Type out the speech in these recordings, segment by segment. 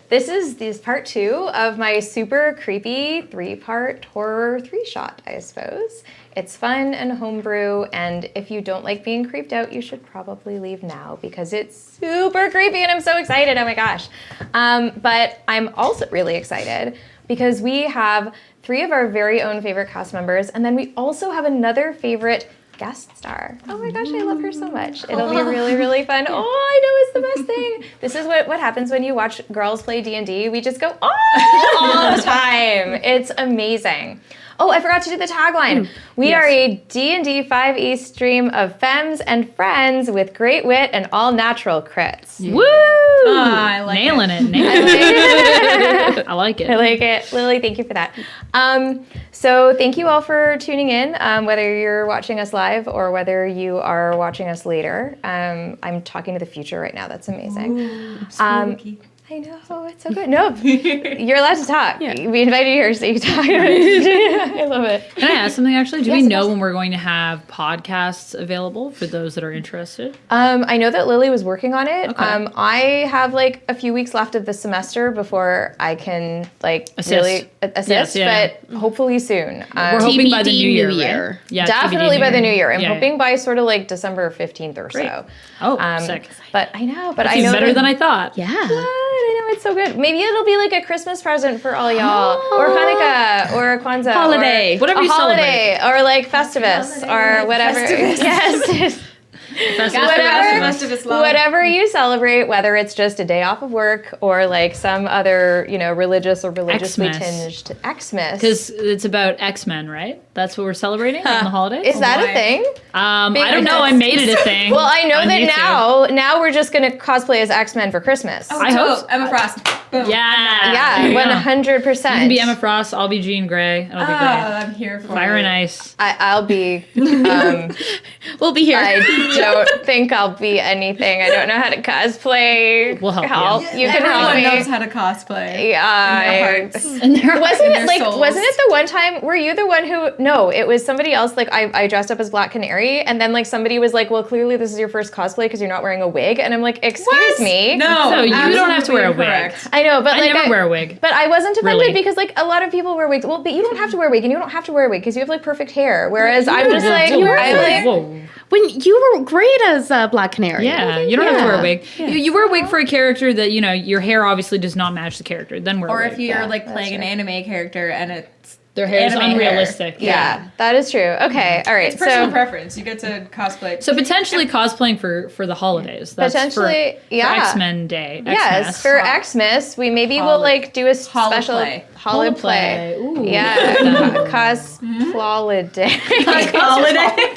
This is part 2 of my super creepy 3-part horror 3-shot, I suppose. It's fun and homebrew, and if you don't like being creeped out, you should probably leave now because it's super creepy and I'm so excited, oh my gosh. But I'm also really excited because we have 3 of our very own favorite cast members, and then we also have another favorite guest star. Oh my gosh, I love her so much. It'll be really, really fun. Oh, I know, it's the best thing. This is what happens when you watch girls play D&D. We just go all the time. It's amazing. Oh, I forgot to do the tagline. We are a D&D 5e stream of femmes and friends with great wit and all natural crits. Woo! I like Nailing it. I like it. I like it. Lily, thank you for that. So thank you all for tuning in, whether you're watching us live or whether you are watching us later. I'm talking to the future right now. That's amazing. Ooh, spooky. I know, it's so good. No, you're allowed to talk. Yeah. We invited you here so you can talk. I love it. Can I ask something actually? Do we Yes, know of course. when we're going to have podcasts available for those that are interested? I know that Lily was working on it. Okay. I have like a few weeks left of the semester before I can like Assist. really assist, Yes, yeah. but hopefully soon. We're hoping by the TBD new year, New right? Year. Yeah, Definitely TBD by the new year. I'm Yeah, hoping by sort of like December 15th or Great. so. Oh, sick. But I know, but That's I know better that, than I thought. Yeah. What? I know, it's so good. Maybe it'll be like a Christmas present for all y'all, or Hanukkah, or a Kwanzaa, Holiday. or Whatever a you holiday, or like Festivus, or whatever. Yes. Whatever you celebrate, whether it's just a day off of work or like some other, religious or religiously Xmas. tinged Xmas. Because it's about X-Men, right? That's what we're celebrating on the holidays? Is that a thing? I don't know. I made it a thing. Well, I know on that YouTube. now we're just gonna cosplay as X-Men for Christmas. Oh, I hope so. Emma Frost. Boom. Yeah, There you go. 100%. You can be Emma Frost. I'll be Jean Grey. It'll be great. I'm here for Fire it. and ice. I'll be. We'll be here. I don't think I'll be anything. I don't know how to cosplay. We'll help you. You can help Everyone me. knows how to cosplay. Yeah. In their hearts. And they're Wasn't in it their like? souls. Wasn't it the one time? Were you the one who? No, it was somebody else. Like I dressed up as Black Canary, and then like somebody was like, "Well, clearly this is your first cosplay because you're not wearing a wig." And I'm like, "Excuse me." No, So you don't have to wear a wig. incorrect. I know, but I like never wear a wig. But I wasn't offended Really? because like a lot of people wear wigs. Well, but you don't have to wear a wig, and you don't have to wear a wig because you have like perfect hair. Whereas I'm just like, Whoa. When you were great as Black Canary. Yeah, you don't have to wear a wig. Yeah. You wear a wig for a character that, your hair obviously does not match the character. Then wear Or a wig. if you're Yeah, like that's playing an true. anime character and it's Their hair is anime hair. unrealistic. Yeah, that is true. Okay, all right. It's personal So preference. You get to cosplay. So potentially cosplaying for the holidays. That's Potentially, for yeah. X-Men Day. yes, for Xmas, we maybe will like do a special Holoplay. holoplay. Ooh. Yeah, cosploliday. holiday.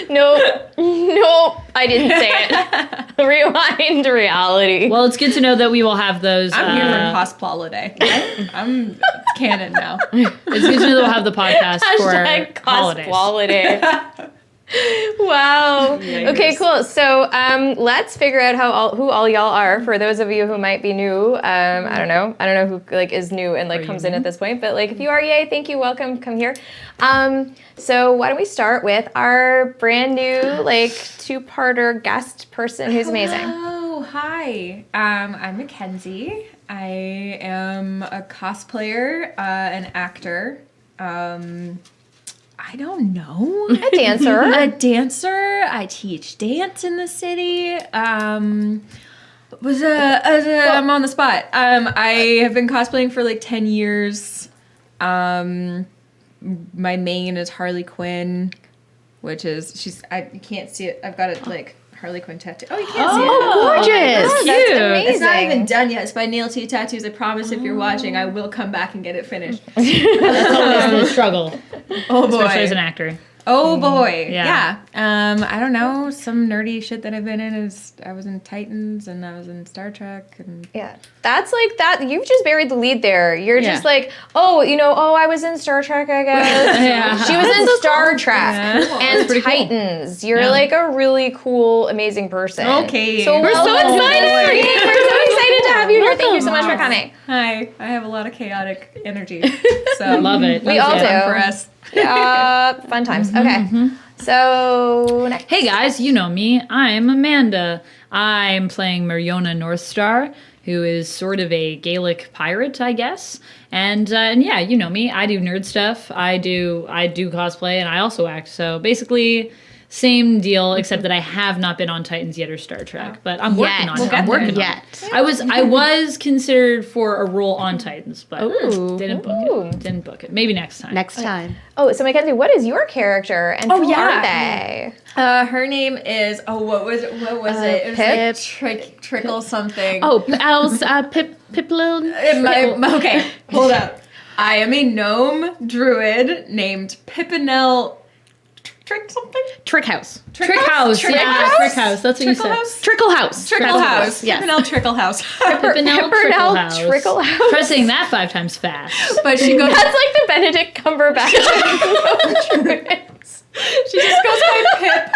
Nope, I didn't say it. Rewind reality. Well, it's good to know that we will have those. I'm here for cosplay. I'm canon now. It's good to know that we'll have the podcast Hashtag for holidays. cosploliday. Wow. Yikers. Okay, cool. So let's figure out who all y'all are. For those of you who might be new, I don't know who like is new and like Are comes you in new? at this point. But like if you are, yay, thank you, welcome, come here. So why don't we start with our brand new like 2-parter guest person who's amazing. Oh, hi. I'm Mackenzie. I am a cosplayer, an actor. I don't know. A dancer. A dancer. I teach dance in the city. I'm on the spot. I have been cosplaying for like 10 years. My main is Harley Quinn, which is you can't see it. I've got it like Harley Quinn tattoo. Oh, you can't see it. Gorgeous. Oh, Cute. that's amazing. It's not even done yet. It's by Nail T Tattoos. I promise if you're watching, I will come back and get it finished. That's always the struggle, Oh boy. especially as an actor. Oh boy. Yeah. Yeah. I don't know. Some nerdy shit that I've been in is I was in Titans and I was in Star Trek and Yeah, that's like that. You've just buried the lead there. You're Yeah. just like, I was in Star Trek, I guess. Yeah. She was in Star Trek Yeah. and pretty cool. Titans. You're Yeah. like a really cool, amazing person. Okay. So We're so welcome. excited. We're so excited to have you here. Thank you so much for Welcome. coming. Hi. I have a lot of chaotic energy. So Love it. We all fun do. for us. Fun times. Okay. So next. Hey guys, you know me. I'm Amanda. I'm playing Mariona Northstar, who is sort of a Gaelic pirate, I guess. And yeah, you know me. I do nerd stuff. I do cosplay, and I also act. So basically, same deal, except that I have not been on Titans yet or Star Trek. But I'm working on it. I'm working on it. I was considered for a role on Titans, but didn't book it. Didn't book it. Maybe next time. Next time. Oh, so Mackenzie, what is your character and who are they? Her name is what was it? It was Pip? like Trickle something. Oh, El's Pippin. Okay, hold up. I am a gnome druid named Pippinell. Trick something? Trick House. Trick House. Yeah, Trick House. That's what you said. Trickle House. Trickle House. Yes. Pippinell Trickle House. Pippinell Trickle House. Try saying that 5 times fast. But she goes. That's like the Benedict Cumberbatch. She just goes by Pip.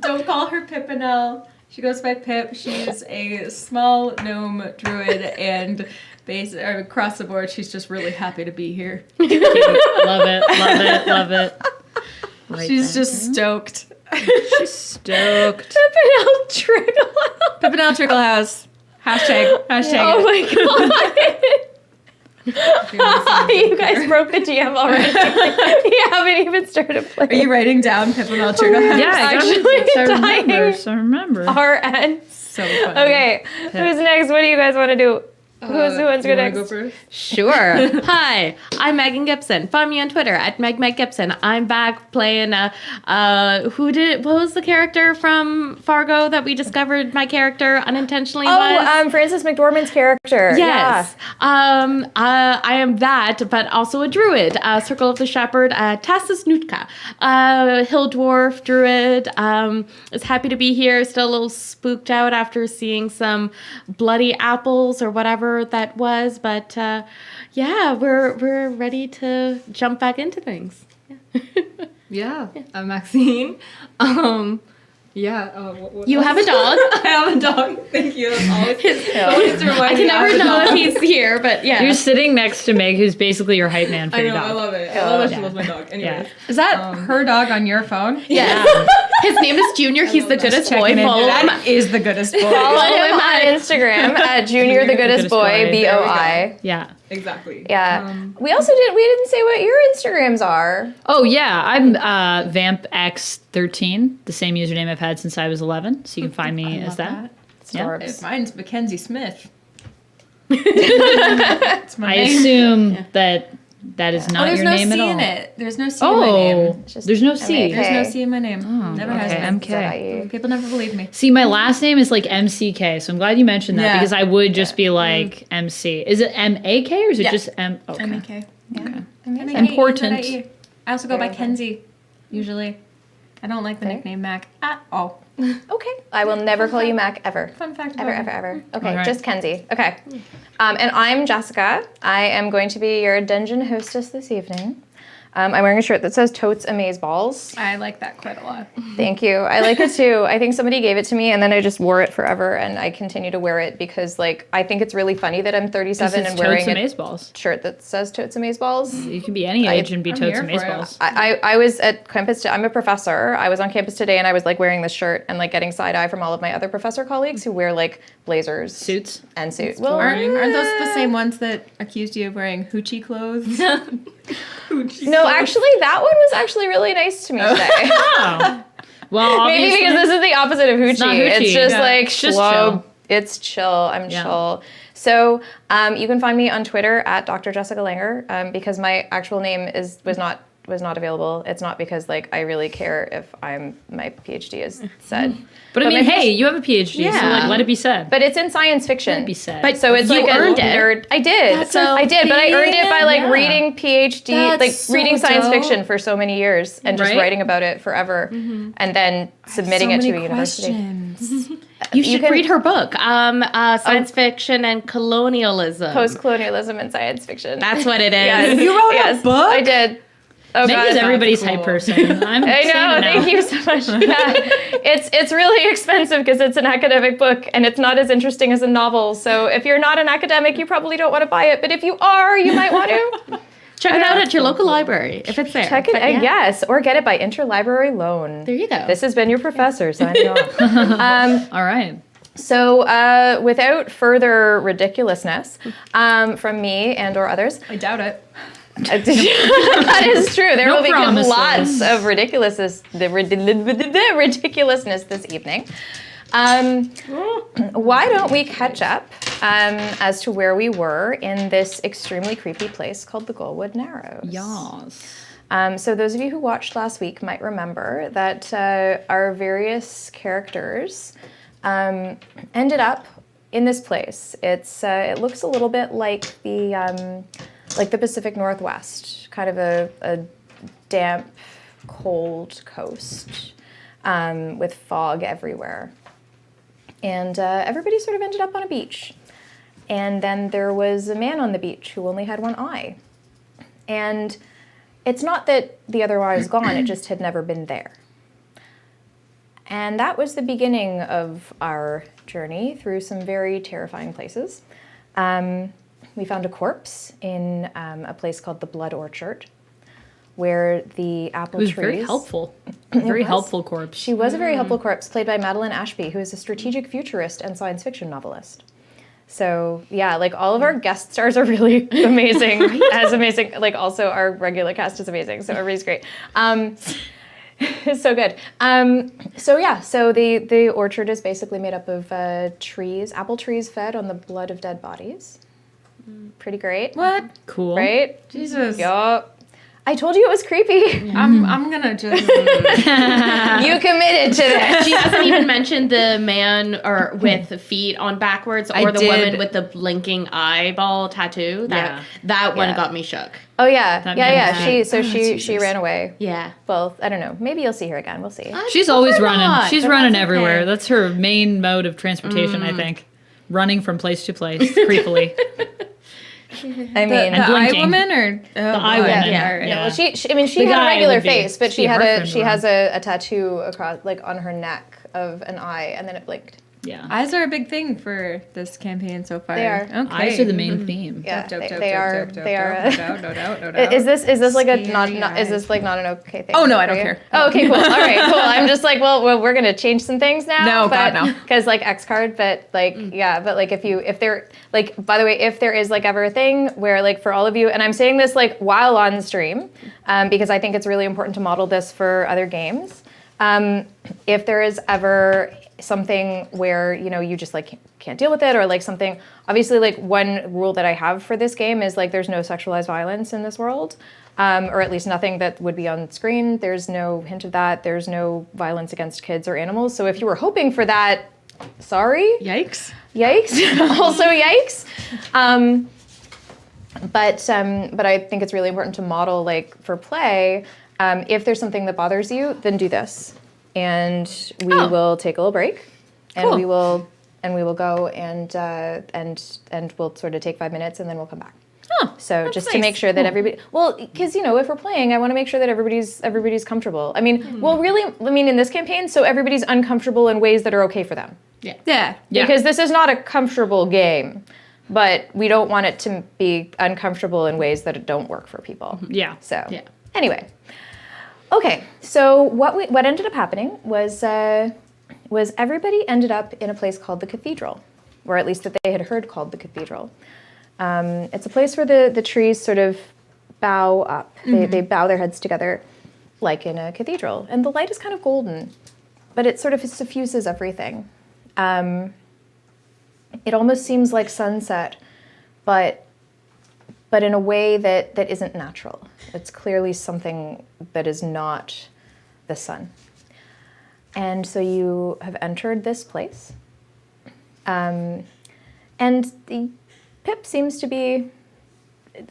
Don't call her Pippinell. She goes by Pip. She's a small gnome druid, and across the board, she's just really happy to be here. Love it. Love it. Right She's just stoked. She's stoked. Pippinell Trickle House. Pippinell Trickle House. Hashtag. Oh my god. You guys broke the GM already. You haven't even started playing. Are you writing down Pippinell Trickle House? Yeah, actually I remember. RN. So funny. Okay, who's next? What do you guys want to do? Who wants to go next? Go first? Sure. Hi, I'm Megan Gibson. Follow me on Twitter at @MegMegGibson. I'm back playing what was the character from Fargo that we discovered my character unintentionally was? Frances McDormand's character. Yes. I am that, but also a druid. Circle of the Shepherd, Tassus Nutka. Hill dwarf druid. Is happy to be here. Still a little spooked out after seeing some bloody apples or whatever that was, but yeah, we're ready to jump back into things. Yeah. I'm Maxine. What You have a dog. I have a dog. Thank you. That's always I can never know if he's here, but yeah. You're sitting next to Meg, who's basically your hype man for I your know. dog. I love it. I love that she loves my dog. Anyways. Is that her dog on your phone? Yeah. His name is Junior. He's the goodest boy. Follow him. That is the goodest boy. Follow him on Instagram at Junior the Goodest Boy, BOI. Yeah. Exactly. Yeah. We didn't say what your Instagrams are. Oh, yeah. I'm VampX13, the same username I've had since I was 11. So you can find me as that. Yeah. Mine's Mackenzie Smith. I assume that is not there's your no name C at all. in it. There's no C in my name. There's no C. Okay. There's no C in my name. Never has okay, been. MK. People never believe me. See, my last name is like MCK, so I'm glad you mentioned that Yeah. because I would just be like MC. Is it MAK or is it Yeah. just M? Okay. M-A-K. Okay. M-A-K, Important. E-Z-I-E. I also go by Kenzie, usually. I don't like the nickname Mac at all. Okay. I will never call you Mac ever. Fun fact Ever, about ever, me. ever. Okay, All right. just Kenzie. Okay. And I'm Jessica. I am going to be your dungeon hostess this evening. I'm wearing a shirt that says Totes Amazeballs. I like that quite a lot. Thank you. I like it too. I think somebody gave it to me and then I just wore it forever and I continue to wear it because like I think it's really funny that I'm 37 and wearing a Amazeballs. shirt that says Totes Amazeballs. You can be any age and be I'm Totes here for it. Amazeballs. I was at campus, I'm a professor. I was on campus today and I was like wearing this shirt and like getting side eye from all of my other professor colleagues who wear like blazers. Suits. And suits. Aren't those the same ones that accused you of wearing hoochie clothes? No, actually, that one was actually really nice to me today. Oh. Well, Maybe obviously. because this is the opposite of hoochie. not hoochie. It's just Yeah. like It's just slow. chill. It's chill. I'm Yeah. chill. So you can find me on Twitter at Dr. Jessica Langer because my actual name was not available. It's not because like I really care if my PhD is said. But I But mean, my hey, you have a PhD, so Yeah. like, let it be said. But it's in science fiction. Let it be said. But So it's you like earned a it. nerd. I did. That's a I did, but I earned it by like thing, yeah. reading PhD, That's like so reading science dope. fiction for so many years and just Right? writing about it forever, and then submitting it to a university. You should can- read her book, Science Fiction and Colonialism. Post-colonialism and science fiction. That's what it is. Yes. You wrote Yes, a book? I did. Oh, Meg is God. everybody's cool. hype person. I'm I saying know. it now. Thank you so much. Yeah, it's really expensive because it's an academic book and it's not as interesting as a novel. So if you're not an academic, you probably don't want to buy it. But if you are, you might want to Check it out at your local library if it's there. check it. But yeah. Yes, or get it by interlibrary loan. There you go. This has been your professor signing off. All right. So, without further ridiculousness from me and or others, I doubt it. that is true. There No will be promises. lots of ridiculousness this evening. Why don't we catch up as to where we were in this extremely creepy place called the Gullwood Narrows? Yas. So those of you who watched last week might remember that our various characters ended up in this place. It looks a little bit like the Pacific Northwest, kind of a damp, cold coast with fog everywhere. And everybody sort of ended up on a beach. And then there was a man on the beach who only had one eye. And it's not that the other eye is gone, it just had never been there. And that was the beginning of our journey through some very terrifying places. We found a corpse in a place called the Blood Orchard, where the apple It was trees... very helpful. Very was. helpful corpse. She was a very helpful corpse, played by Madeline Ashby, who is a strategic futurist and science fiction novelist. So yeah, like all of our guest stars are really amazing, as amazing. Like also our regular cast is amazing, so everybody's great. It's so good. So the orchard is basically made up of trees, apple trees fed on the blood of dead bodies. Pretty great. What? Cool. Right? Jesus. Yup. I told you it was creepy. I'm gonna just. You committed to this. She hasn't even mentioned the man or with feet on backwards, or I the did. woman with the blinking eyeball tattoo. That one Yeah. got me shook. Oh yeah, That yeah. makes She ran away. Yeah. Well, I don't know. Maybe you'll see her again. We'll see. She's always running. not, She's but running that's everywhere. okay. That's her main mode of transportation, I think. Running from place to place, creepily. I mean, the eye blinking. woman or the eye woman. yeah. All right. Yeah, well, she The had a guy regular would be- face, but she be had her friend she run. has a tattoo across, like on her neck of an eye, and then it blinked. Yeah. Eyes are a big thing for this campaign so far. They are. Okay. Eyes are the main theme. Yeah, Dope, dope, they dope, are. dope, dope, They dope, are. dope, no doubt, no doubt. Is this like a not Scary is eyes. this like not an okay thing? Oh, no, I for don't you? care. Oh, okay, cool. All right, cool. I'm just like, well, we're gonna change some things now. No, God, no. Because like X card, but like yeah, but like if there like by the way, if there is like ever a thing where like for all of you, and I'm saying this like while on stream, because I think it's really important to model this for other games. If there is ever something where you just like can't deal with it, or like something, obviously like one rule that I have for this game is like there's no sexualized violence in this world, or at least nothing that would be on screen. There's no hint of that. There's no violence against kids or animals. So if you were hoping for that, sorry, Yikes. also yikes. But I think it's really important to model like for play. If there's something that bothers you, then do this, and we will take a little break, and Cool. we will go and we'll sort of take 5 minutes, and then we'll come back. Oh, So that's just to nice. make sure that everybody, well, because if we're playing, I want to make sure that everybody's comfortable. I mean, well, really, in this campaign, so everybody's uncomfortable in ways that are okay for them. Yeah. Yeah. Because this is not a comfortable game, but we don't want it to be uncomfortable in ways that don't work for people. Yeah. So Yeah. anyway, okay. So what ended up happening was everybody ended up in a place called the Cathedral, or at least that they had heard called the Cathedral. It's a place where the trees sort of bow up. They bow their heads together like in a cathedral, and the light is kind of golden, but it sort of suffuses everything. It almost seems like sunset, but in a way that isn't natural. It's clearly something that is not the sun. And so you have entered this place. And the Pip seems to be...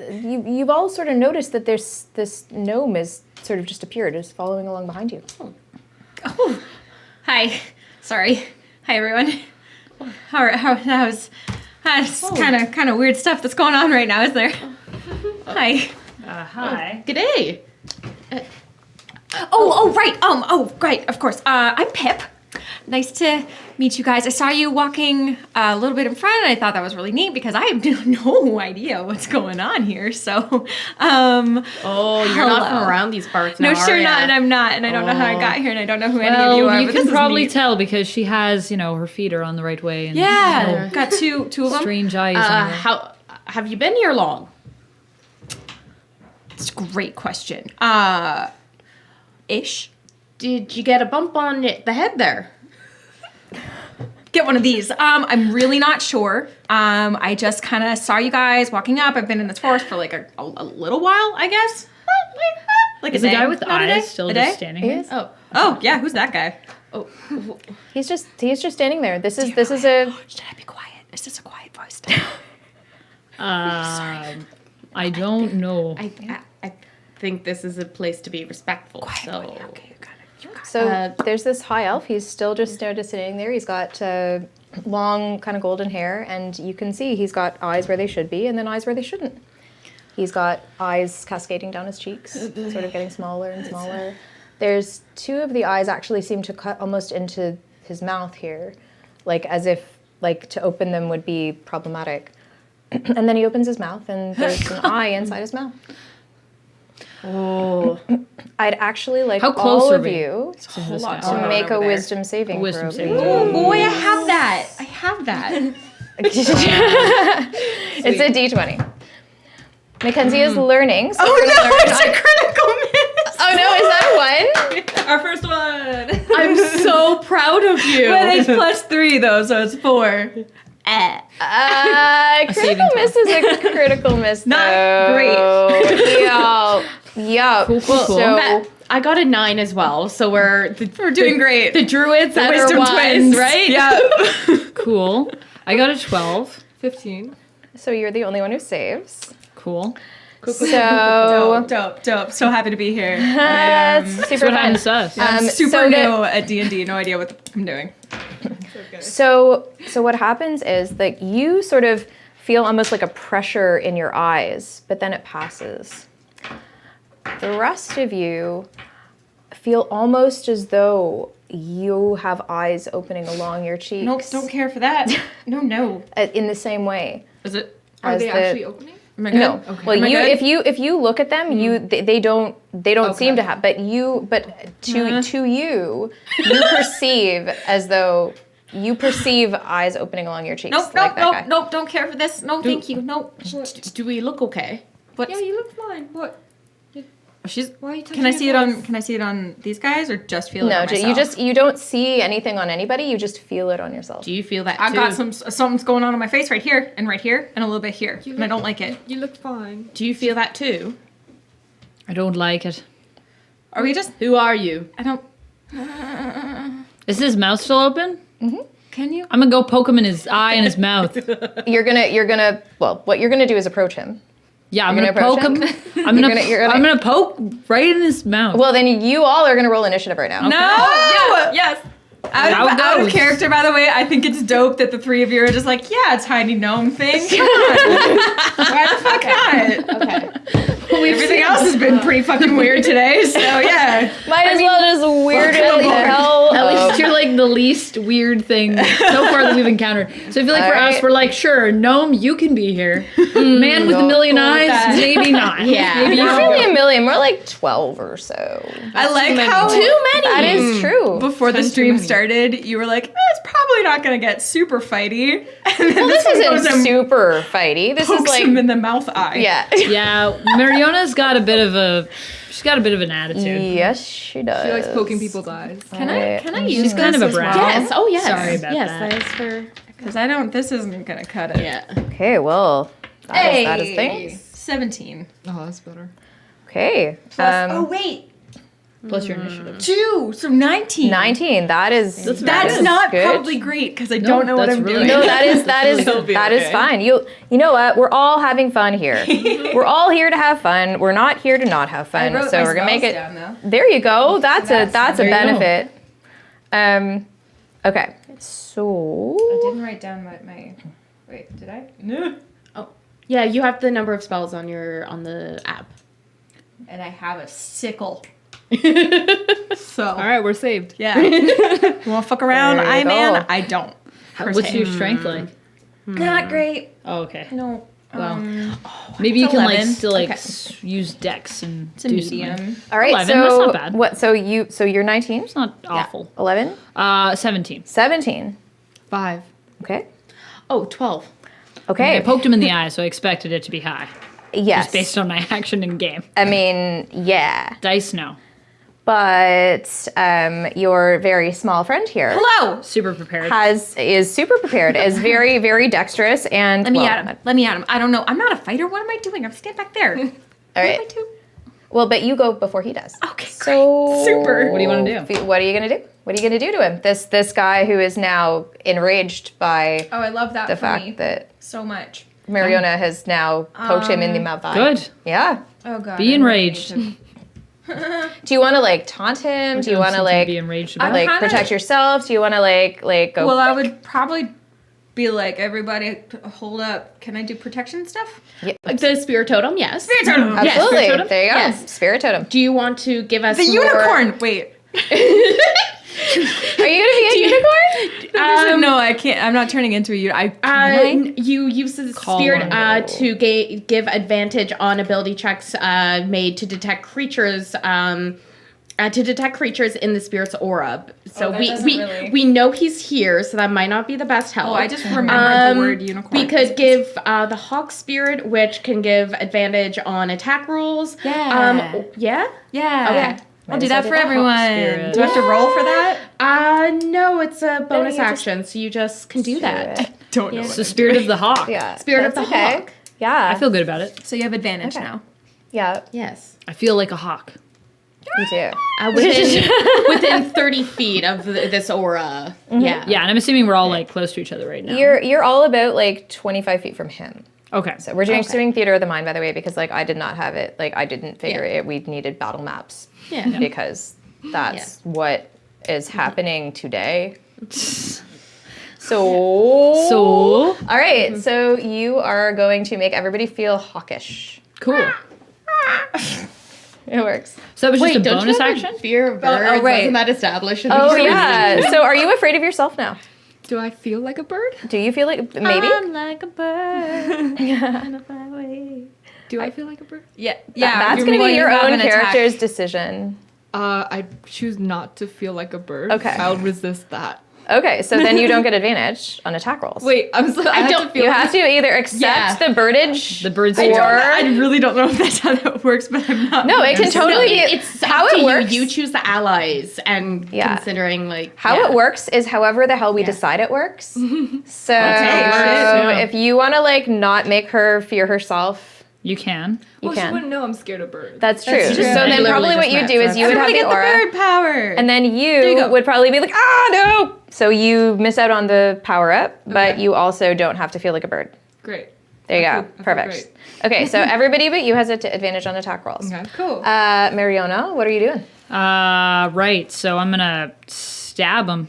You've all sort of noticed that there's this gnome is sort of just appeared, is following along behind you. Oh, hi. Sorry. Hi, everyone. How's kind of weird stuff that's going on right now, is there? Hi. Hi. G'day. Oh, right. Right. Of course. I'm Pip, nice to meet you guys. I saw you walking a little bit in front, and I thought that was really neat because I have no idea what's going on here. So, Oh, you're not hello. from around these parts now, No, sure are not, ya? and I'm not, and I don't know how I got here, and I don't know who any of Well, you are. you but this can is probably neat. tell because she has, her feet are on the right way. And Yeah, got two of them. strange eyes. in her. How have you been here long? It's a great question. Ish. Did you get a bump on the head there? Get one of these. I'm really not sure. I just kind of saw you guys walking up. I've been in this forest for like a little while, I guess. Like Is a the day? guy with Not a day? eyes still A just day? standing He here? is. Oh yeah, who's that guy? Oh, He's just standing there. This is a Should I be quiet? Is this a quiet voice? I don't know. I think this is a place to be respectful. So Okay, you got it. so there's this high elf. He's still just sitting there. He's got long kind of golden hair, and you can see he's got eyes where they should be, and then eyes where they shouldn't. He's got eyes cascading down his cheeks, sort of getting smaller and smaller. There's two of the eyes actually seem to cut almost into his mouth here, like as if like to open them would be problematic. And then he opens his mouth, and there's an eye inside his mouth. Oh, I'd actually like How close all are of we you to this guy? to make a wisdom saving Wisdom throw. saving please. Oh boy, I have that. I have that. It's a d20. Mackenzie is learning. So we're Oh gonna no, learn it's on- a critical miss. Oh no, is that one? Our first one. I'm so proud of you. But it's +3 though, so it's 4. Critical miss is a critical miss. Not great. Yeah. Cool. So I got a 9 as well, so we're doing great. The druids that Wisdom are wise, twins, right? Yeah. Cool. I got a 12. 15. so you're the only one who saves. Cool. So Dope. So happy to be here. that's That's super what fun. happens to us. I'm super so new at D&D. No idea what I'm doing. So what happens is that you sort of feel almost like a pressure in your eyes, but then it passes. The rest of you feel almost as though you have eyes opening along your cheeks. Nope, don't care for that. No. In the same way. Is it? Are as they the- actually opening? Am I good? No. Okay. Well, Am I you good? if you look at them, they don't seem to have. But Uh-huh. to you perceive as though you perceive eyes opening along your cheeks. Nope, like that guy. nope, don't care for this. No, thank you. Nope. Do we look okay? What? Yeah, you look fine. What? She's. Why are you touching Can I your see it face? on? Can I see it on these guys, or just feel it No, on myself? you don't see anything on anybody. You just feel it on yourself. Do you feel that I've too? got something's going on my face right here, and a little bit here, and I don't like it. You look fine. Do you feel that too? I don't like it. Are we just? Who are you? I don't. Is his mouth still open? Can you? I'm gonna go poke him in his eye and his mouth. You're gonna. Well, what you're gonna do is approach him. Yeah, I'm You're gonna gonna poke approach him. I'm gonna, you're gonna- I'm gonna poke right in his mouth. Well, then you all are gonna roll initiative right now. No. Yes. How it Out of goes. character, by the way, I think it's dope that the three of you are just like, yeah, tiny gnome thing. Come on. Why the fuck not? Okay. Everything else has been pretty fucking weird today, so yeah. Might as well just weird it the hell. At up. least you're like the least weird thing so far that we've encountered. So I feel like for Alright. us, we're like, sure, gnome, you can be here. Man with a million cool with eyes, that. maybe not. Yeah. Maybe you Not should really go. a million. We're like 12 or so. I like how Too many. That is true. before the Too stream many. started, you were like, it's probably not going to get super fighty. And then Well, this one goes isn't and super fighty. This is pokes like, him in the mouth eye. yeah. Yeah, Mariona's got a bit of an attitude. Yes, she does. She likes poking people's eyes. Can I use She's kind of a this as brat. well? Yes. Oh, yes. Sorry about yes, that. that is for. Because this isn't going to cut it. Yeah. Okay, well, that is things. 17. Oh, that's better. Okay. Wait. Plus your initiative. 2. So 19. 19. That is That's That's is not good. probably great because I don't know what that's I'm really doing. No, that is It'll be that is okay. fine. You know what? We're all having fun here. We're all here to have fun. We're not here to not have I fun. wrote So my we're gonna make spells it. down, though. There you go. That's a There you go. benefit. Okay. So I didn't write down my. Wait, did I? No. Yeah, you have the number of spells on the app. And I have a sickle. So. All right, we're saved. Yeah. You want to fuck around? There you I man. go. I don't. What's your strength like? Not great. Oh, okay. No. Well, maybe you it's can like 11. still like Okay. Use dex and It's a do medium. something. All right, 11, so that's not bad. what? So you're 19, It's not awful. 11, 17. 17. 5. Okay. Oh, 12. Okay. I poked him in the eye, so I expected it to be high. Yes. Just based on my action in game. I mean, yeah. Dice, no. But your very small friend here Hello. Super prepared. is super prepared, is very, very dexterous, and Let me well, at him. Let me at him. I don't know. I'm not a fighter. What am I doing? I'm stand back there. All What right. am I doing? Well, but you go before he does. Okay, So Super. What do you want to do? What are you gonna do? What are you gonna do to him? This guy who is now enraged by Oh, I love that the for fact me that so much. Mariona has now poked him in the mouth eye. Good. Yeah. Oh god. Be I really enraged. need Do you want to like taunt him? Do you want to like be enraged I'm about? like kinda- protect yourself? Do you want to like go? Well, I would probably be like, everybody, hold up. Can I do protection stuff? The spirit totem, yes. Absolutely. spirit totem? There you go. Yes. Spirit totem. Do you want to give us The more- unicorn. Wait. Are you gonna be a unicorn? No, I can't. I'm not turning into a unicorn. You use the Call spirit on to give advantage on ability checks made to detect creatures. To detect creatures in the spirit's aura. So that we doesn't we, really- we know he's here, so that might not be the best help. Oh, I just remembered the word unicorn. We could give the hawk spirit, which can give advantage on attack rolls. Yeah. Yeah. Yeah. Okay. I'll do Might as well that do for that. everyone. Spirit. Do I have to roll for that? No, it's a bonus you just action, so you just can do that. Don't know. It's the spirit of the hawk. Yeah. Spirit of That's the hawk. Yeah. I feel good about it. So you have advantage Okay. now. Yeah. Yes. I feel like a hawk. Me too. Within 30 feet of this aura. Yeah. Yeah, and I'm assuming we're all like close to each other right now. You're all about like 25 feet from him. Okay. So we're doing theater of the mind, by the way, because like I did not have it. Like I didn't figure it. We needed battle maps Yeah. because that's what is happening today. So So all right. So you are going to make everybody feel hawkish. cool. It works. So that was just a don't bonus you have action? Fear of birds. right. Wasn't that established? Oh yeah. So are you afraid of yourself now? Do I feel like a bird? Do you feel like maybe? I'm like a bird. Gonna fly away. Do I feel like a bird? Yeah. That's you're going to going be your have own an attack. character's decision. I choose not to feel like a bird. Okay. I'll resist that. Okay, so then you don't get advantage on attack rolls. Wait, I have to feel You like have to either accept the birdage. The bird's or I really don't know if that's how that works, but I'm not. no, it can totally be. It's how up to it works. You choose the allies, and Yeah. considering like How it works is however the hell we decide it works. So Yeah. if you want to like not make her fear herself, You can. you Well, she can. wouldn't know I'm scared of birds. That's true. That's true. So I then literally probably what just you met, do so is you would have Everybody the get aura, the bird power. and then you you go. would probably be like, ah, no. So you miss out on the power up, but Okay. you also don't have to feel like a bird. Great. There you I go. feel Perfect. Okay, so everybody but you has an advantage on attack rolls. Okay. Cool. Mariona, what are you doing? Right. So I'm gonna stab him.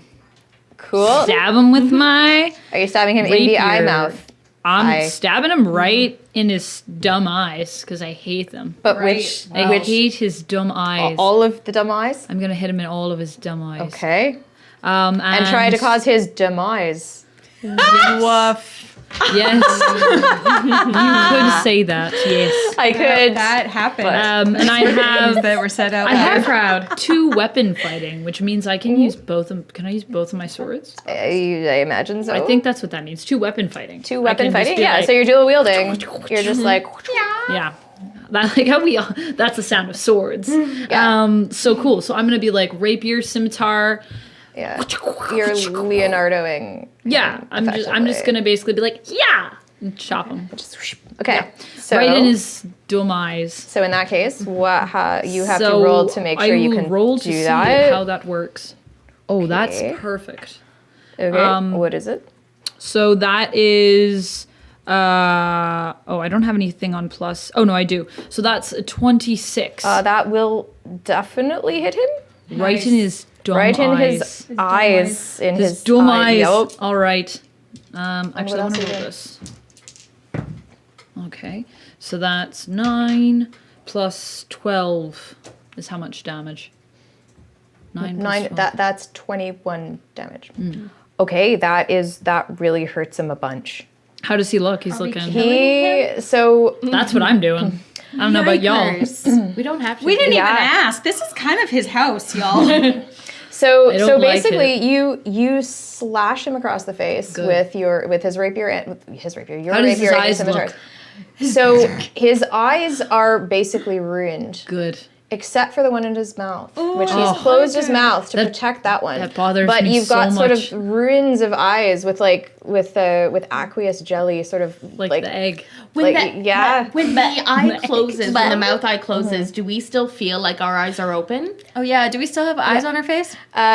Cool. Stab him with my. Are you stabbing him in the eye Rapier. mouth? I'm Eye. stabbing him right in his dumb eyes because I hate them. But Right. which I hate his dumb eyes. all of the dumb eyes? I'm gonna hit him in all of his dumb eyes. Okay. And And try to cause his demise. Woof. Yes. You could say that. Yes. I could. That happened. And I have that were set out. I have proud. 2 weapon fighting, which means I can use both of them. Can I use both of my swords? I imagine so. I think that's what that means. 2 weapon fighting. 2 I weapon can just fighting? be Yeah, like- so you're dual wielding. You're just like, Yeah. That, like how we that's the sound of swords. So cool. So I'm gonna be like rapier, scimitar. yeah. You're Leonardoing. Yeah. I'm just effectively. gonna basically be like, yeah, and chop him. Just whoosh. Okay. So, right in his dumb eyes. so in that case, you have to So roll to make sure I you will can roll to do see that. how that works. Oh, that's Okay. perfect. Okay. What is it? So that is I don't have anything on plus. Oh no, I do. So that's a 26. That will definitely hit him. right in his dumb Right in eyes. his eyes. In His his dumb eye. eyes. Yep. All right. Actually, I else want to are you roll doing? this. Okay, so that's 9 plus 12 is how much damage? 9 plus 9. 12. That's 21 damage. Okay, that really hurts him a bunch. How does he look? He's we looking. So That's what I'm doing. I don't know about y'all. Yikers. We don't have to. We didn't Yeah. even ask. This is kind of his house, y'all. So I don't like basically, you slash him across the face Good. with his rapier and with his rapier. Your How does rapier his and eyes scimitar's. look? So his eyes are basically ruined, Good. except for the one in his mouth, which he's Oh. closed his mouth to That- protect that one. that bothers but me you've got so sort much. of ruins of eyes with aqueous jelly, sort of Like the egg. When like, the, yeah. When the eye closes, when the mouth eye Mm-hmm. closes, do we still feel like our eyes are open? Oh yeah, do we still have eyes on our face?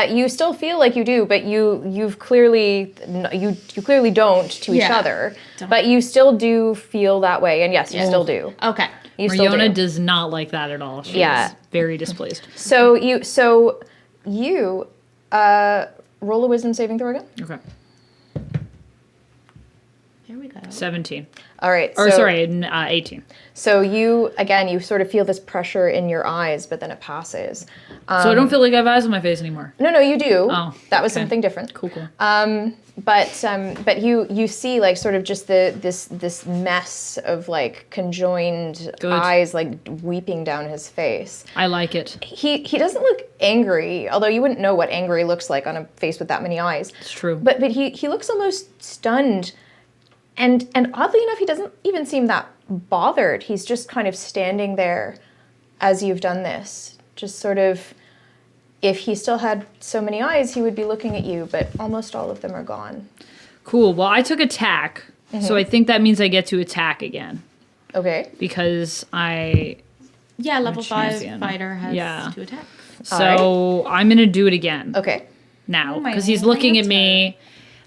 You still feel like you do, but you clearly don't to each Yeah. other. But you still do feel that way, and yes, you still do. Okay. You still Mariona do. does not like that at all. She Yeah. is very displeased. So you roll a wisdom saving throw again. Okay. Here we go. 17. All right. Or so, sorry, 18. So you sort of feel this pressure in your eyes, but then it passes. So I don't feel like I have eyes on my face anymore. No, you do. Oh, that was okay. something different. Cool. But you see like sort of just this mess of like conjoined Good. eyes like weeping down his face. I like it. He doesn't look angry, although you wouldn't know what angry looks like on a face with that many eyes. It's true. But he looks almost stunned, and oddly enough, he doesn't even seem that bothered. He's just kind of standing there as you've done this, just sort of. If he still had so many eyes, he would be looking at you, but almost all of them are gone. Cool. Well, I took attack. So I think that means I get to attack again. Okay. Because I... Yeah, level 5 champion. fighter has Yeah. 2 attacks. So I'm going to do it again Okay. now. my Because he's looking at me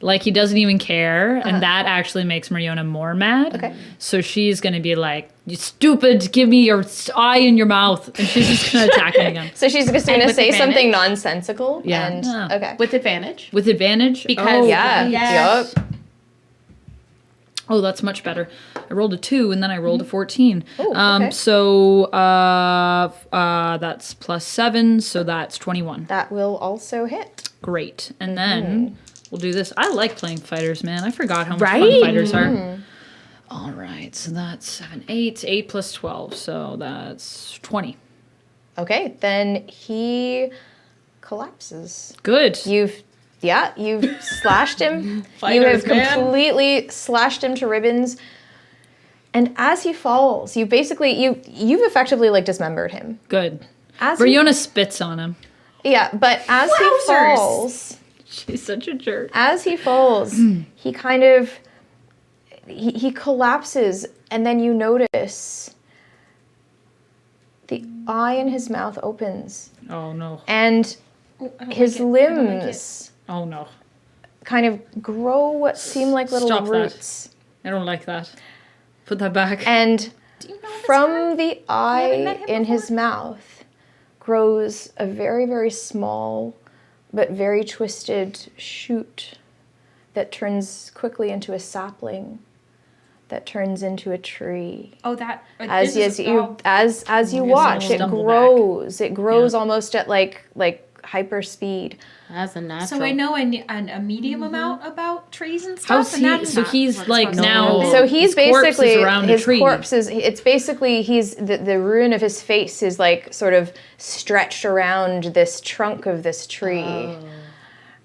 like he doesn't even care. And that actually makes Mariona more mad. Okay. So she's going to be like, you stupid, give me your eye in your mouth. And she's just going to attack him again. So she's just going to with say advantage? something nonsensical. Yeah. And, Yeah. okay. With advantage. With advantage? Because- Oh, Yeah. Yes. Yup. Oh, that's much better. I rolled a 2 and then I rolled a 14. Oh, okay. So that's plus 7, so that's 21. That will also hit. Great. And then we'll do this. I like playing fighters, man. I forgot how much Right? fun fighters are. All right, so that's 7, 8 plus 12, so that's 20. Okay. Then he collapses. Good. You've slashed him. You Fighters, have man. completely slashed him to ribbons. And as he falls, you've effectively like dismembered him. Good. As he, Briona spits on him. yeah, but as he Wowzers. falls, She's such a jerk. he kind of he collapses, and then you notice the eye in his mouth opens, Oh no. and his limbs Oh no. kind of grow what seem like little Stop that. roots. I don't like that. Put that back. And from the met eye him in his mouth grows a very, very small but very twisted shoot that turns quickly into a sapling, that turns into a tree. Oh, that. As you watch, it stumble grows. It grows almost at like hyper speed. That's a natural. So I know a medium amount about trees and stuff. How's and he? that's So not he's what's like supposed to now. happen. So he's his corpse is basically around a his tree. corpse is. It's basically he's the ruin of his face is like sort of stretched around this trunk of this tree,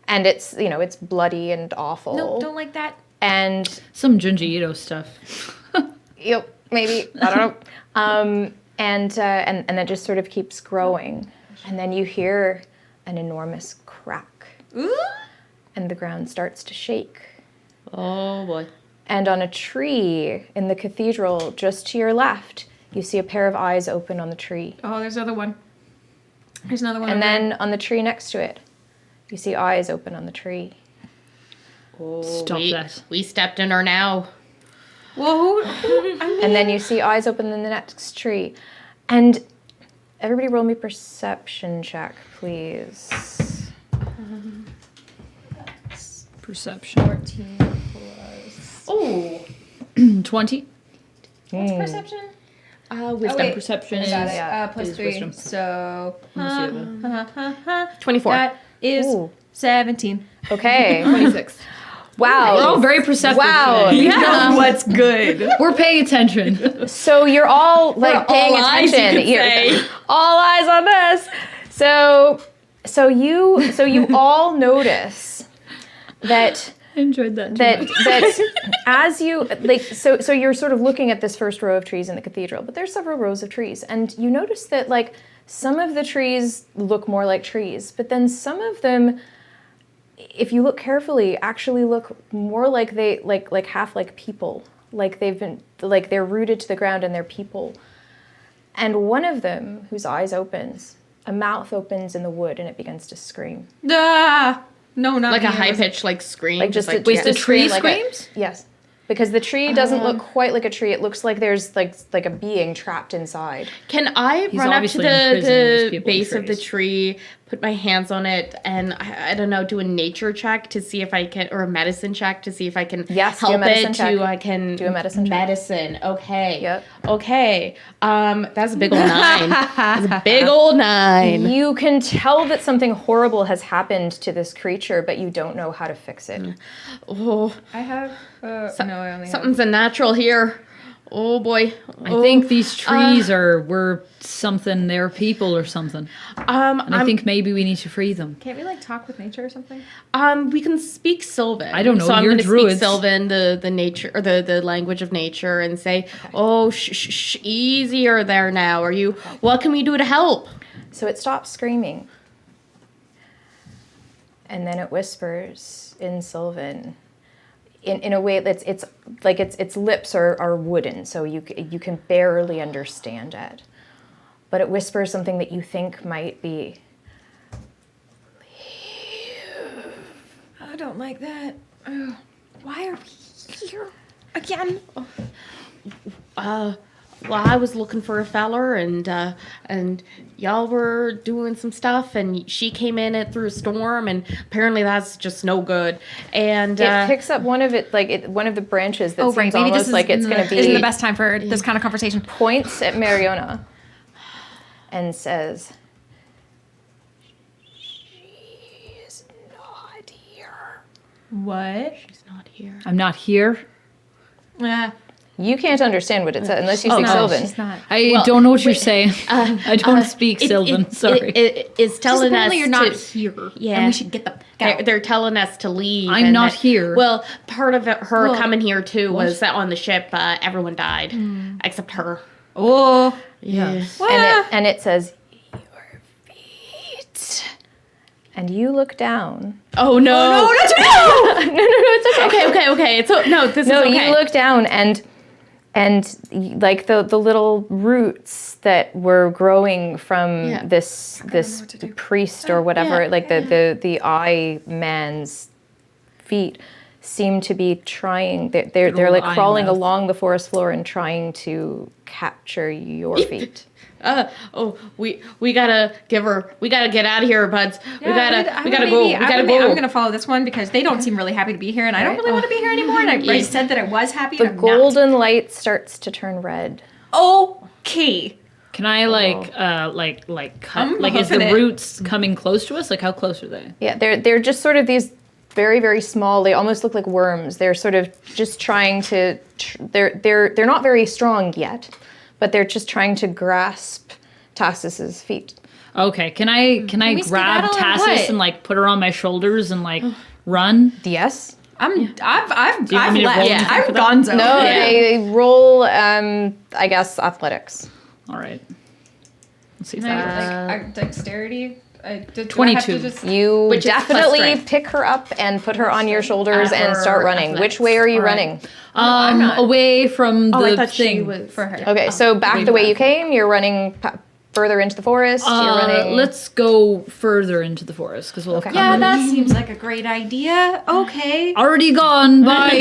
and it's it's bloody and awful. No, don't like that. And Some Junji Ito stuff. maybe I don't know. And then it just sort of keeps growing, and then you hear an enormous crack, Ooh. and the ground starts to shake. Oh boy. And on a tree in the cathedral, just to your left, you see a pair of eyes open on the tree. Oh, there's another one. There's another one. And over then on the tree next to it, you see eyes open on the tree. Oh, Stop that. We stepped in her now. there. Whoa. I mean, And then you see eyes open in the next tree. And everybody roll me perception check, please. Perception. 14 plus. Oh. 20. What's perception? Wisdom. wait. Perception I is got it. yeah, Plus is 3. wisdom. So Unless you have a- 24. that is Ooh. 17. Okay. 26. Wow. We're all very perceptive. Wow. today. know what's good. We're paying attention. So you're all like paying all eyes, you attention. could say. All eyes on this. So you all notice that I enjoyed that. that as you like so you're sort of looking at this first row of trees in the cathedral, but there's several rows of trees, and you notice that like some of the trees look more like trees, but then some of them, if you look carefully, actually look more like they like half like people, like they've been like they're rooted to the ground and they're people. And one of them, whose eyes opens, a mouth opens in the wood and it begins to scream. Ah, no, not Like me. a It high was- pitched like scream. Like just like, Wait, the just tree scream like a- screams? Yes, because the tree doesn't look quite like a tree. It looks like there's like a being trapped inside. Can I He's run up to obviously imprisoning these the people in base of the trees. tree, put my hands on it, and I don't know, do a nature check to see if I can, or a medicine check to see if I can Yes, do a help medicine it check. to I can Do a medicine check. Medicine. Okay. Yep. Okay. That's a big old 9. That's a big old 9. You can tell that something horrible has happened to this creature, but you don't know how to fix it. Oh, I have. No, I only have. something's unnatural here. Oh boy. I think these trees were something. They're people or something. And I think maybe we need to free them. Can't we like talk with nature or something? We can speak Sylvan. I don't know, So I'm you're going to druids. speak Sylvan, the nature or the language of nature, and say, "Oh, easier there now. Are you? What can we do to help?" So it stops screaming. And then it whispers in Sylvan. In a way that's it's like its lips are wooden, so you can barely understand it. But it whispers something that you think might be. I don't like that. Why are we here again? Well, I was looking for a feller, and y'all were doing some stuff, and she came in it through a storm, and apparently that's just no good. And It picks up one of one of the branches that Oh, seems right. Maybe almost this is like it's going to be isn't the best time for this kind of conversation. points at Mariona and says, "She is not here." What? she's not here. I'm not here. You can't understand what it says unless you speak no, Sylvan. She's not. I don't know what you're saying. I don't speak Sylvan. Sorry. It's telling us Apparently you're not to. here. Yeah. And we should get the fuck out. They're telling us to leave. I'm and not that- here. Well, part of her Well, coming here too was that on the ship, everyone died except her. Oh. Yeah. And it says, "Your feet." And you look down. Oh no! No, it's okay. Okay. It's no. This No, is okay. you look down and like the little roots that were growing from Yeah. this priest or whatever, like the eye man's feet seem to be trying. They're Little like eye crawling mouth. along the forest floor and trying to capture your feet. We gotta give her. We gotta get out of here, buds. we gotta go. We gotta go. I'm gonna follow this one because they don't seem really happy to be here, and I don't really want to be here anymore. And I already said that I was happy. The and I'm not. golden light starts to turn red. Okay. Can I cut? Like, is the huffing it. roots coming close to us? Like, how close are they? Yeah, they're just sort of these very, very small. They almost look like worms. They're sort of just trying to. They're not very strong yet, but they're just trying to grasp Tassis's feet. Okay. Can I we grab skedaddle or Tassis what? and like put her on my shoulders and like run? Yes. I've you want me to roll left. anything I'm for that? gonzo. No. They roll. I guess athletics. All right. Let's see if Can I, that works. dexterity. Do I have to 22. just- You Which is plus definitely strength. pick her up and put her on your shoulders and For start running. athletics. Which way are you All right. running? Away from Oh, I the thought she thing. was for her. Okay, so back the way you came. You're running further into the forest. You're running. Let's go further into the forest because we'll have Okay. Yeah, come that seems like a great idea. Okay. already gone. Bye.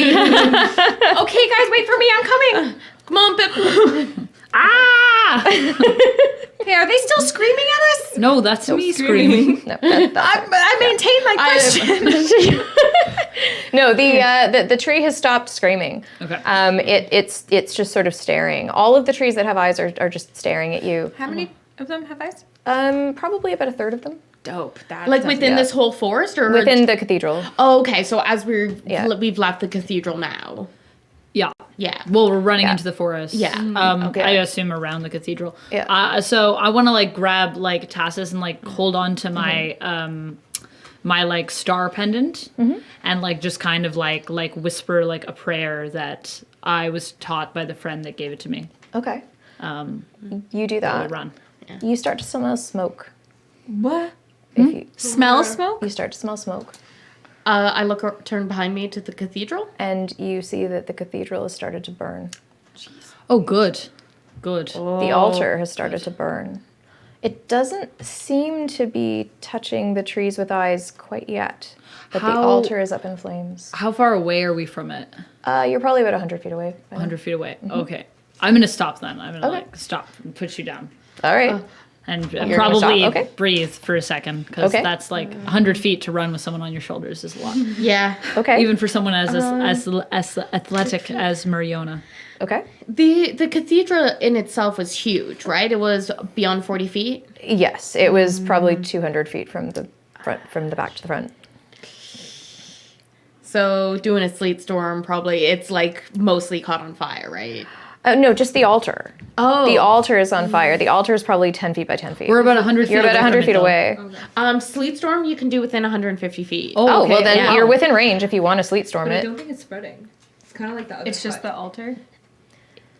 Okay, guys, wait for me. I'm coming. Come on, Pip. Ah! Okay, are they still screaming at us? No, that's me screaming. No, that's I maintain my question. No, the tree has stopped screaming. Okay. It's just sort of staring. All of the trees that have eyes are just staring at you. How many of them have eyes? Probably about a third of them Dope. That Like within this whole forest, or within the cathedral. Oh, okay. So as Yeah. we've left the cathedral now. Yeah. Yeah. Well, we're running Yeah. into the forest. Yeah. Okay. I assume around the cathedral. Yeah. So I want to like grab like Tassus and like hold on to my my like star pendant and like just kind of like whisper like a prayer that I was taught by the friend that gave it to me. Okay. You do While we that. run. You start to smell smoke. What? If you Smell smoke? you start to smell smoke, I turn behind me to the cathedral. and you see that the cathedral has started to burn. Oh, good. Good. The altar has started to burn. It doesn't seem to be touching the trees with eyes quite yet, but the How- altar is up in flames. How far away are we from it? You're probably about 100 feet away. 100 feet away. Okay. I'm going to stop then. I'm going to Okay. like stop and put you down. All right. And gonna probably stop, okay. breathe for a second because Okay. that's like 100 feet to run with someone on your shoulders is a lot. Yeah. Okay. Even for someone as athletic as Mariona. Okay. The cathedral in itself was huge, right? It was beyond 40 feet. Yes, it was probably 200 feet from the front, from the back to the front. So doing a sleet storm, probably it's like mostly caught on fire, right? No, just the altar. Oh. The altar is on fire. The altar is probably 10 feet by 10 feet. We're about 100 feet You're about away 100 from feet it, though. away. Sleet storm you can do within 150 feet. Oh, okay, well then yeah. you're within range if you want to sleet storm But I it. don't think it's spreading. It's kind of like the other It's just side. the altar. Is it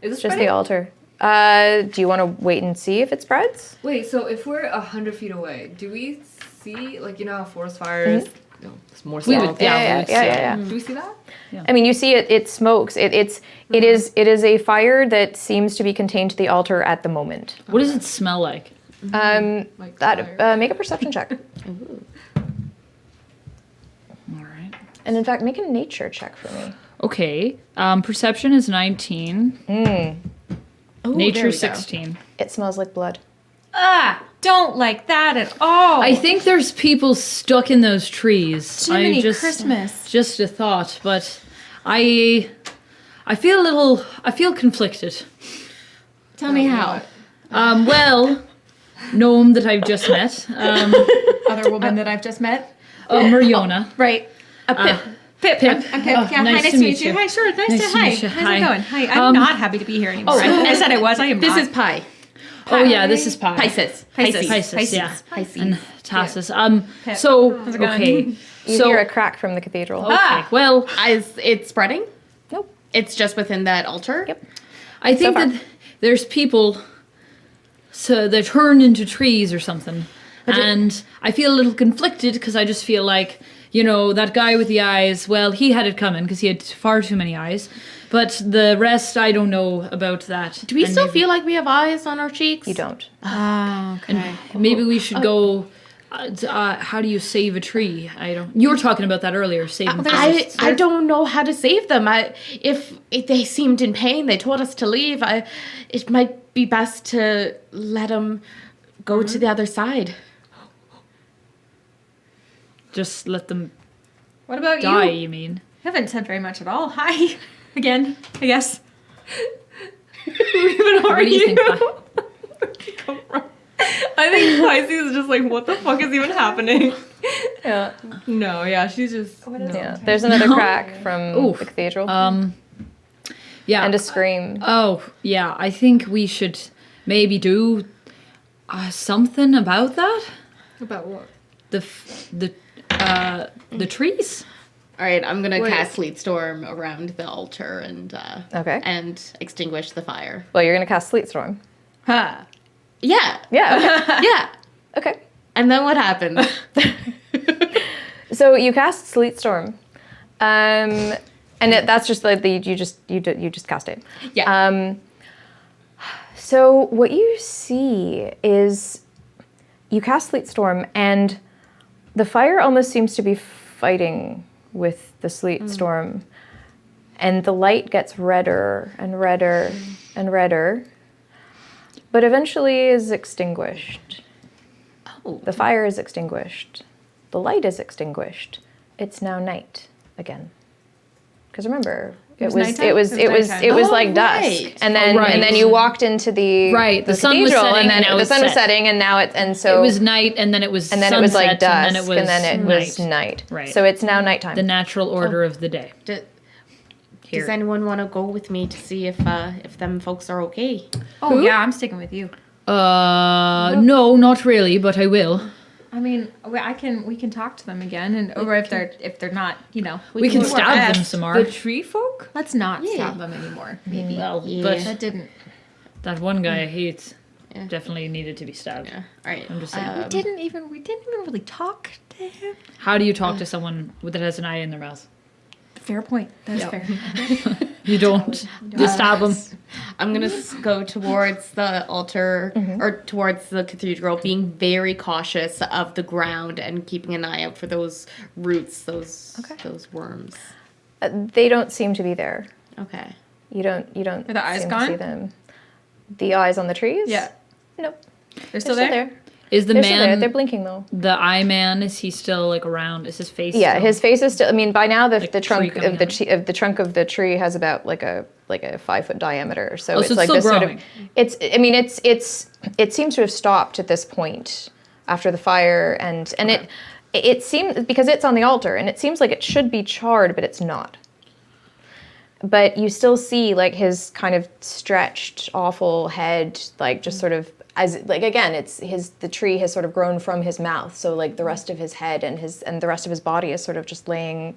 It's just spreading? the altar. Do you want to wait and see if it spreads? Wait, so if we're 100 feet away, do we see, like, you know how forest fires, no, it's more We small. would, yeah, we would see it. yeah. Do we see that? I mean, you see it. It smokes. It is a fire that seems to be contained to the altar at the moment. What does it smell like? Like fire. Make a perception check, All right. and in fact, make a nature check for me. Okay. Perception is 19. Ooh, there Nature we go. 16. It smells like blood. Ah, don't like that at all. I think there's people stuck in those trees. Jiminy I Christmas. Just a thought, but I feel conflicted. Tell me how. Well, gnome that I've just met, Other woman that I've just met. Mariona. Right. A pip. Pip. Pip. I'm Pip. Oh, Yeah, hi, nice to meet you. Hi, sure. Nice to meet you. How's Hi. it going? Hi. I'm not happy to be here anymore. I said I was. I am This not. is Pi. Oh yeah, this is Pi. Pisces. Pisces, yeah. Pisces. And Tassus. So How's it going? okay. You So hear a crack from the cathedral. okay. Well, Is it spreading? Nope. It's just within that altar? Yep. I think far. that there's people so they're turned into trees or something. And I feel a little conflicted because I just feel like, you know, that guy with the eyes, well, he had it coming because he had far too many eyes. But the rest, I don't know about that. Do we And still maybe- feel like we have eyes on our cheeks? You don't. Oh, okay. Maybe we should go. How do you save a tree? I don't. You were talking about that earlier. Saving trees. I don't know how to save them. If they seemed in pain, they told us to leave. It might be best to let them go to the other side. Just let them What about die. you? You mean? You haven't said very much at all. Hi. Again, I guess. Even What do you think? Pi? I think Pisces is just like, what the fuck is even happening? Yeah. No, yeah, she's just. Yeah. There's another crack from Oof. the cathedral. Yeah. and a scream. Oh, yeah. I think we should maybe do something about that. About what? The trees. All right, I'm gonna Wait. cast Sleet Storm around the altar Okay. and extinguish the fire. Well, you're gonna cast Sleet Storm. Huh. Yeah, Yeah. yeah. Okay. And then what happens? So you cast Sleet Storm, and that's just like you just cast it. Yeah. So what you see is you cast Sleet Storm, and the fire almost seems to be fighting with the Sleet Storm, and the light gets redder and redder and redder, but eventually is extinguished. Oh. The fire is extinguished. The light is extinguished. It's now night. again. Because remember, was it nighttime? was nighttime. like dusk, right. and then right. and then you walked into the The sun was cathedral, setting, and then now the it's sun was set. setting, and now so It was night, and then it was and then sunset, it was like dusk, and then it was night. night. Right. So it's now nighttime. The natural order of the day. Here. Does anyone want to go with me to see if them folks are okay? Oh yeah, I'm sticking with you. No, not really, but I will. I mean, we can talk to them again, and or if they're not, We can do our stab them best. some more. The tree folk? Let's not Yeah. stab them anymore. Maybe Well, Yeah. but that didn't. that one guy I hate Yeah. definitely needed to be stabbed. Yeah. All right. I'm just saying. We didn't even really talk to him. How do you talk to someone that has an eye in their mouth? Fair point. That's Yeah. fair. You don't. You stab them. I'm gonna go towards the altar or towards the cathedral, being very cautious of the ground and keeping an eye out for those roots, those worms. They don't seem to be there. Okay. You don't Are the eyes seem gone? to see them. The eyes on the trees? Yeah, Nope. they're still there. Is the They're still there. man, They're blinking though. the eye man, is he still like around? Is his face? Yeah, still- his face is still. I mean, by now the Like trunk tree coming of the out? of the trunk of the tree has about like a 5-foot diameter. So Oh, it's so it's like still this growing. sort of. I mean, it seems to have stopped at this point after the fire, and it seems because it's on the altar, and it seems like it should be charred, but it's not. But you still see like his kind of stretched, awful head, like just sort of as like again, the tree has sort of grown from his mouth, so like the rest of his head and the rest of his body is sort of just laying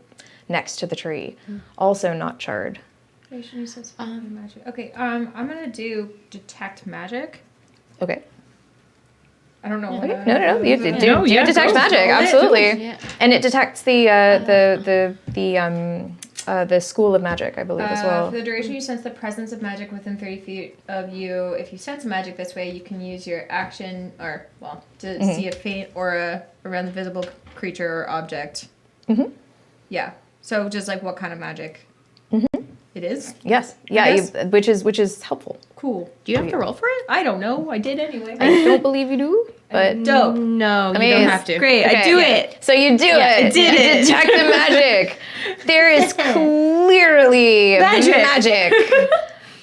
next to the tree, also not charred. Magic. Okay, I'm gonna do detect magic. Okay. I don't know. Okay. No. You do No, yeah, detect go. magic, Roll it. absolutely, Yeah. and it detects the school of magic, I believe, as well. For the duration, you sense the presence of magic within 30 feet of you. If you sense magic this way, you can use your action, or, well, to see a faint aura around the visible creature or object. Mm-hmm. Yeah. So just like what kind of magic it is? Yes. Yeah. guess. Which is helpful. Cool. Do you have to roll for it? I don't know. I did anyway. I don't believe you do, but Dope. No, you mean, don't it's have to. Great. I Okay, do yeah. it. So you do Yeah, it. I did You it. detect the magic. There is clearly magic.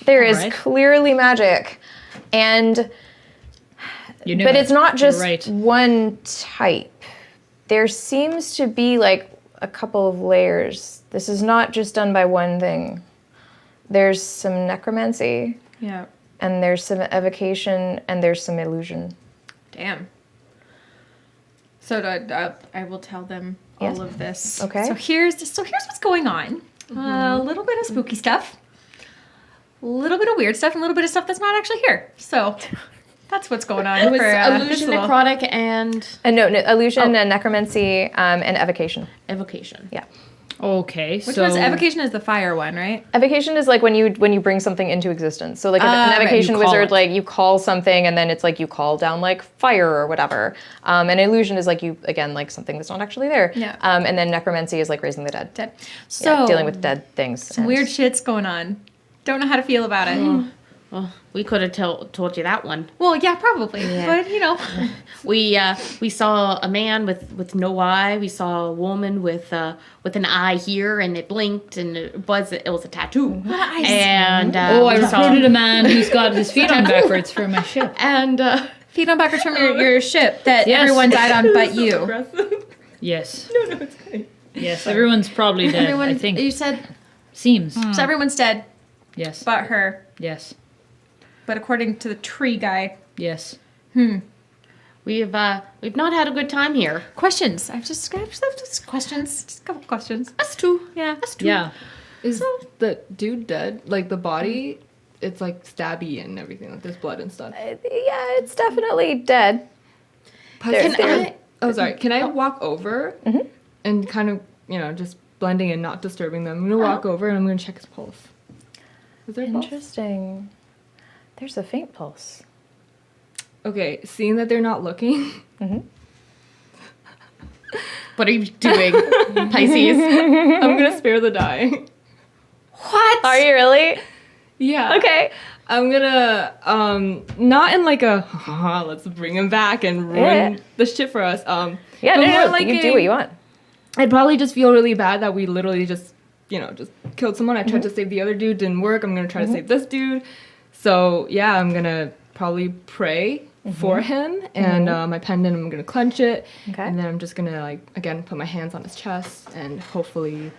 There is Alright. clearly magic, and You knew but it. it's not just You're right. one type. There seems to be like a couple of layers. This is not just done by one thing. There's some necromancy, Yeah. and there's some evocation, and there's some illusion. Damn. So I will tell them Yes. all of this. Okay. So here's what's going on. A little bit of spooky stuff, a little bit of weird stuff, and a little bit of stuff that's not actually here. So that's what's going on. It was for, this illusion, little- necrotic, and No, illusion and necromancy and evocation. evocation. Yeah. Okay, Which so one's evocation is the fire one, right? Evocation is like when you bring something into existence. So like an right. evocation You call wizard, it. like you call something and then it's like you call down like fire or whatever. An illusion is like you again like something that's not actually there. Yeah. And then necromancy is like raising the dead. Dead. Yeah, So dealing with dead things. some weird shit's going on. Don't know how to feel about it. Well, we could have told you that one. Well, yeah, probably. Yeah. But We saw a man with no eye. We saw a woman with an eye here, and it blinked, and it was a tattoo. And I we saw- recruited a man who's got his feet on backwards for my ship. and feet on backwards from your ship that Yes. everyone died on but you. Yes. No, it's great. Yes, everyone's probably dead. Everyone, I think you said seems. so. Everyone's dead Yes. but her. Yes. But according to the tree guy, Yes. we've not had a good time here. questions. I've just questions. Just a couple questions. Us too. Yeah. Yeah. Is the dude dead? Like the body, it's like stabby and everything. Like there's blood and stuff. Yeah, it's definitely dead. Oh, sorry. Can I walk over and kind of, just blending and not disturbing them? I'm gonna walk over and I'm gonna check his pulse. Is there a pulse? Interesting. There's a faint pulse. Okay, seeing that they're not looking, What are you doing, Pisces? I'm gonna spare the die. What? Are you really? Yeah. Okay. I'm gonna not in like a let's bring him back and ruin Yeah. the shit for us. Yeah, but no, more no, like you a- do what you want. I'd probably just feel really bad that we literally just, just killed someone. I tried to save the other dude, didn't work. I'm gonna try to save this dude. So yeah, I'm gonna probably pray for him, and my pendant, I'm gonna clench it, Okay. and then I'm just gonna again put my hands on his chest and hopefully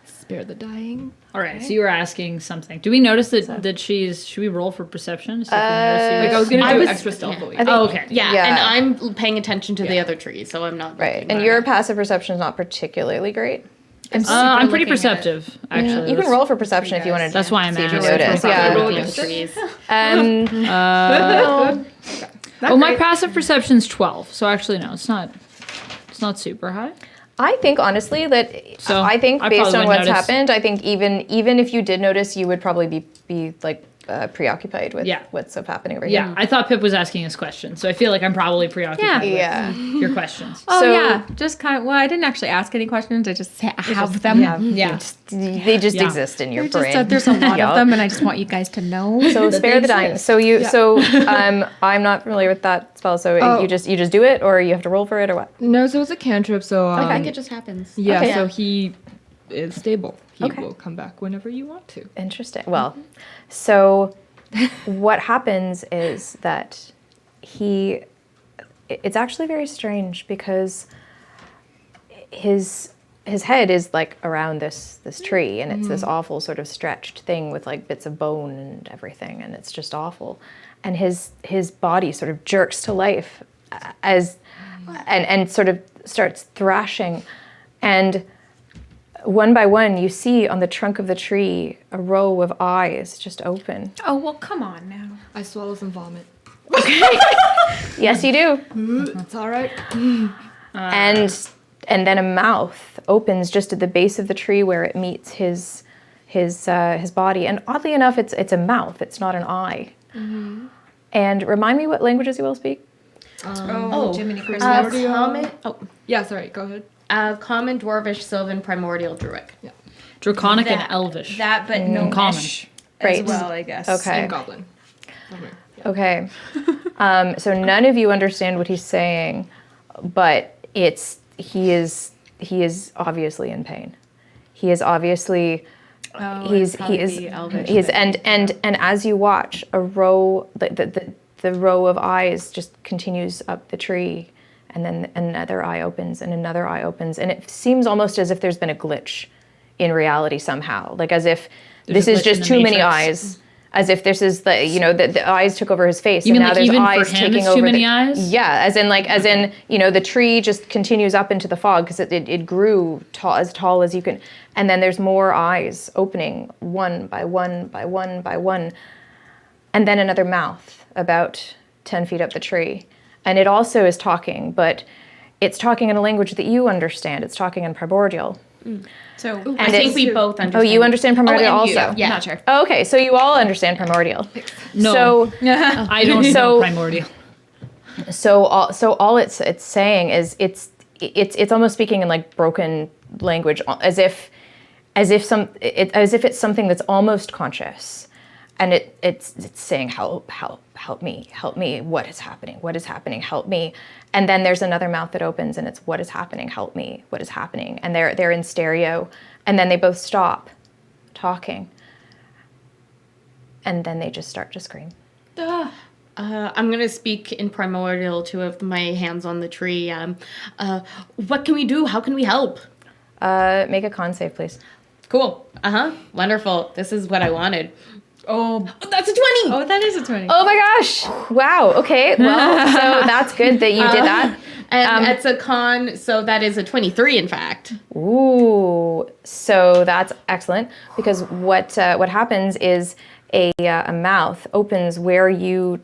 spare the dying. All right, so you were asking something. Do we notice that she's? Should we roll for perception? To see if we notice I was gonna I do was- extra stealthily. Oh, okay. Yeah, Yeah. and I'm paying attention to the other tree, so I'm not. Right. looking And at your it. passive perception is not particularly great. I'm pretty looking at it. perceptive, actually. You can roll for perception if you want to. That's why I'm see if you asking. notice. Roll Yeah. Looking at against the trees. Well, my passive perception's 12, so actually no, it's not super high. I think honestly that So, I think I based probably on wouldn't what's notice. happened, I think even if you did notice, you would probably be like preoccupied with Yeah. what's happening over Yeah, here. I thought Pip was asking us questions, so I feel like I'm probably preoccupied with Yeah. your questions. Oh So- yeah, just kind of. Well, I didn't actually ask any questions. I just have them. Yeah. They just Yeah. exist in your Just brain. that there's a lot Yeah. of them, and I just want you guys to know. So spare the dying. So I'm not familiar with that spell. So Oh. you just do it, or you have to roll for it, or what? No, so it's a cantrip. So I think it just happens. yeah, Okay. so he is stable. He Okay. will come back whenever you want to. Interesting. Well, so what happens is that it's actually very strange because his head is like around this tree, and it's this awful sort of stretched thing with like bits of bone and everything, and it's just awful. And his body sort of jerks to life and sort of starts thrashing, and one by one, you see on the trunk of the tree a row of eyes just open. Oh well, come on now. I swallow some vomit. Yes, you do. That's all right. And then a mouth opens just at the base of the tree where it meets his body. And oddly enough, it's a mouth. It's not an eye. And remind me what languages you will speak. Jiminy Christmas. Yeah, sorry. Go ahead. Common, Dwarvish, Sylvan, Primordial, Druic. Draconic and Elvish. That, but no Common. Right. as well, I guess. Okay. And goblin. Okay. Okay. So none of you understand what he's saying, but he is obviously in pain. He is obviously he is and as you watch, a row the row of eyes just continues up the tree, and then another eye opens and another eye opens, and it seems almost as if there's been a glitch in reality somehow, like as if There's this a is glitch just in the too many Matrix. eyes. As if this is the eyes took over his face, You mean and now like there's even for eyes him taking it's over. too many eyes? Yeah, as in the tree just continues up into the fog because it grew as tall as you can, and then there's more eyes opening one by one by one by one, and then another mouth about 10 feet up the tree, and it also is talking, but it's talking in a language that you understand. It's talking in primordial. So I think we both understand. Oh, you understand primordial and you. also? Yeah. not sure. Oh, okay, so you all understand primordial. No. So I don't know So- primordial. all it's saying is it's almost speaking in like broken language, as if it's something that's almost conscious, and it's saying help me, what is happening, help me. And then there's another mouth that opens, and it's what is happening, help me, what is happening. And they're in stereo, and then they both stop talking, and then they just start to scream. I'm gonna speak in primordial too, with my hands on the tree. What can we do? How can we help? Make a con save, please. Cool. Wonderful. This is what I wanted. Oh, That's a 20. oh, that is a 20. Oh my gosh! Wow. Okay. Well, so that's good that you did that. And it's a con, so that is a 23, in fact. Ooh. So that's excellent, because what happens is a mouth opens where you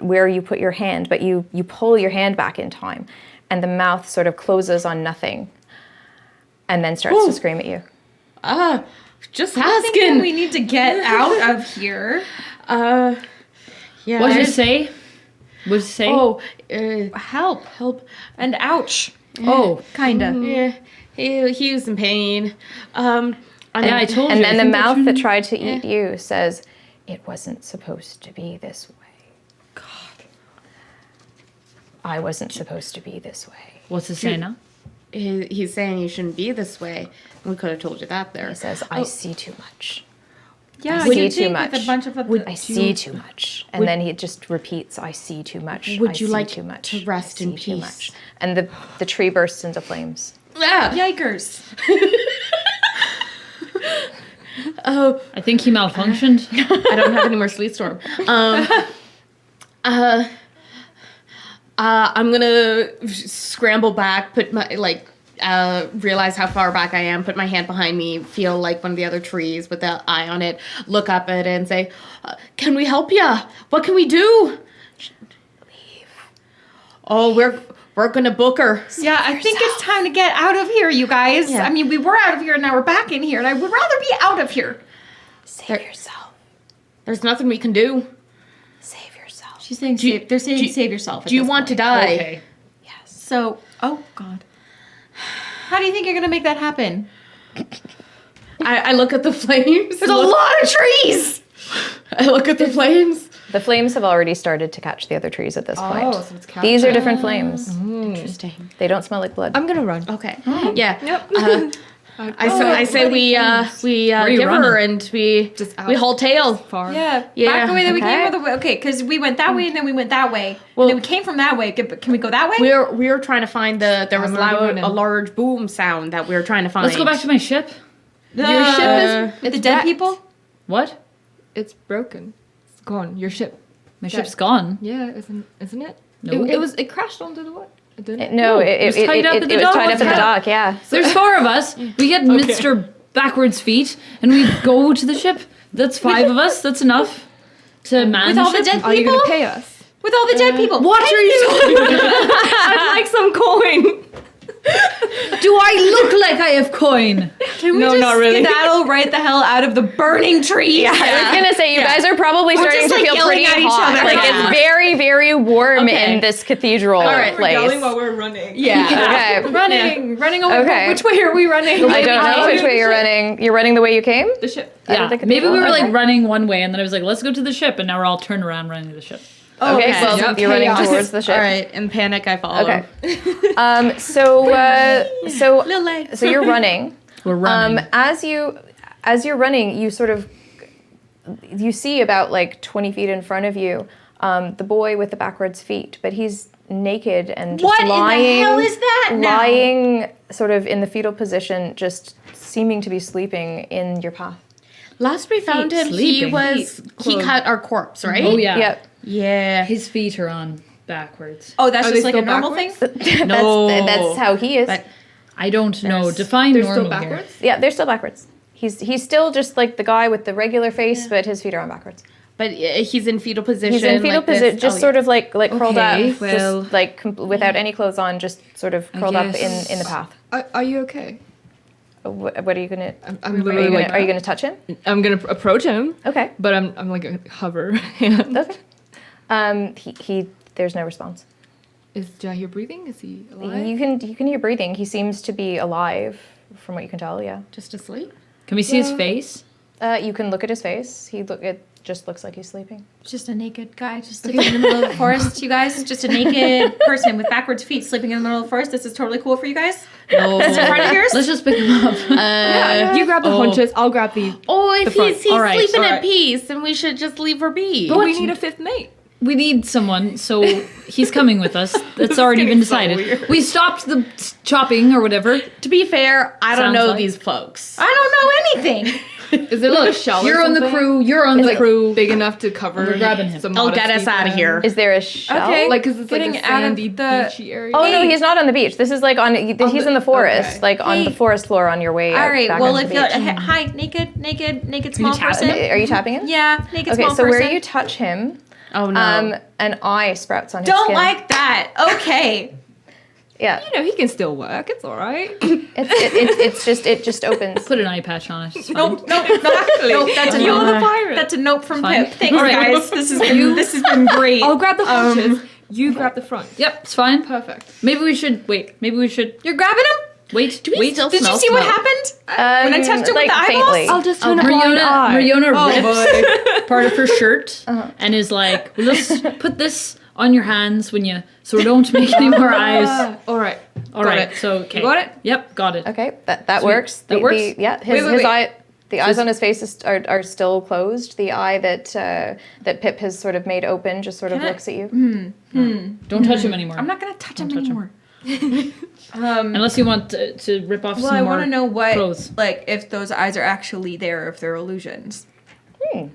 put your hand, but you pull your hand back in time, and the mouth sort of closes on nothing, and then starts to scream at you. Just Then asking. we need to get out of here. Yeah. What did it say? What did it say? Oh, Help. And ouch. Oh. Kinda. yeah. He was in pain. Yeah, I told And you. then the mouth that tried to eat you says, "It wasn't supposed to be this way. God. I wasn't supposed to be this way." What's it say now? he's saying you shouldn't be this way. We could have told you that there. He says, I see too much. Yeah, I you see think too with much. a bunch of I see too much. And then he just repeats, I see too much. Would I you see like too much. to rest I in see too peace? much." And the tree bursts into flames. Ah, Yikers. oh, I think he malfunctioned. I don't have any more sleet storm. I'm gonna scramble back, put my realize how far back I am, put my hand behind me, feel like one of the other trees with the eye on it, look up at it and say, "Can we help you? What can we do?" Leave. Oh, we're gonna book her. Yeah, I think it's time to get out of here, you guys. Yeah. I mean, we were out of here and now we're back in here, and I would rather be out of here. Save yourself. There's nothing we can do. Save yourself. She's saying, they're saying save yourself. Do you want to die? Okay. Yes. So, oh God. How do you think you're gonna make that happen? I look at the flames. There's a lot of trees! I look at the flames. The flames have already started to catch the other trees at this point. so it's These are different flames. Interesting. They don't smell like blood. I'm gonna run. Okay. Yeah. Yep. I say we Where are you give her running? and we Just out. we haul tail. Far. Yeah, Yeah, back the way that we okay. came, or the way, okay, because we went that way and then we went that way. Well- and then we came from that way. Can we go that way? We were trying to find there was I'm already running. a large boom sound that we were trying to find. Let's go back to my ship. The, Your ship is with the it's dead wrecked. people? What? It's broken. It's gone. Your ship. My ship's gone. Yeah, isn't it? No. It crashed onto the what? It didn't. No, it was tied up at the was dock. tied up at the Yeah. dock, yeah. There's 4 of us. We get Mr. Backwards Feet, and we go to the ship. That's 5 of us. That's enough to man With the all the ship. dead Are you people? gonna pay us? With all the dead people. What are you talking about? I'd like some coin. Do I look like I have coin? Can we No, just not really. skedaddle right the hell out of the burning trees? Yeah, I was gonna say you guys are probably starting just, to like, feel yelling pretty at each hot. other. Like Yeah. it's very, very warm Okay. in this cathedral right, place. we're running. Yeah. Okay. Running away. Okay. Which way are we running? I don't know which way you're running. You're running the way you came? The ship. Out of Yeah, the maybe we were cathedral? like running one way, and then I was like, "Let's go to the ship," and now we're all turned around running to the ship. Okay, Okay. well, Yep. you're running Chaos. towards the ship. All right, in panic I follow. Okay. So you're running. We're running. As you're running, you sort of you see about like 20 feet in front of you the boy with the backwards feet, but he's naked and just What in the lying. hell is that now? Lying sort of in the fetal position, just seeming to be sleeping in your path. Last we found him, Sleeping. he cut our corpse, right? Oh yeah. Yep. Yeah. His feet are on backwards. Oh, that's Are just they like a still normal backwards? thing? No. That's how he is. But I don't know. There's- Define They're normal still here. backwards. Yeah, they're still backwards. He's still just like the guy with the regular face, but his feet are on backwards. but he's in fetal position. He's in fetal like this. position, just Oh, sort of like curled Okay, up, well, just like without any clothes on, just sort of curled up in the path. Are you okay? What are you gonna? I'm literally like. Are you gonna touch him? I'm gonna approach him, Okay. but I'm like a hover hand. Okay. He there's no response. Do I hear breathing? Is he alive? You can hear breathing. He seems to be alive, from what you can tell. Yeah. just asleep. Can we see his face? You can look at his face. It just looks like he's sleeping. Just a naked guy just sleeping in the middle of the forest, you guys. Just a naked person with backwards feet sleeping in the middle of the forest. This is totally cool for you guys. No. Is it part of yours? Let's just pick him up. You grab the hunches. I'll grab the. Oh, if front. he's All right, sleeping all at right. peace, then we should just leave her be. But we need a 5th mate. We need someone, so he's coming with us. That's already been getting so decided. weird. We stopped the chopping or whatever. To be fair, I don't Sounds know like- these folks. I don't know anything. Is there like a shell? You're or on the something? crew. You're on the Like crew. big enough to cover. We're grabbing him. some I'll get us modesty out for of him? here. Is there a shell? Okay. Like, cause it's Getting like a out of sandy, the- beachy area. Oh no, Hey. he's not on the beach. This is like he's in the forest, okay. like on the Hey. forest floor on your way. All right. back Well, onto if the you're beach. hi, naked small tapping person. him? Are you tapping him? Yeah, naked Okay, small so person. where you touch him, Oh no. an eye sprouts on his Don't skin. like that. Okay. Yeah, You know, he can still work. It's all right. it just opens. Put an eye patch on it. It's fine. Nope. That's a You're nope. the pirate. That's a nope from Fine. Pip. Thanks, All right. guys. This has been great. I'll grab the hunches. You grab the front. Yep, it's fine. Perfect. Maybe we should wait. Maybe we should You're grabbing him? wait. we wait. still Did you smell see what smoke? happened? When I touched him like with the faintly. eyeballs? I'll just Oh, turn a blind eye. Mariona Oh, rips part of her shirt and is like, well, let's put this on your hands when you, so don't make any more eyes. All right. All right, so okay. You got it? Yep, got it. Okay, that Sweet. works. That works? Yeah, his wait. eye. The eyes on his face are still closed. The eye that Pip has sort of made open just sort of Can I- looks at you. Don't touch him anymore. I'm not gonna touch him touch him. anymore. Unless you want to rip off Well, some I more want to know what, clothes. like, if those eyes are actually there, if they're illusions. Hmm.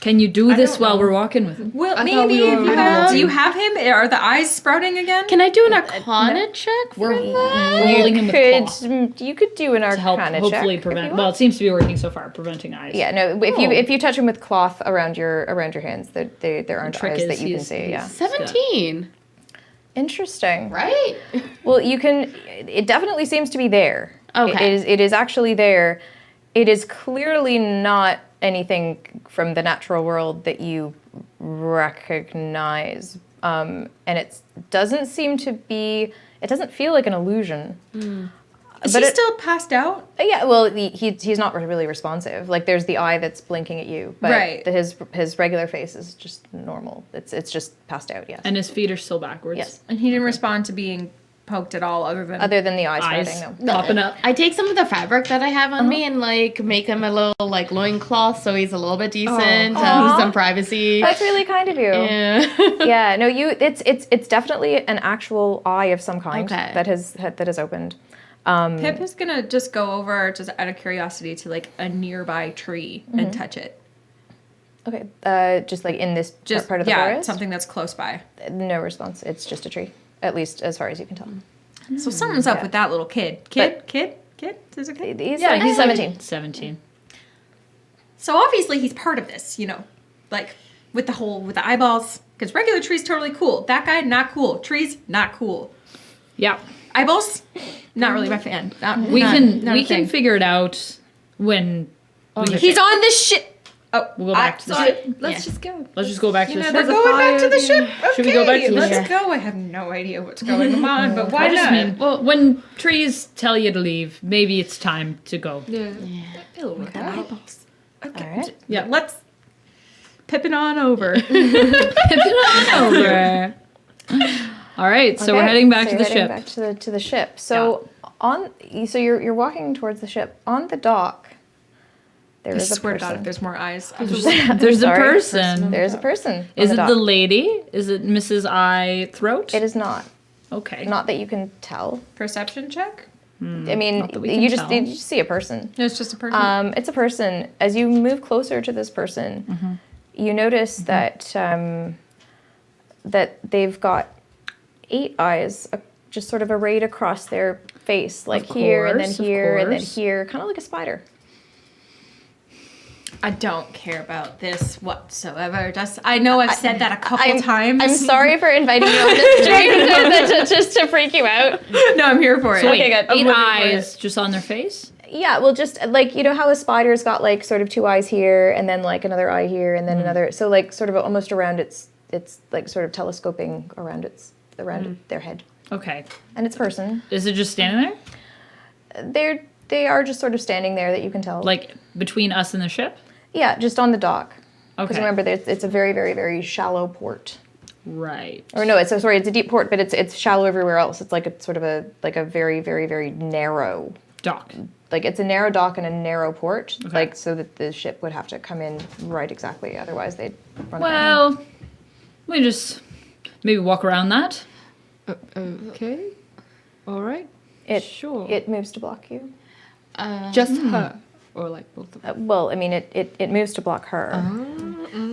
Can you do I this don't while know. we're walking with him? Well, I thought maybe we if were you guys, do walking. you have him? Are the eyes sprouting again? Can I do an Arcana check? We're, for that? we're holding him with claw You could do an to help Arcana hopefully check if prevent. you Well, want. it seems to be working so far, preventing eyes. Yeah, no. If you touch him with cloth around your hands, there aren't trick eyes is that you can he's- see. he's- Yeah. 17. Interesting. Right? Well, you can. It definitely seems to be there. Okay. It is actually there. It is clearly not anything from the natural world that you recognize, and it doesn't seem to be. It doesn't feel like an illusion. Is but he it- still passed out? Yeah, well, he's not really responsive. Like there's the eye that's blinking at you, but Right. his regular face is just normal. It's just passed out. Yes. And his feet are still backwards. Yes. And he didn't respond to being poked at all, other than Other than the eyes Eyes sprouting, no. popping up. I take some of the fabric that I have on me and like make him a little like loincloth so he's a little bit decent, Aw. some privacy. That's really kind of you. Yeah. Yeah, no, it's definitely an actual eye of some kind Okay. that has opened. Pip is gonna just go over, just out of curiosity, to like a nearby tree and touch it. Okay, just like in this Just part of the forest. something that's close by. No response. It's just a tree, at least as far as you can tell. So something's up Yeah. with that little kid. Kid. Is it a kid? He's, Yeah, he's 17. 17. So obviously he's part of this, like with the eyeballs. Because regular trees totally cool. That guy not cool. Trees not cool. Yeah. Eyeballs, not really my fan. We can a thing. figure it out when we get He's there. on this ship. Oh, We'll go back to the ship. Let's just go. Let's just go back to the They're ship. going back to the ship. Okay, Should we go back to the let's ship? go. I have no idea what's going on, but why I just not? mean, well, when trees tell you to leave, maybe it's time to go. Yeah. With the eyeballs. Okay. All right. Yeah. Let's Pippin on over. Over. All right, so we're Okay, heading back so to the you're heading ship. Back to the ship. So you're walking towards the ship on the dock. There I is a swear to God, if person. there's more eyes. There's a Sorry. person. There's a person. Is on it the the dock. lady? Is it Mrs. I Throat? It is not. Okay. Not that you can tell. Perception check? I mean, Not that we can you just tell. you just see a person. No, it's just a person. It's a person. As you move closer to this person, you notice that that they've got 8 eyes, just sort of arrayed across their face, like here and then course, of here and then course. here, kind of like a spider. I don't care about this whatsoever. Just I know I've said that a couple times. I'm sorry for inviting you on this stream just to freak you out. No, I'm here for it. So wait, Okay, good. I'm 8 looking for eyes just on their face? Yeah, well, just like you know how a spider's got like sort of 2 eyes here, and then like another eye here, and then another. So like sort of almost around it's like sort of telescoping around their head, Okay. and it's a person. Is it just standing there? They are just sort of standing there that you can tell. Like between us and the ship? Yeah, just on the dock. Because Okay. remember, it's a very, very, very shallow port. Right. Or no, it's a deep port, but it's shallow everywhere else. It's like a sort of a very, very, very narrow. Dock. Like it's a narrow dock and a narrow port. Okay. Like so that the ship would have to come in right exactly, otherwise they'd run. Well, we just maybe walk around that. Okay. All right. it sure. it moves to block you. Just her, or like both of them. Well, I mean, it moves to block her.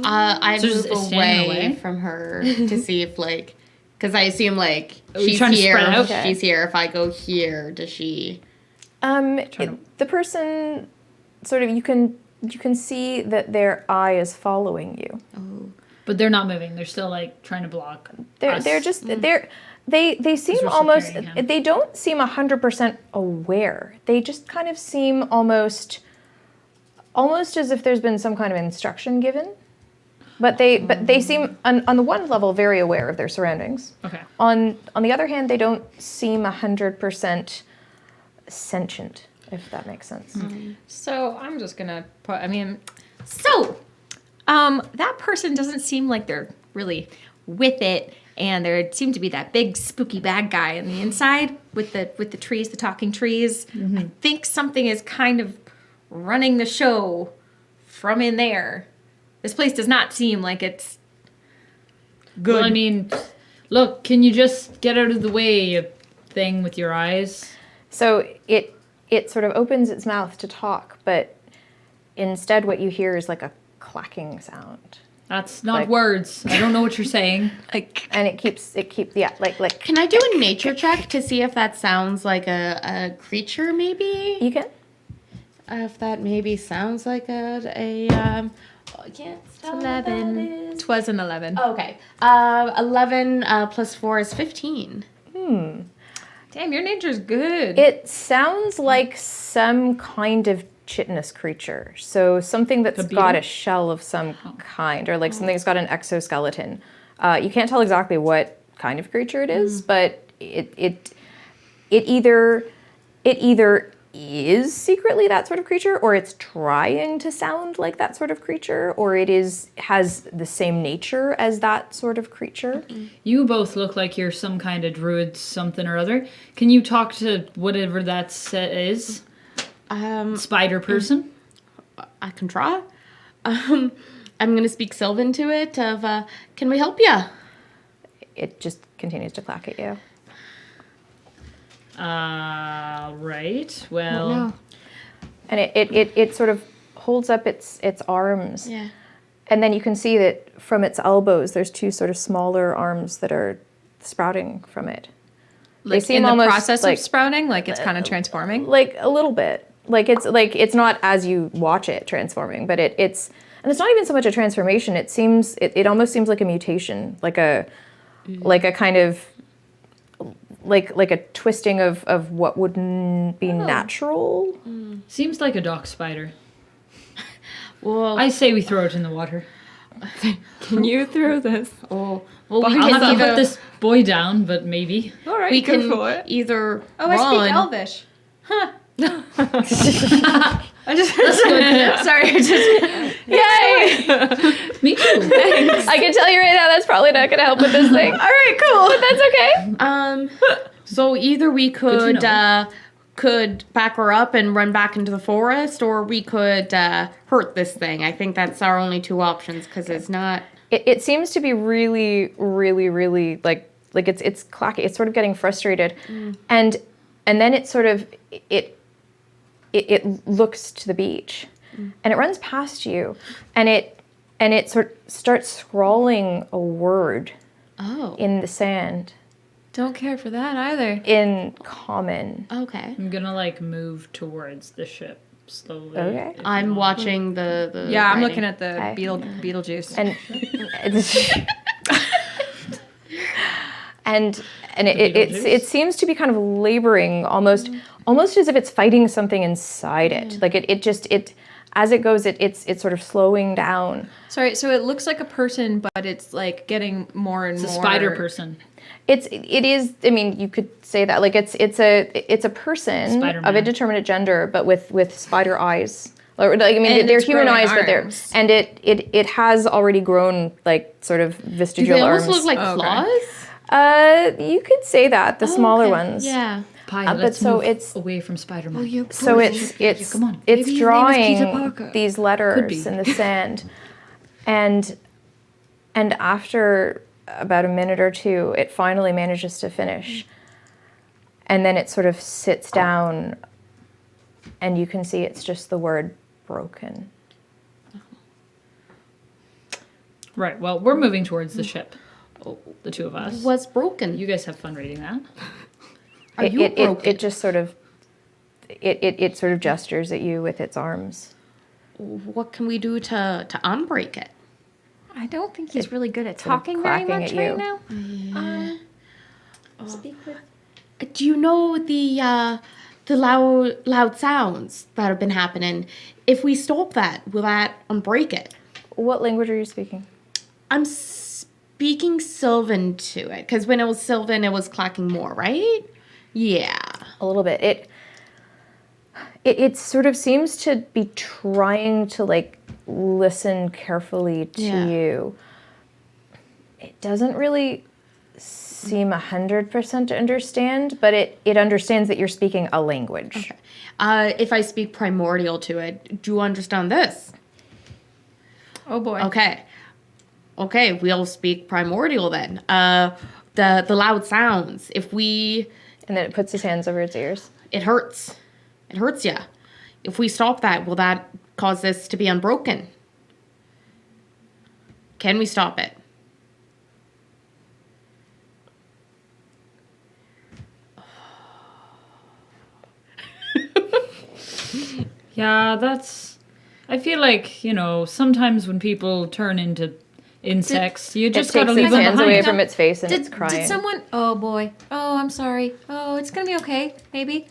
I So move just standing away away? from her to see if like, because I assume like Are we she's trying to here, spread out? Okay. she's here. If I go here, does she? The person, sort of, you can see that their eye is following you. But they're not moving. They're still like trying to block. They're us. they're just they seem we're still almost carrying him. they don't seem 100% aware. They just kind of seem almost as if there's been some kind of instruction given. But they seem on the one level very aware of their surroundings. Okay. On the other hand, they don't seem 100% sentient, if that makes sense. So I'm just gonna put. So that person doesn't seem like they're really with it, and there seemed to be that big spooky bad guy on the inside with the trees, the talking trees. I think something is kind of running the show from in there. This place does not seem like it's good. Well, I mean, look, can you just get out of the way thing with your eyes? So it sort of opens its mouth to talk, but instead what you hear is like a clacking sound. That's not Like- words. I don't know what you're saying. And it keeps yeah, like Can I do a nature check to see if that sounds like a creature, maybe? you can. If that maybe sounds like I can't spell what that 11. is. Twas an 11. Okay. 11 plus 4 is 15. Damn, your nature's good. It sounds like some kind of chitinous creature. So something that's got a shell of some kind, or like something that's got an exoskeleton. You can't tell exactly what kind of creature it is, but it either is secretly that sort of creature, or it's trying to sound like that sort of creature, or has the same nature as that sort of creature. You both look like you're some kind of druid something or other. Can you talk to whatever that is? Spider person? I can try. I'm going to speak Sylvan to it of, can we help you? It just continues to clack at you. Right. Well, And it sort of holds up its arms. Yeah. And then you can see that from its elbows, there's two sort of smaller arms that are sprouting from it. like seem in the almost process like- of sprouting, like it's kind of transforming. Like a little bit. Like it's not as you watch it transforming, but it's not even so much a transformation. It almost seems like a mutation, like a kind of like a twisting of what would be natural. seems like a dock spider. Well, I say we throw it in the water. Can you throw this? well, we I'll can have to either, put this boy down, but maybe. All right, we go can for it. either Oh, run. I speak Elvish. I just sorry. Yay! Me too. I can tell you right now that's probably not going to help with this thing. All right, cool. But that's okay. So either we Good to could back her up and run back into the forest, or we could hurt this thing. I think that's our only two options because it's not. It seems to be really, really, really like it's clacky. It's sort of getting frustrated, and then it sort of it looks to the beach, and it runs past you, and it sort of starts scrawling a word Oh. in the sand Don't care for that either. in common. Okay. I'm gonna mmoved towards the ship slowly. Okay. if I'm you want. watching the Yeah, I'm writing. looking at the Okay. Beetlejuice. And and it seems to be kind of laboring almost as if it's fighting something inside it. Like it as it goes it's sort of slowing down. Sorry, so it looks like a person, but it's like getting more and It's a more. spider person. It is. I mean, you could say that. Like it's a person Spider-Man. of indeterminate gender, but with spider eyes. Or, like, I mean, And they're it's human growing eyes, but they're arms. and it has already grown like sort of Do vestigial they arms. almost look like Oh, okay. claws? You could say that the smaller Okay. ones. Yeah. Pie, but let's so move it's- away from Spider-Man. So it's Come on. it's Maybe his name is drawing Peter Parker. these Could letters be. in the sand, and after about a minute or two, it finally manages to finish, and then it sort of sits down, and you can see it's just the word broken. Right. Well, we're moving towards the ship. The two of us. What's broken? You guys have fun reading that. Are you broken? It just sort of it sort of gestures at you with its arms. What can we do to unbreak it? I don't think he's really good at sort of talking very clacking much at right you. now. Do you know the loud sounds that have been happening? If we stop that, will that unbreak it? What language are you speaking? I'm speaking Sylvan to it because when it was Sylvan, it was clacking more, right? Yeah. A little bit. It sort of seems to be trying to like listen carefully to Yeah. you. It doesn't really seem 100% to understand, but it understands that you're speaking a language. If I speak primordial to it, do you understand this? Oh boy. Okay. Okay, we'll speak primordial then. The loud sounds. If we, And then it puts his hands over its ears. it hurts. It hurts ya. If we stop that, will that cause this to be unbroken? Can we stop it? Yeah, that's. I feel like, sometimes when people turn into insects, you just It gotta takes leave its them hands behind. away from its face and it's Did crying. someone? Oh boy. Oh, I'm sorry. Oh, it's gonna be okay. Maybe.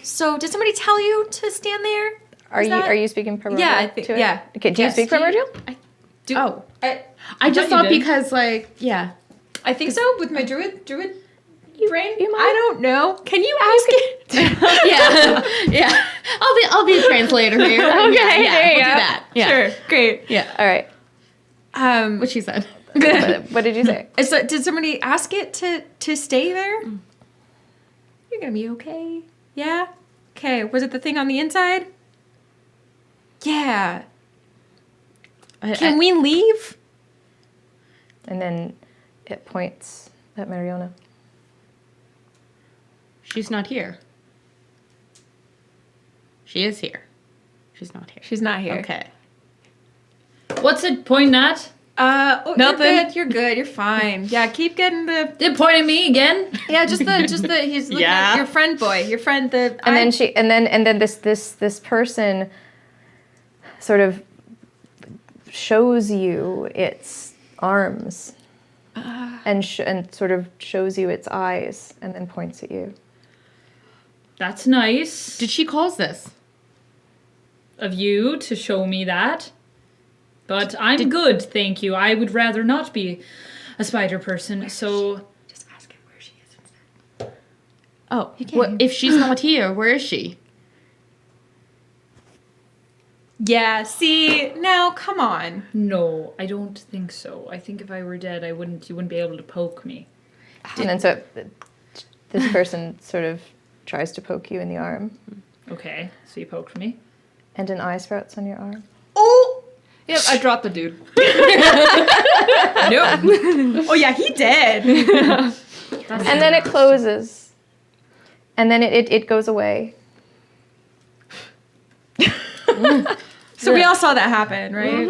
So did somebody tell you to stand there? Are you speaking primordial? Yeah, I think- to it? yeah. Okay. Do you Yes. speak primordial? Do, Oh. I I just thought thought you did. because, like, yeah. I think so with my druid brain. you might. I don't know. Can you ask it? Yeah. Yeah. I'll be a translator here. Okay, there you we'll go. do that. Yeah. Sure. Great. Yeah. All right. What she said. What did you say? So did somebody ask it to stay there? You're gonna be okay. Yeah. Okay. Was it the thing on the inside? Yeah. Can we leave? And then it points at Mariona. She's not here. She is here. She's not here. She's not here. Okay. What's it pointing at? Oh, Nothing. You're good. You're fine. Yeah. Keep getting the. They're pointing at me again? Yeah. Just the. He's looking at your friend boy. Your friend the. And then this person sort of shows you its arms and sort of shows you its eyes and then points at you. That's nice Did she cause this? of you to show me that. But I'm good, thank you. I would rather not be a spider person, so... Just ask her where she is instead. Oh, You can't what, hear. if she's not here, where is she? Yeah. See. Now, come on. No, I don't think so. I think if I were dead, you wouldn't be able to poke me. And then so this person sort of tries to poke you in the arm, Okay, so you poked me. and an eye sprouts on your arm. Oh. Yep, I dropped the dude. Nope. Oh yeah, he did. And then it closes. And then it goes away. So we all saw that happen, right?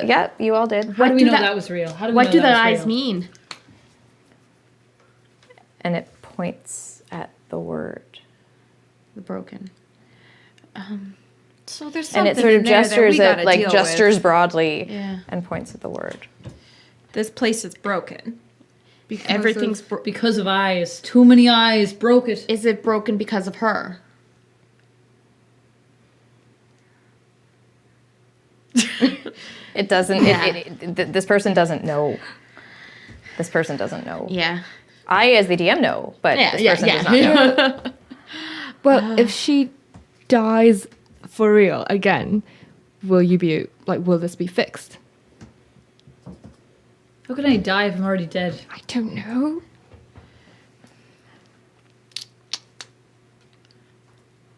Yeah, you all did. How do we do know that- that was real? How do we What know do the that was eyes real? mean? And it points at the word. The broken. So there's And something it sort of in there that gestures we gotta at, like, deal gestures with. broadly Yeah. and points at the word. This place is broken. Because Everything's Because of eyes. Too many eyes. Broke it. Is it broken because of her? It doesn't. Yeah. This person doesn't know. This person doesn't know. Yeah. I, as the DM, know, but Yeah, this yeah, person yeah. does not know. Well, if she dies for real again, will this be fixed? How can I die if I'm already dead? I don't know.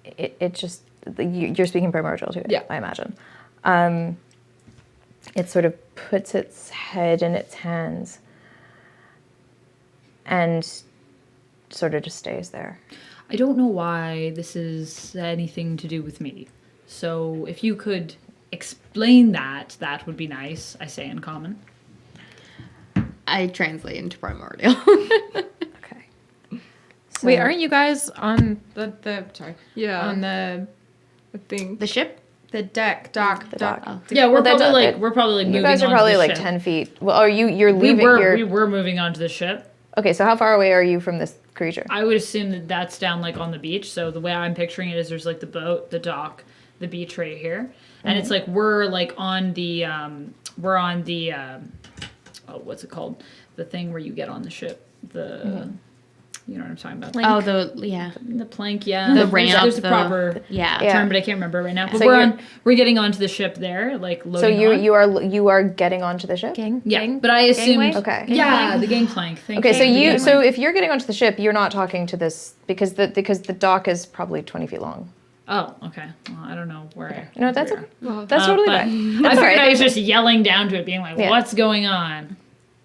It just you're speaking primordial to it. Yeah. I imagine. It sort of puts its head in its hands and sort of just stays there. I don't know why this is anything to do with me. So if you could explain that would be nice, I say in common. I translate into primordial. Okay. So, Wait, aren't you guys on the sorry? Yeah. On the thing. The ship? dock. The dock. Yeah, we're Well, probably like You moving guys are onto probably the like ship. 10 feet. Well, are you're We leaving? we were moving onto the ship. Okay, so how far away are you from this creature? I would assume that that's down like on the beach. So the way I'm picturing it is there's like the boat, the dock, the beach right here, and it's like we're like on the oh, what's it called? The thing where you get on the ship. The You know what I'm talking about? Oh, yeah. The plank, yeah. The There's- ramp, There's a the- proper Yeah. Yeah. term, but I can't remember right now. But So we're getting onto the ship there, like So loading on. you are getting onto the ship. Yeah, but I assumed. gangway? Okay. Yeah, the gangplank. Thank Okay, so The you so gangplank. if you're getting onto the ship, you're not talking to this because the dock is probably 20 feet long. Oh, okay. Well, I don't know where. I. No, that's where. okay. That's totally but fine. I That's all figured I right. was just yelling down to it, being like, Yeah. "What's going on?"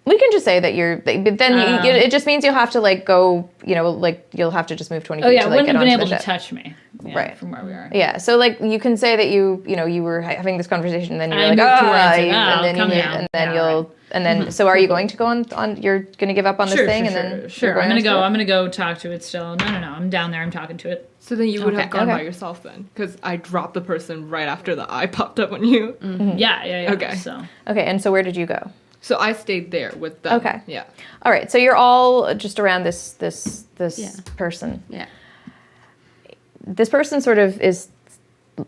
We can just say that you're, but then it just means you'll have to like go, like you'll have to just move 20 feet Oh yeah, to like wouldn't get have been onto able the to ship. touch me. Yeah, Right. from where we are. Yeah, so like you can say that you were having this conversation, and then you're I like, moved towards ah, it. you- Oh, and then come you, down. and then Yeah, you'll, right. and then so are you going to go on? You're going to give up on this Sure, thing, sure, and then sure. you're I'm gonna onto go. it? I'm gonna go talk to it still. No. I'm down there. I'm talking to it. So then you would have gone okay. by yourself then, because I dropped the person right after the eye popped up on you. Yeah. Okay. So Okay, and so where did you go? So I stayed there with them. Okay. Yeah. All right, so you're all just around this Yeah. person. Yeah. This person sort of is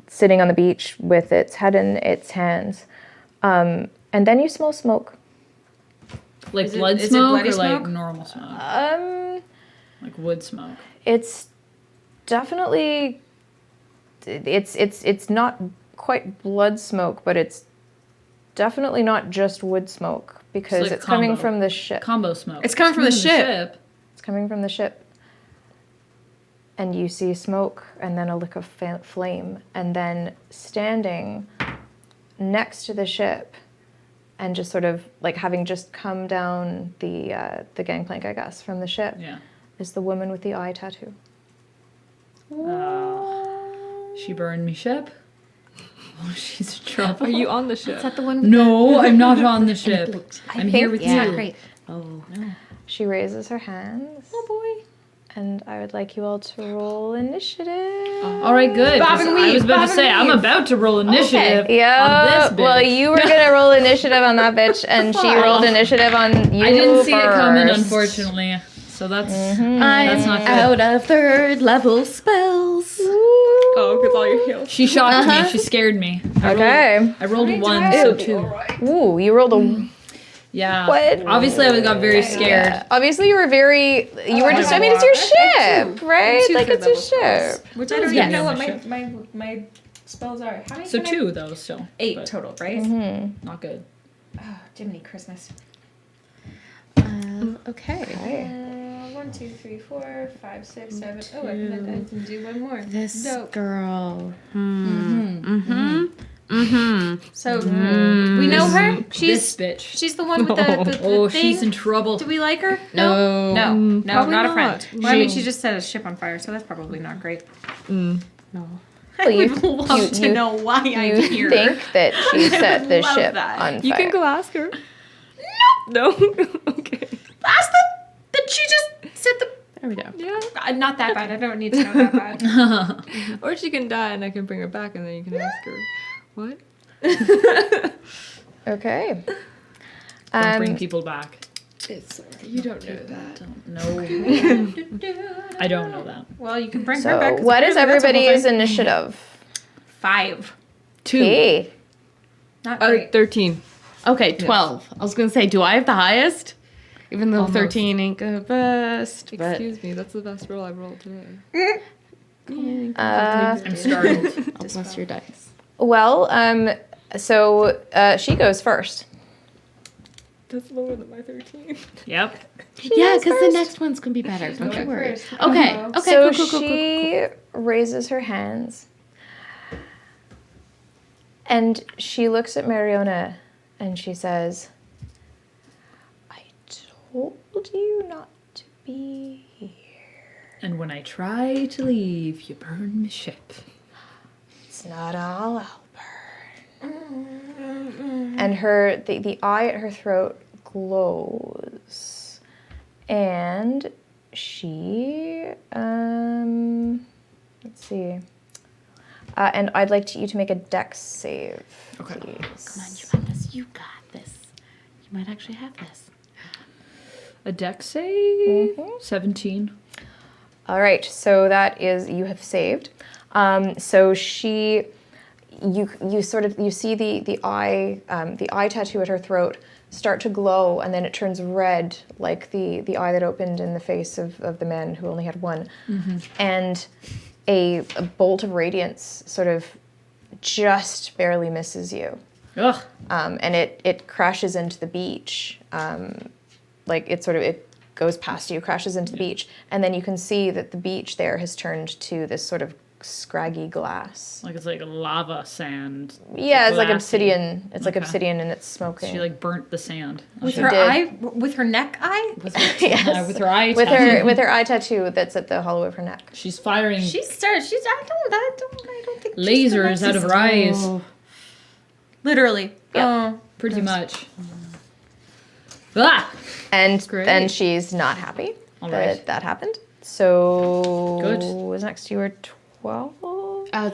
sitting on the beach with its head in its hands, and then you smell smoke. like Is it- blood is it smoke bloody or like smoke? normal smoke, like wood smoke. It's definitely it's not quite blood smoke, but it's definitely not just wood smoke because like it's coming combo. from the ship. Combo smoke. It's coming from the ship. It's coming from the ship. And you see smoke and then a lick of flame, and then standing next to the ship and just sort of like having just come down the gangplank, I guess, from the ship, Yeah. is the woman with the eye tattoo. She burned me ship. Oh, she's in trouble. Are you on the ship? Is that the one? With No, I'm not on the ship. I'm here with yeah. you. Great. Oh. She raises her hands. Oh boy. And I would like you all to roll initiative. All right, good. 'cause I was about to say I'm about to roll initiative Yeah. on this bitch. Well, you were gonna roll initiative on that bitch, and she rolled initiative on you. I didn't see it coming, first. unfortunately. So that's I'm not good. out of third level spells. Oh, because all your heals. She shocked me. She scared me. Okay. I rolled a 1, so 2. Ooh, you rolled a. Yeah. What? Obviously, I got very scared. Yeah. Obviously, you were very. You were just. I mean, it's your ship, right? Two Like it's your third level ship. Which I don't Yeah. even know what Yeah. my spells are. How many? So can I- 2 though, still. 8 but total, right? Not good. Oh, Jiminy Christmas. Okay. 1, 2, 3, 4, 5, 6, 7. Oh, I can do one more. This Dope. girl. Mm-hmm. So we know her. This bitch. She's the one with the Oh, thing. she's in trouble. Do we like her? No. No, Probably not a not. friend. Well, I mean, she just set a ship on fire, so that's probably not great. No. Well, you, Love to know why I'm you here. think that she set the love ship that. on fire. You can go ask her. No. Okay. Ask them that she just set the. There we go. Yeah. Not that bad. I don't need to know that bad. Or she can die and I can bring her back and then you can ask her. What? Okay. Don't bring people back. You don't know that. Don't know. I don't know that. Well, you can bring her back. So, 'cause what is apparently that's a whole everybody's thing. initiative? 5. 2. Okay. Not great. 13. Okay, 12. I was going to say, do I have the highest? Even though Almost. 13 ain't the best. But Excuse me, that's the best roll I've rolled today. I'm startled. I'll bless your dice. Well, so she goes first. That's lower than my 13. Yep. Yeah, because the next one's going to be better. Don't you worry. first. Okay, Oh. okay, So cool. she raises her hands, and she looks at Mariona, and she says, "I told you not to be here." And when I try to leave, you burn my ship. It's not all I'll burn. And her the eye at her throat glows. And she let's see. And I'd like you to make a dex save, Okay. please. Come on, you got this. You got this. You might actually have this. A dex save? Mhm. 17. All right, so that is you have saved. So you sort of you see the eye tattoo at her throat start to glow, and then it turns red, like the eye that opened in the face of the man who only had one. And a bolt of radiance sort of just barely misses you. Ugh. And it crashes into the beach. Like it goes past you, crashes into the beach. And then you can see that the beach there has turned to this sort of scraggy glass. Like it's like lava sand. Yeah, it's like Glassy. obsidian. It's like Okay. obsidian and it's smoking. She like burnt the sand. With She her did. eye, with her neck eye. Yes. With her eye with tattoo. her eye tattoo that's at the hollow of her neck. She's firing I don't think lasers out of her eyes. Oh. Literally. Yep. Oh. Pretty much. Ah! And Great. then she's not happy All that right. that happened. So Good. was next you were 12?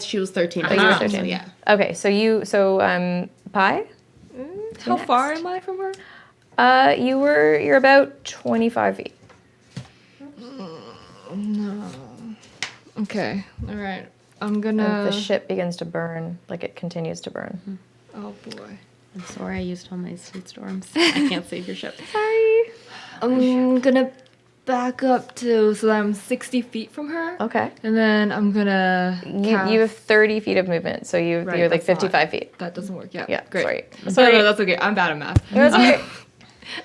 She was 13. Oh, you were Ah. 13. Yeah. Okay, so Pi? How far am I from her? You're about 25 feet. Okay. All right. I'm And gonna. the ship begins to burn, like it continues to burn. Oh boy. I'm sorry I used all my sleet storms. I can't save your ship. I'm gonna back up to so that I'm 60 feet from her. Okay. And then I'm gonna. You have 30 feet of movement, so you're like that's not- 55 feet. That doesn't work. Yeah. Yeah, Great. sorry. No, Sorry. no, that's okay. I'm bad at math. That's okay.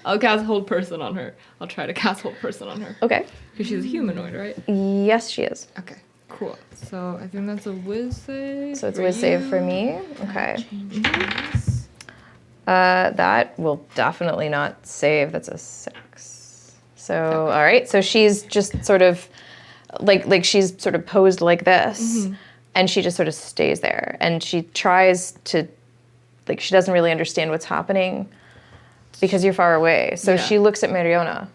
I'll cast hold person on her. I'll try to cast hold person on her. Okay. Because she's a humanoid, right? Yes, she is. Okay. Cool. So I think that's a whiz save. So it's a for whiz save you. for me. Okay. That will definitely not save. That's a 6. So all right. So she's just sort of like she's sort of posed like this, and she just sort of stays there, and she tries to she doesn't really understand what's happening because you're far away. So Yeah. she looks at Mariona,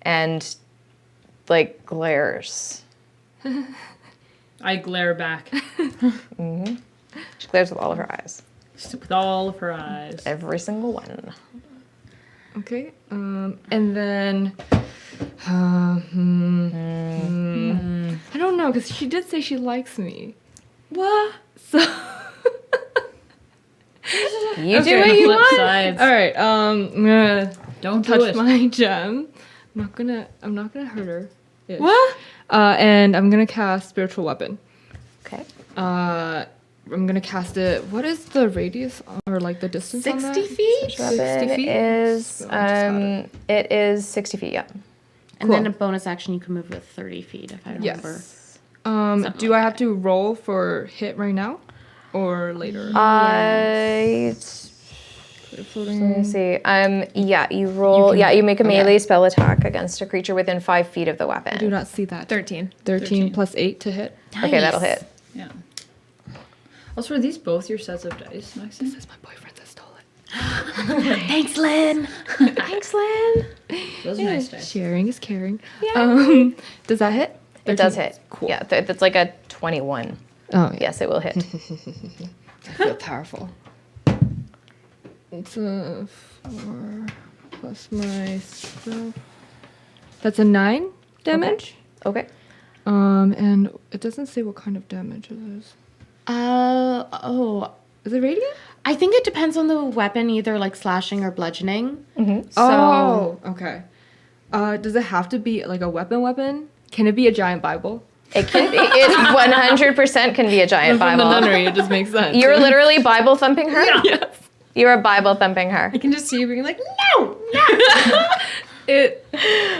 and glares. I glare back She glares with all of her eyes, with all of her eyes. every single one. Okay. And then. I don't know, because she did say she likes me. What? So. You do Okay, what you Flip want. sides. All right. I'm gonna Don't do touch it. my gem. I'm not gonna hurt her. Ish. What? And I'm gonna cast spiritual weapon. Okay. I'm gonna cast it. What is the radius or like the distance on that? 60 feet? Weapon 60 feet? is So I just had it. it is 60 feet. Yeah. And Cool. then a bonus action, you can move with 30 feet, if I remember. Yes. Something Do like I have to roll for hit right now, or later? Let me see. Yeah, you roll. You make a melee spell attack against a creature within 5 feet of the weapon. I do not see that. 13. 13 plus 8 to hit. Okay, that'll hit. Yeah. Also, are these both your sets of dice, Maxine? This is my boyfriend that stole it. Thanks, Lynn. Thanks, Lynn. Those are nice dice. Sharing is caring. Does that hit? It does hit. Cool. Yeah, that's like a 21. Oh, yeah. Yes, it will hit. I feel powerful. It's a 4 plus my spell. That's a 9 damage. Okay. And it doesn't say what kind of damage it is. Is it radiant? I think it depends on the weapon, either like slashing or bludgeoning. Mm-hmm. Oh, okay. Does it have to be like a weapon? Can it be a giant Bible? It can. It 100% can be a giant From the Bible. nunnery, it just makes sense. You're literally Bible thumping her. Yes. You are Bible thumping her. I can just see you being like, no! It.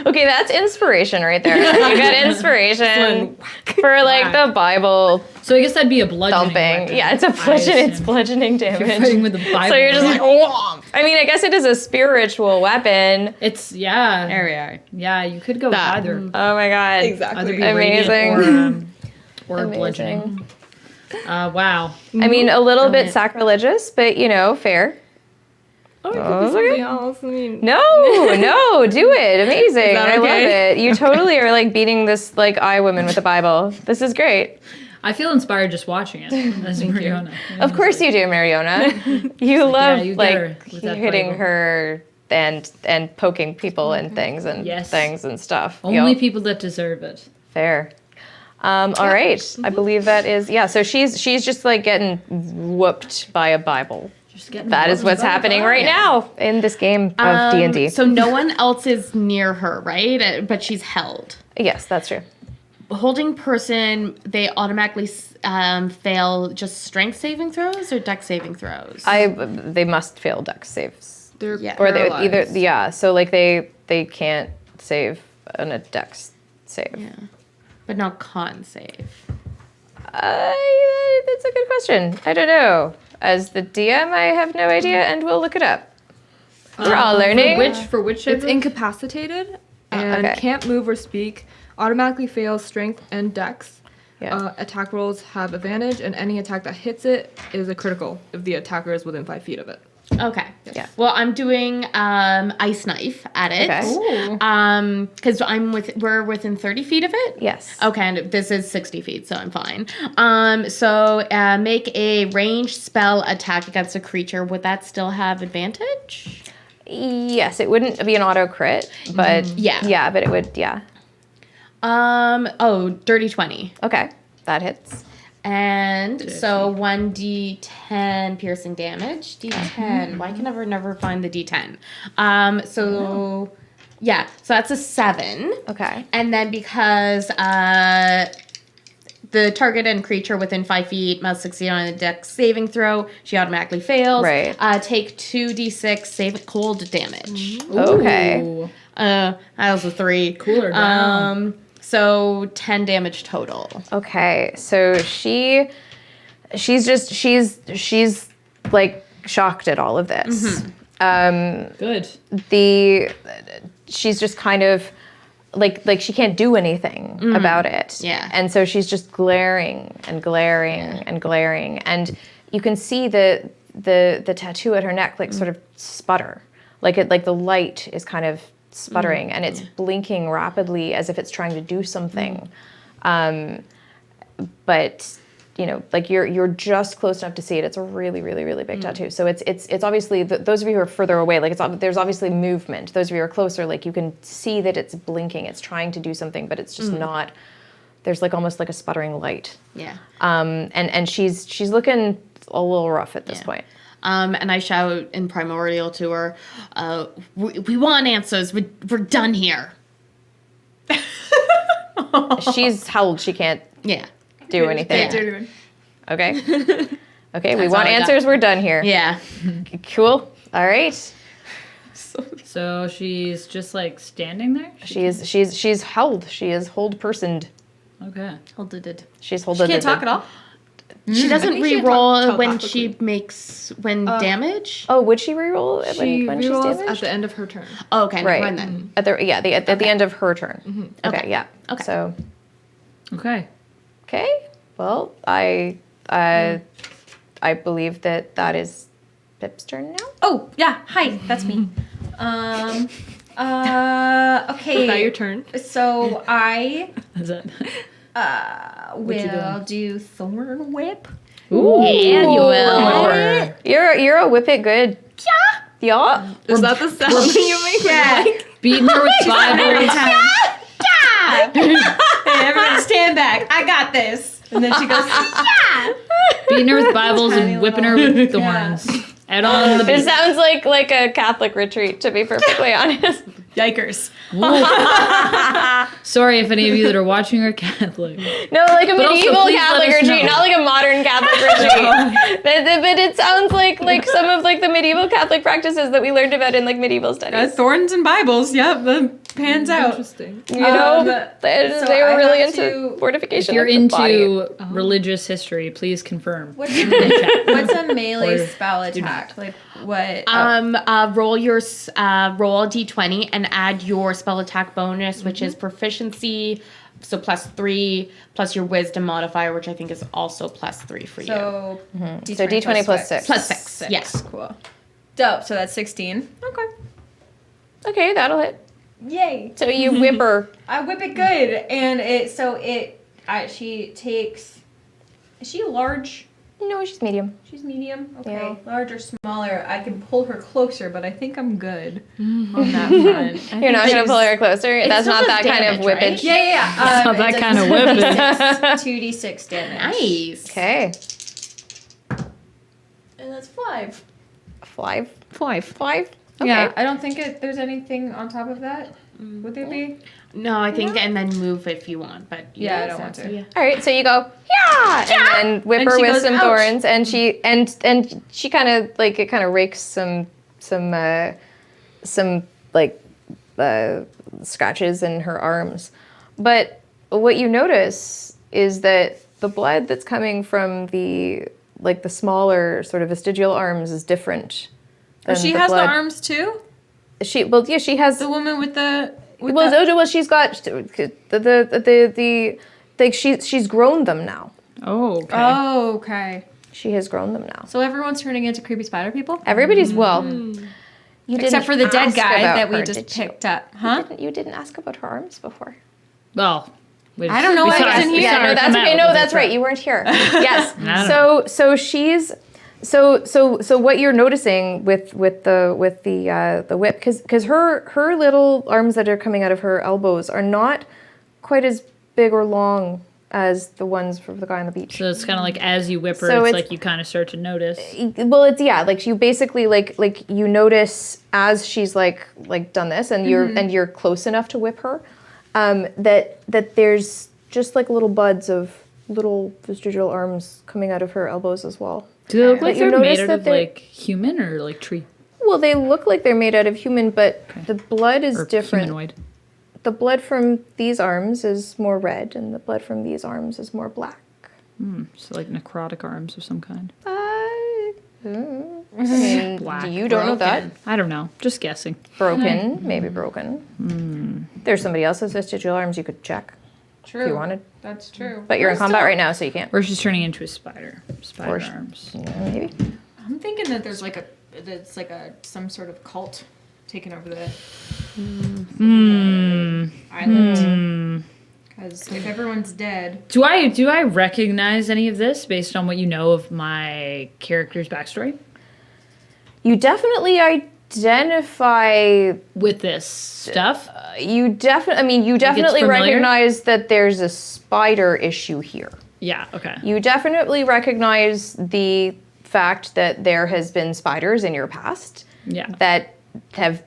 Okay, that's inspiration right there. You got inspiration for the Bible So I guess that'd be a bludgeoning thumping. weapon, Yeah, it's a I bludgeon. It's assume. bludgeoning You're damage. fighting with the Bible. So you're just right? like, whomp. I mean, I guess it is a spiritual weapon. It's yeah. There we are. Yeah, you could go That. either. Oh my god. Either Exactly. be Amazing. radiant or Amazing. bludgeoning. Wow. I mean, a little bit Brilliant. sacrilegious, but fair. Oh, it could Oh, be okay. something else. I mean, No, do it. Amazing. that I love okay? it. You totally are beating this eye woman with the Bible. This is great. I feel inspired just watching it as Mariona. Of course you do, Mariona. You love you get her with that hitting Bible. her and poking people and things and Yes. things and stuff. Only Yo, people that deserve it. fair. All right. I believe that is so she's just getting whooped by a Bible. That is what's happening right now in this game of D&D. So no one else is near her, right? But she's held. Yes, that's true. Holding person, they automatically fail just strength saving throws or dex saving throws? They must fail dex saves. They're Or they paralyzed. so like they can't save on a dex save. Yeah. But not con save. That's a good question. I don't know. As the DM, I have no idea, and we'll look it up. We're all learning. For which it's incapacitated and okay. can't move or speak. Automatically fails strength and dex. Yeah. Attack rolls have advantage, and any attack that hits it is a critical if the attacker is within 5 feet of it. Okay. Yeah. Well, I'm doing ice knife at it. Okay. Because we're within 30 feet of it. Yes. Okay, and this is 60 feet, so I'm fine. So make a ranged spell attack against a creature. Would that still have advantage? Yes, it wouldn't be an auto crit, but Yeah. but it would. Yeah. Dirty 20. Okay, that hits. And so 1d10 piercing damage. D10. Why can I never find the d10? So that's a 7. Okay. And then because the target and creature within 5 feet must succeed on a dex saving throw, she automatically fails. Right. Take 2d6 save cold damage. Okay. Ooh. I also 3. Cooler down. So 10 damage total. Okay. So she's like shocked at all of this. Good. She's just kind of like she can't do anything about it. Yeah. And so she's just glaring and glaring and glaring, and you can see the tattoo at her neck like sort of sputter, like the light is kind of sputtering and it's blinking rapidly as if it's trying to do something. But like you're just close enough to see it. It's a really, really, really big tattoo. So it's obviously those of you who are further away, like there's obviously movement. Those of you who are closer, like you can see that it's blinking. It's trying to do something, but it's just not. There's like almost like a sputtering light. Yeah. And she's looking a little rough at this point. And I shout in primordial to her, we want answers. We're done here. She's held. She can't do anything. Okay. Okay, we want all I got. answers. We're done here. Yeah. Cool. All right. So she's just like standing there? She's held. She is hold personed. Okay. Holded. She's hold. Can't talk at all. She doesn't think she re-roll when telepathically. she makes damage. Oh, would she reroll it She when she's rerolls at damaged? the end of her turn. Oh, okay, Right. never mind then. At the end of her turn. Okay. Okay. Yeah. Okay. So Okay. okay. Well, I believe that is Pip's turn now. Oh, yeah. Hi, that's me. Okay. Is that your turn? So I Is that? will do Thorn Whip. Ooh. Yeah, you will. You're a whip it good. Yeah. Is that the sound that you make? Yeah. Beating her with Bibles. Hey, everyone stand back. I got this. And then she goes, Beating her with Bibles and whipping her with thorns. Out on the It beach. sounds like a Catholic retreat, to be perfectly honest. yikers. Sorry if any of you that are watching are Catholic. No, like a But also, medieval please let Catholic us retreat, know. not like a modern Catholic retreat. But it sounds like some of like the medieval Catholic practices that we learned about in like medieval studies. Thorns and Bibles. Yep, that pans out. Interesting. You know, they so were I really have into to- fortification. If you're of the body. into religious history, please confirm. What's a melee Or spell attack? Like what? Roll your roll a d20 and add your spell attack bonus, which is proficiency, so +3 plus your wisdom modifier, which I think is also +3 for you. So So D20 plus 6. Plus 6, yes. Cool. Dope. So that's 16. Okay. Okay, that'll hit. Yay. So you whip her. I whip it good, and she takes. Is she large? No, she's medium. She's medium. Okay, Yeah. large or smaller. I can pull her closer, but I think I'm good on that front. You're not gonna pull her closer. That's still not does that kind of damage, whippage. right? Yeah. Not that kind of whipping. 2d6 damage. Nice. Okay. And that's 5. 5. Five. 5? Okay. Yeah, I don't think there's anything on top of that. Would there be? No, I think, and then move if you want, but Yeah, I don't want to. Yeah. All right, so you go, yeah, and then whip And her she with goes, some "Ouch." thorns, and she kind of like it kind of rakes some like scratches in her arms. But what you notice is that the blood that's coming from the smaller sort of vestigial arms is different. than She the has blood. the arms too. She she has The woman with the. well, she's got the like she's grown them now. Oh, okay. Oh, okay. She has grown them now. So everyone's turning into creepy spider people, Everybody's well. You except didn't for the dead ask guy about that we her, just did you? picked up, huh? You didn't ask about her arms before. Well, I don't know, we I saw- wasn't we here. saw Yeah, her no, that's come okay. out No, with that's it, right. but- You weren't here. Yes. I So she's so what you're noticing with the whip because her little arms that are coming out of her elbows are not quite as big or long as the ones from the guy on the beach. So it's kind of like as you whip her, So it's it's- like you kind of start to notice. Well, it's like you basically like you notice as she's like done this and you're close enough to whip her, that there's just like little buds of little vestigial arms coming out of her elbows as well. Do they look like But you they're made notice out that of they're- like human or like tree Well, they look like they're made out of human, but the blood is or different. humanoid? The blood from these arms is more red, and the blood from these arms is more black. So like necrotic arms of some kind. I mean, Black. you don't know that. I don't know. Just guessing. Broken, maybe broken. There's somebody else's vestigial arms you could check True. if you wanted, That's true. but you're in combat right now, so you can't. Or she's turning into a spider. Spider Or arms. Maybe. I'm thinking that there's like some sort of cult taking over the island. Because if everyone's dead, Do I recognize any of this based on what you know of my character's backstory? You definitely identify. With this stuff? You definitely familiar? recognize that there's a spider issue here. Yeah, okay. You definitely recognize the fact that there has been spiders in your past Yeah. that have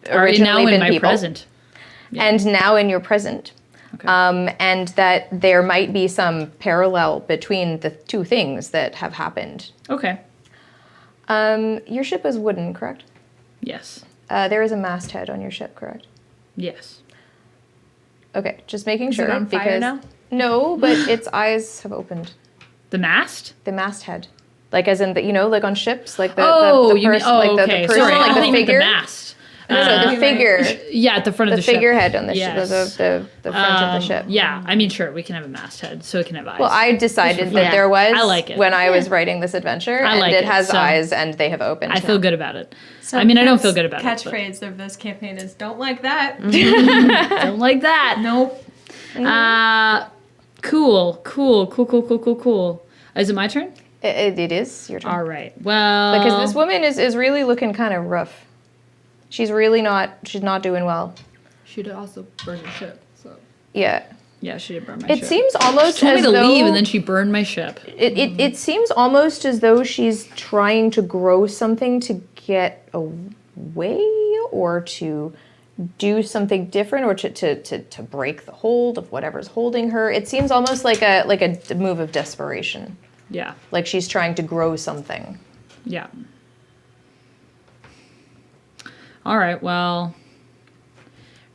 Or originally now in been my people, present. and now in your present. Okay. And that there might be some parallel between the two things that have happened. Okay. Your ship is wooden, correct? Yes. There is a masthead on your ship, correct? Yes. Okay, just making Is it sure on fire because now? no, but its eyes have opened. The mast? The masthead, like as in the like on ships, like the Oh, the you mean, person, like the okay. person, Sorry, like I the think you meant figure. the mast. No, the figure, Yeah, at the front of the the ship. figurehead on the Yes. the front of the ship. Yeah, I mean, sure, we can have a masthead, so it can have eyes. Well, I decided that Yeah, there was I like it. when I was writing this adventure, I and like it it, has so eyes and they have opened. I feel now. good about it. I mean, I don't feel good about it. Catchphrase of this campaign is "Don't like that." but Don't like that. Nope. Cool. Is it my turn? It is your turn. All right. Well, Because this woman is really looking kind of rough. She's not doing well. She'd also burn the ship. So Yeah. yeah, she did burn my It ship. seems She almost told me as to though leave, and then she burned my ship. it seems almost as though she's trying to grow something to get away or to do something different or to break the hold of whatever's holding her. It seems almost like a move of desperation. Yeah. Like she's trying to grow something. Yeah. All right. Well,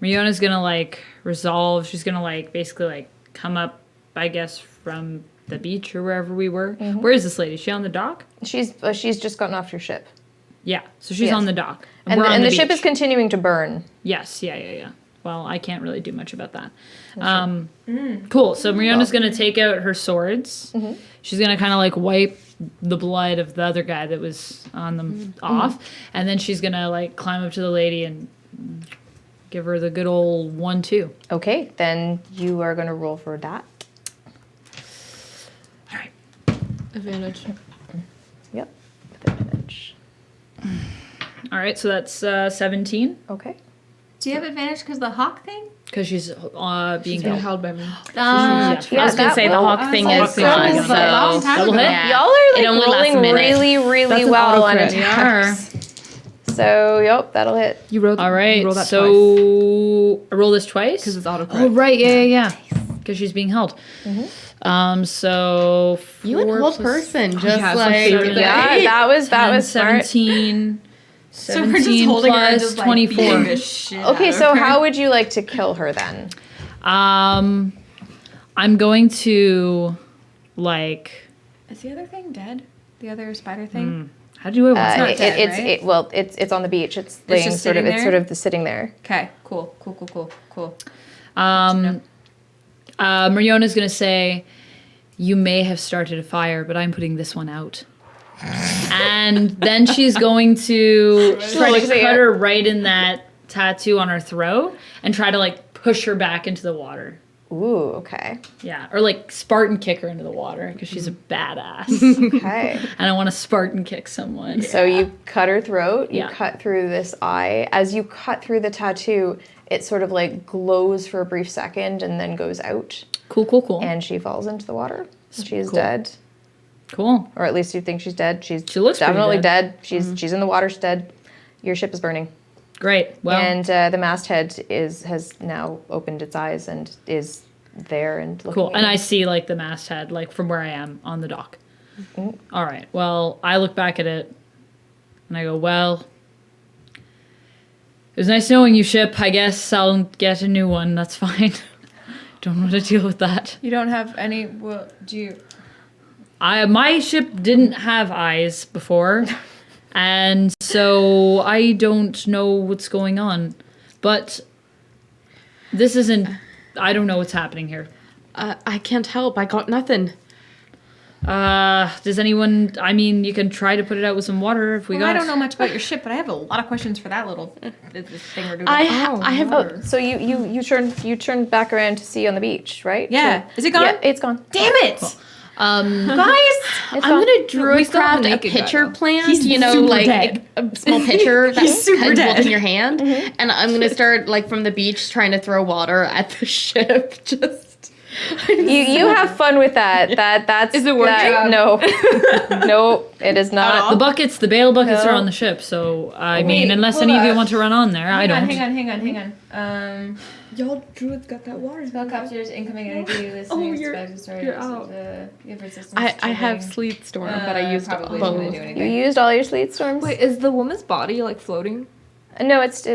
Riona's gonna resolve. She's gonna basically come up, I guess, from the beach or wherever we were. Where is this lady? Is she on the dock? She's just gotten off your ship. Yeah. So she's Yes. on the dock. And we're on the ship beach. is continuing to burn. Yes. Yeah. Well, I can't really do much about that. Cool. So Riona's gonna take out her swords. She's gonna kind of wipe the blood of the other guy that was on them off, and then she's gonna climb up to the lady and give her the good old 1-2. Okay, then you are going to roll for that. All right. advantage. Yep, with advantage. All right. So that's 17 Okay. Do you have advantage because the hawk thing? because she's being She's being held. held by me. Yeah. I was gonna that say the will- hawk thing I is was like, gone, so so Double hit? yeah. Y'all are It only lasts a rolling minute. really That's an well auto on crit. attacks. So, yep, that'll hit. You rolled. All right. You rolled that twice. So I roll this twice Because it's autocorrect. Oh right, yeah. Because she's being held. So You and 4 whole plus person just yeah, some like favorite thing. Yeah, that was 10, smart. 17. So we're just 17 holding her and plus just like 24. beating the shit out Okay, of so her. how would you like to kill her then? I'm going to like. Is the other thing dead? The other spider thing? How do I want not that? dead, right? It's on the beach. It's laying just sort of. sitting It's there? sort of sitting there. Okay, cool. Mariona's gonna say, "You may have started a fire, but I'm putting this one out." And then she's going to try looks to at cut you. her right in that tattoo on her throat and try to like push her back into the water. Ooh, okay. Yeah, or like Spartan kick her into the water because she's a badass. Okay. And I want to Spartan kick someone. So you cut her throat, you Yeah. cut through this eye. As you cut through the tattoo, it sort of like glows for a brief second and then goes out, Cool. and she falls into the water. She's Cool. dead. Cool. Or at least you think she's dead. She looks pretty definitely dead. dead. She's in the water, she's dead. Your ship is burning. Great. Well, And the masthead has now opened its eyes and is there and looking cool. at And you. I see like the masthead like from where I am on the dock. All right. Well, I look back at it and I go, well, it was nice knowing you, ship. I guess I'll get a new one. That's fine. Don't want to deal with that. You don't have any. Well, do you? My ship didn't have eyes before, and so I don't know what's going on. But this isn't. I don't know what's happening here. I can't help. I got nothing. Does anyone? I mean, you can try to put it out with some water if we Well, got. I don't know much about your ship, but I have a lot of questions for that little this thing we're doing. I have. Oh, so you turned back around to see on the beach, right? Yeah. So- Is it gone? Yeah, it's gone. Damn it, guys! I'm gonna We druid still have craft the a naked guy, pitcher though. plant. He's You know, super like dead. a small pitcher that He's super kind of holds dead. in your hand, and I'm gonna start like from the beach trying to throw water at the ship. Just You have fun with that. That's Is it working? no, no, it is not. The buckets, the bail buckets No. are on the ship, so I Wait, mean, unless hold any of you up. want to run on there, I don't. Hang on. Y'all druids got that water. Spellcasters, incoming energy, listening, you're out. you have resistance. I have sleet storm, but I used probably both. shouldn't do You anything. used all your sleet storms. Wait, is the woman's body like floating? No, it's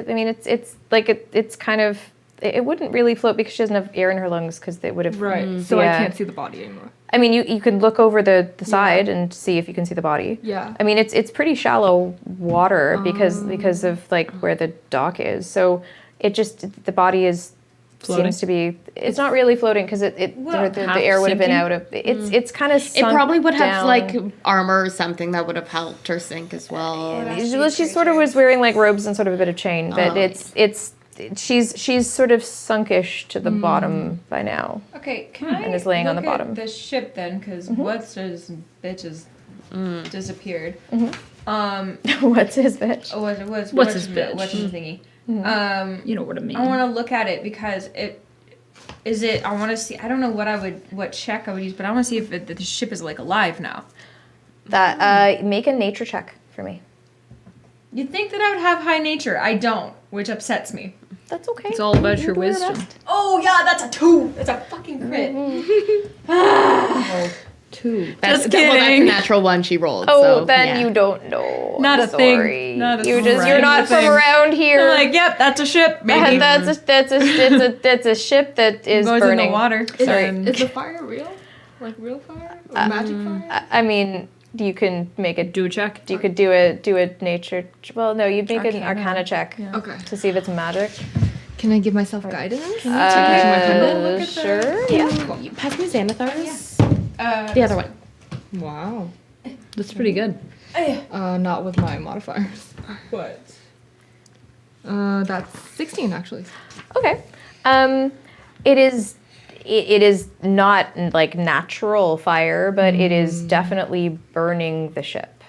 like it's kind of. It wouldn't really float because she doesn't have air in her lungs because they would have. Right. So Yeah. I can't see the body anymore. I mean, you can look over the side and see if you can see the body. Yeah. I mean, it's pretty shallow water because of like where the dock is. So it just the body is Floating? seems to be. It's not really floating because the half air would have been sinking? out of. It's kind of. It probably would have like armor or something that would have helped her sink as well. Well, she sort of was wearing like robes and sort of a bit of chain, but she's sort of sunkish to the bottom by now. Okay, can I And is laying on look the at bottom. the ship then? Because what's his bitch has disappeared. What's his bitch? What's his bitch? What's his thingy? You know what I mean. I want to look at it because I want to see. I don't know what check I would use, but I want to see if the ship is like alive now. That make a nature check for me. You'd think that I would have high nature. I don't, which upsets me. That's okay. It's all about You your do your wisdom. best. Oh yeah, that's a 2. That's a fucking crit. 2. That's, Just well, that's a kidding. natural one she rolled. Oh, so, then yeah. you don't know. Not I'm a thing. sorry. Not a You're thing. not from Thing. around here. I'm like, yep, that's a ship. Maybe That's a ship that is goes burning. in the water. Sorry. Is the fire real? Like real fire? Or magic fire? I mean, you can make a Do a check. you could do a nature. Well, no, you'd make an Arcana. arcana check Okay. to see if it's magic. Can I give myself guidance? Look at the- Sure. Yeah. You pass me Xanathar's. Uh, The other one. Wow. That's pretty good. Not with my modifiers. What? That's 16 actually. Okay. It is not like natural fire, but it is definitely burning the ship.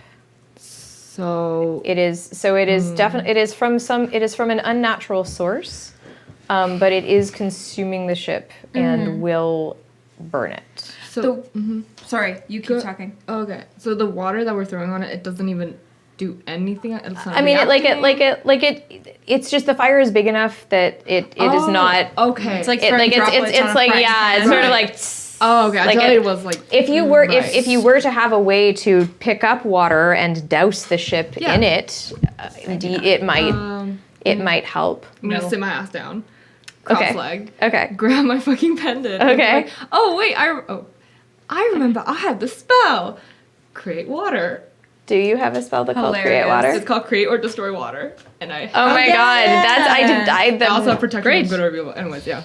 So It is definitely it is from an unnatural source, but it is consuming the ship and will burn it. so Sorry, you keep talking. okay. So the water that we're throwing on it, it doesn't even do anything. It's not I mean, reacting? it's just the fire is big enough that it is not. Okay. It's like It, throwing droplets on a like frying yeah, it's pan. sort of like. oh, okay. I like thought it- it was like. If you were Right. if you were to have a way to pick up water and douse the ship Yeah. in it, it might help. I'm gonna sit my ass down, Okay. cross-legged, Okay. grab my fucking pendant. and be Okay. like, oh wait, I remember. I have the spell. Create water. Do you have a spell that called create Hilarious. water? It's called create or destroy water, and I. Oh my god, that's I did. I also have protection Great. from good or evil. Anyways, yeah.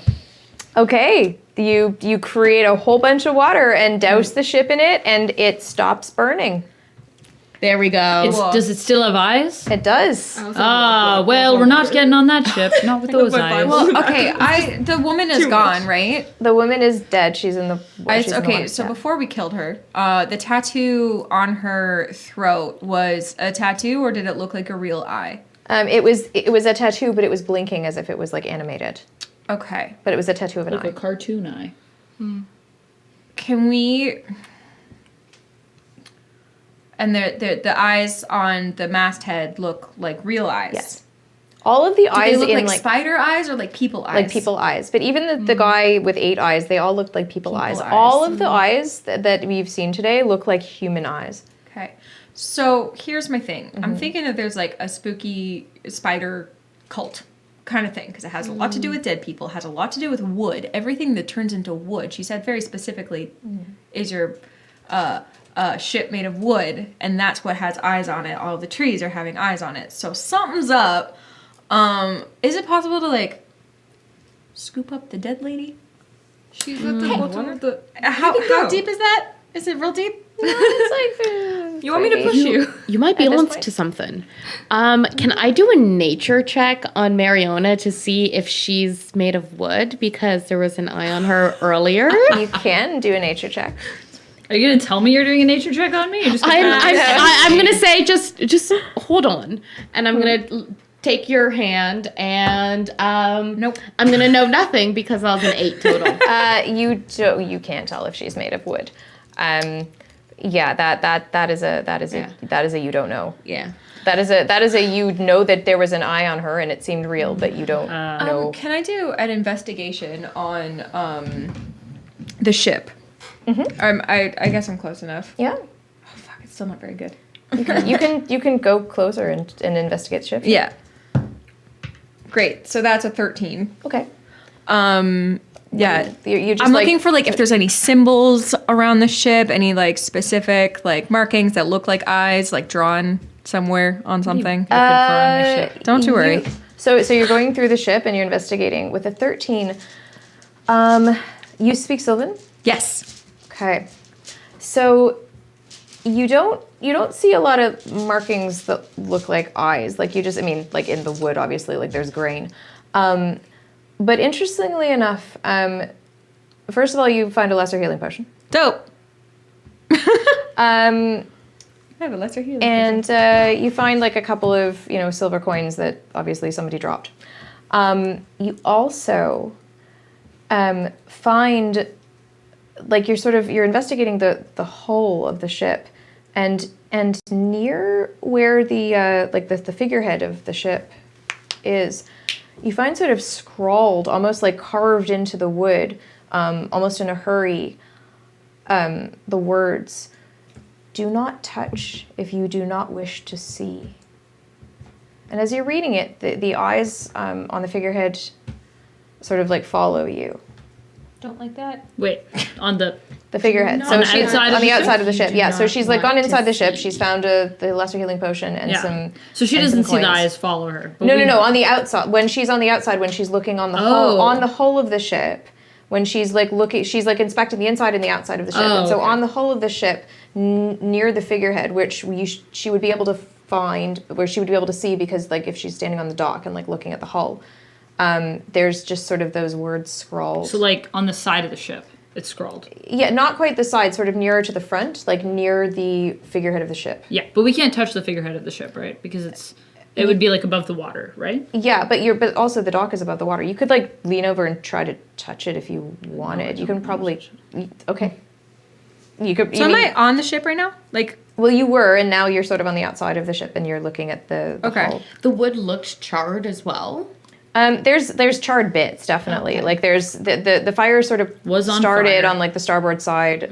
Okay, you create a whole bunch of water and douse the ship in it, and it stops burning. There we go. Does it still have eyes? It does. Ah, well, we're not getting on that ship. Not with those my eyes. Bible. Well, okay, the woman is Too gone, much. right? The woman is dead. She's in the. she's in the Okay, water, so yeah. before we killed her, the tattoo on her throat was a tattoo, or did it look like a real eye? It was a tattoo, but it was blinking as if it was like animated. Okay. But it was a tattoo of an Like eye. a cartoon eye. Can we? And the eyes on the masthead look like real eyes. Yes. All of the Do eyes they look in like spider eyes or like people eyes? like people eyes, but even the guy with 8 eyes, they all looked like people eyes. eyes. All of the eyes that we've seen today look like human eyes. Okay. So here's my thing. I'm Mm-hmm. thinking that there's like a spooky spider cult kind of thing because it has a lot to do with dead people, has a lot to do with wood. Everything that turns into wood, she said very specifically, is your ship made of wood, and that's what has eyes on it. All of the trees are having eyes on it. So something's up. Is it possible to like scoop up the dead lady? She's at the bottom of the. How go. deep is that? Is it real deep? It's like You want me to push you? You might be At this on point. to something. Can I do a nature check on Mariona to see if she's made of wood because there was an eye on her earlier? You can do a nature check. Are you gonna tell me you're doing a nature check on me? You're just gonna I'm gonna say just hold on, and I'm gonna take your hand and Nope. I'm gonna know nothing because I was an 8 total. You can't tell if she's made of wood. Yeah, that is a you don't know. Yeah. That is a you know that there was an eye on her and it seemed real, but you don't know. Can I do an investigation on the ship? I guess I'm close enough. Yeah, Oh, fuck, it's still not very good. you can go closer and investigate the ship. Yeah. Great. So that's a 13. Okay. Yeah. You just I'm like, looking for like if there's any symbols around the ship, any like specific like markings that look like eyes, like drawn somewhere on something. Don't you worry. So you're going through the ship and you're investigating with a 13. You speak Sylvan? Yes. Okay. So you don't see a lot of markings that look like eyes. Like like in the wood, obviously, like there's grain. But interestingly enough, first of all, you find a lesser healing potion. Dope. I have a lesser healing. And you find like a couple of, silver coins that obviously somebody dropped. You also find, like you're investigating the hull of the ship, and near where the figurehead of the ship is, you find sort of scrawled, almost like carved into the wood, almost in a hurry, the words, "Do not touch if you do not wish to see." And as you're reading it, the eyes on the figurehead sort of like follow you. Don't like that. Wait, on the figurehead. On the she's outside of on the the ship? outside of the ship. Yeah. So she's like gone want inside to the ship. She's found the lesser healing potion and some. So she and doesn't some see the coins. eyes follow her. but No, we- no. On the outside, when she's on the outside, when she's looking on the hull of the ship, when she's like looking, she's like inspecting the inside and the outside of the ship. Oh, and so okay. on the hull of the ship, near the figurehead, which she would be able to find, where she would be able to see, because like if she's standing on the dock and like looking at the hull, there's just sort of those words scrawled. So like on the side of the ship, it's scrawled. Yeah, not quite the side, sort of nearer to the front, like near the figurehead of the ship. Yeah, but we can't touch the figurehead of the ship, right? Because it would be like above the water, right? Yeah, but also the dock is above the water. You could like lean over and try to touch it if you wanted. You can probably okay. You could. So am I on the ship right now? Like Well, you were, and now you're sort of on the outside of the ship, and you're looking at the Okay. hull. The wood looked charred as well. There's charred bits, definitely. Okay. Like there's the fire sort of Was on started fire. on like the starboard side.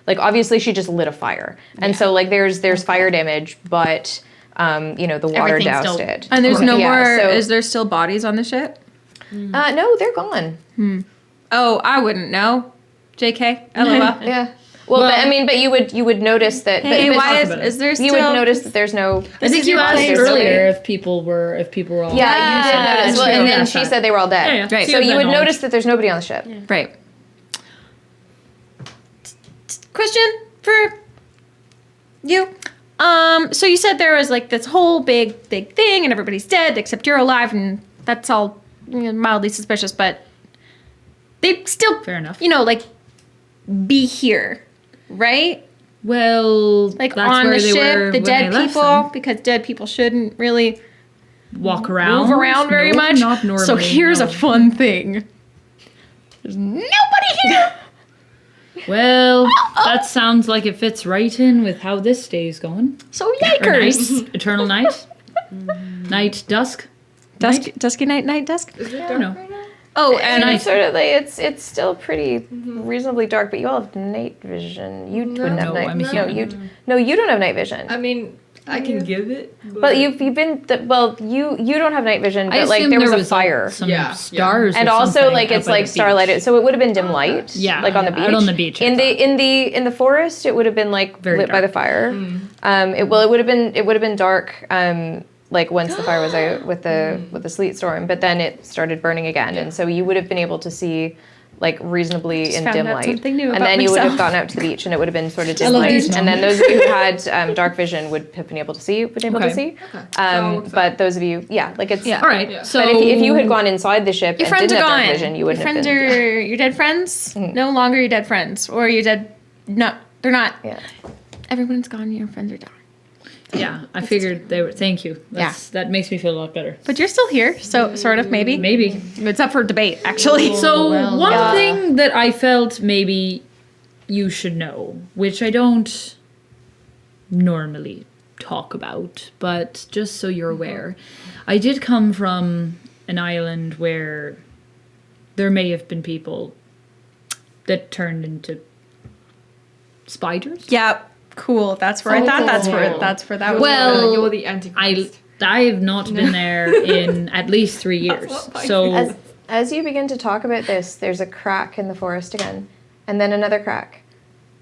Like obviously she just lit a fire, and so like there's fire damage, but the water Everything's doused still- it. And there's no Yeah, more. so- Is there still bodies on the ship? No, they're gone. Oh, I wouldn't know. JK. LOL. Yeah. Well, but you would notice that. Hey, but why about it. is there still? you would notice that there's no. I think you asked place. earlier if people were all. Yeah, you did notice. Well, true. and then Yeah, she fine. said they were all dead. Yeah, yeah. Right. So So you that would knowledge. notice that there's nobody on the ship. Right. Question for you. So you said there was like this whole big thing, and everybody's dead except you're alive, and that's all mildly suspicious. But they still, Fair enough. like be here, right? Well, Like that's on where the they ship, were the when dead I left people, them. because dead people shouldn't really Walk around. move around very No, much. Not normally. So here's no. a fun thing. There's nobody here. Well, that sounds like it fits right in with how this day is going. So Or yikers. night, eternal night, night, dusk. Dusky night, dusk. I don't know. Oh, And and it's sort of like it's still pretty reasonably dark, but you all have night vision. You wouldn't have No, night. I'm No, human. you don't have night vision. I mean, I can give it. But you've been you don't have night vision, I but like assumed there was a fire. some Yeah, stars, And or also something like out it's by like the beach. starlighted, so it would have been dim light. Yeah, like on the yeah, beach. out on the beach, I In thought. in the forest, it would have been like Very lit by dark. the fire. It would have been dark. Like once the fire was out with the sleet storm, but then it started burning again, and so you would have been able to see like reasonably in found dim out light. something new And about then you would have myself. gone out to the beach, and it would have been sort of dim love light. these And then those of you who had dark vision would have been able to see. Okay. But those of you, like it's. Yeah. All right, Yeah. so But if you had gone inside the ship your and friends didn't are have gone. dark vision, you Your wouldn't friends have been. are your dead friends. No longer your dead friends, or your dead. No, they're not. Yeah. Everyone's gone. Your friends are gone. yeah, I figured they were. Thank you. That makes me feel a lot better. But you're still here, so sort of maybe. Maybe. It's up for debate, actually. So well, one yeah. thing that I felt maybe you should know, which I don't normally talk about, but just so you're aware, I did come from an island where there may have been people that turned into spiders. Yeah, cool. That's where I thought that's where that was. Well, you're the Antichrist. I have not been there in at least 3 years. So As you begin to talk about this, there's a crack in the forest again, and then another crack,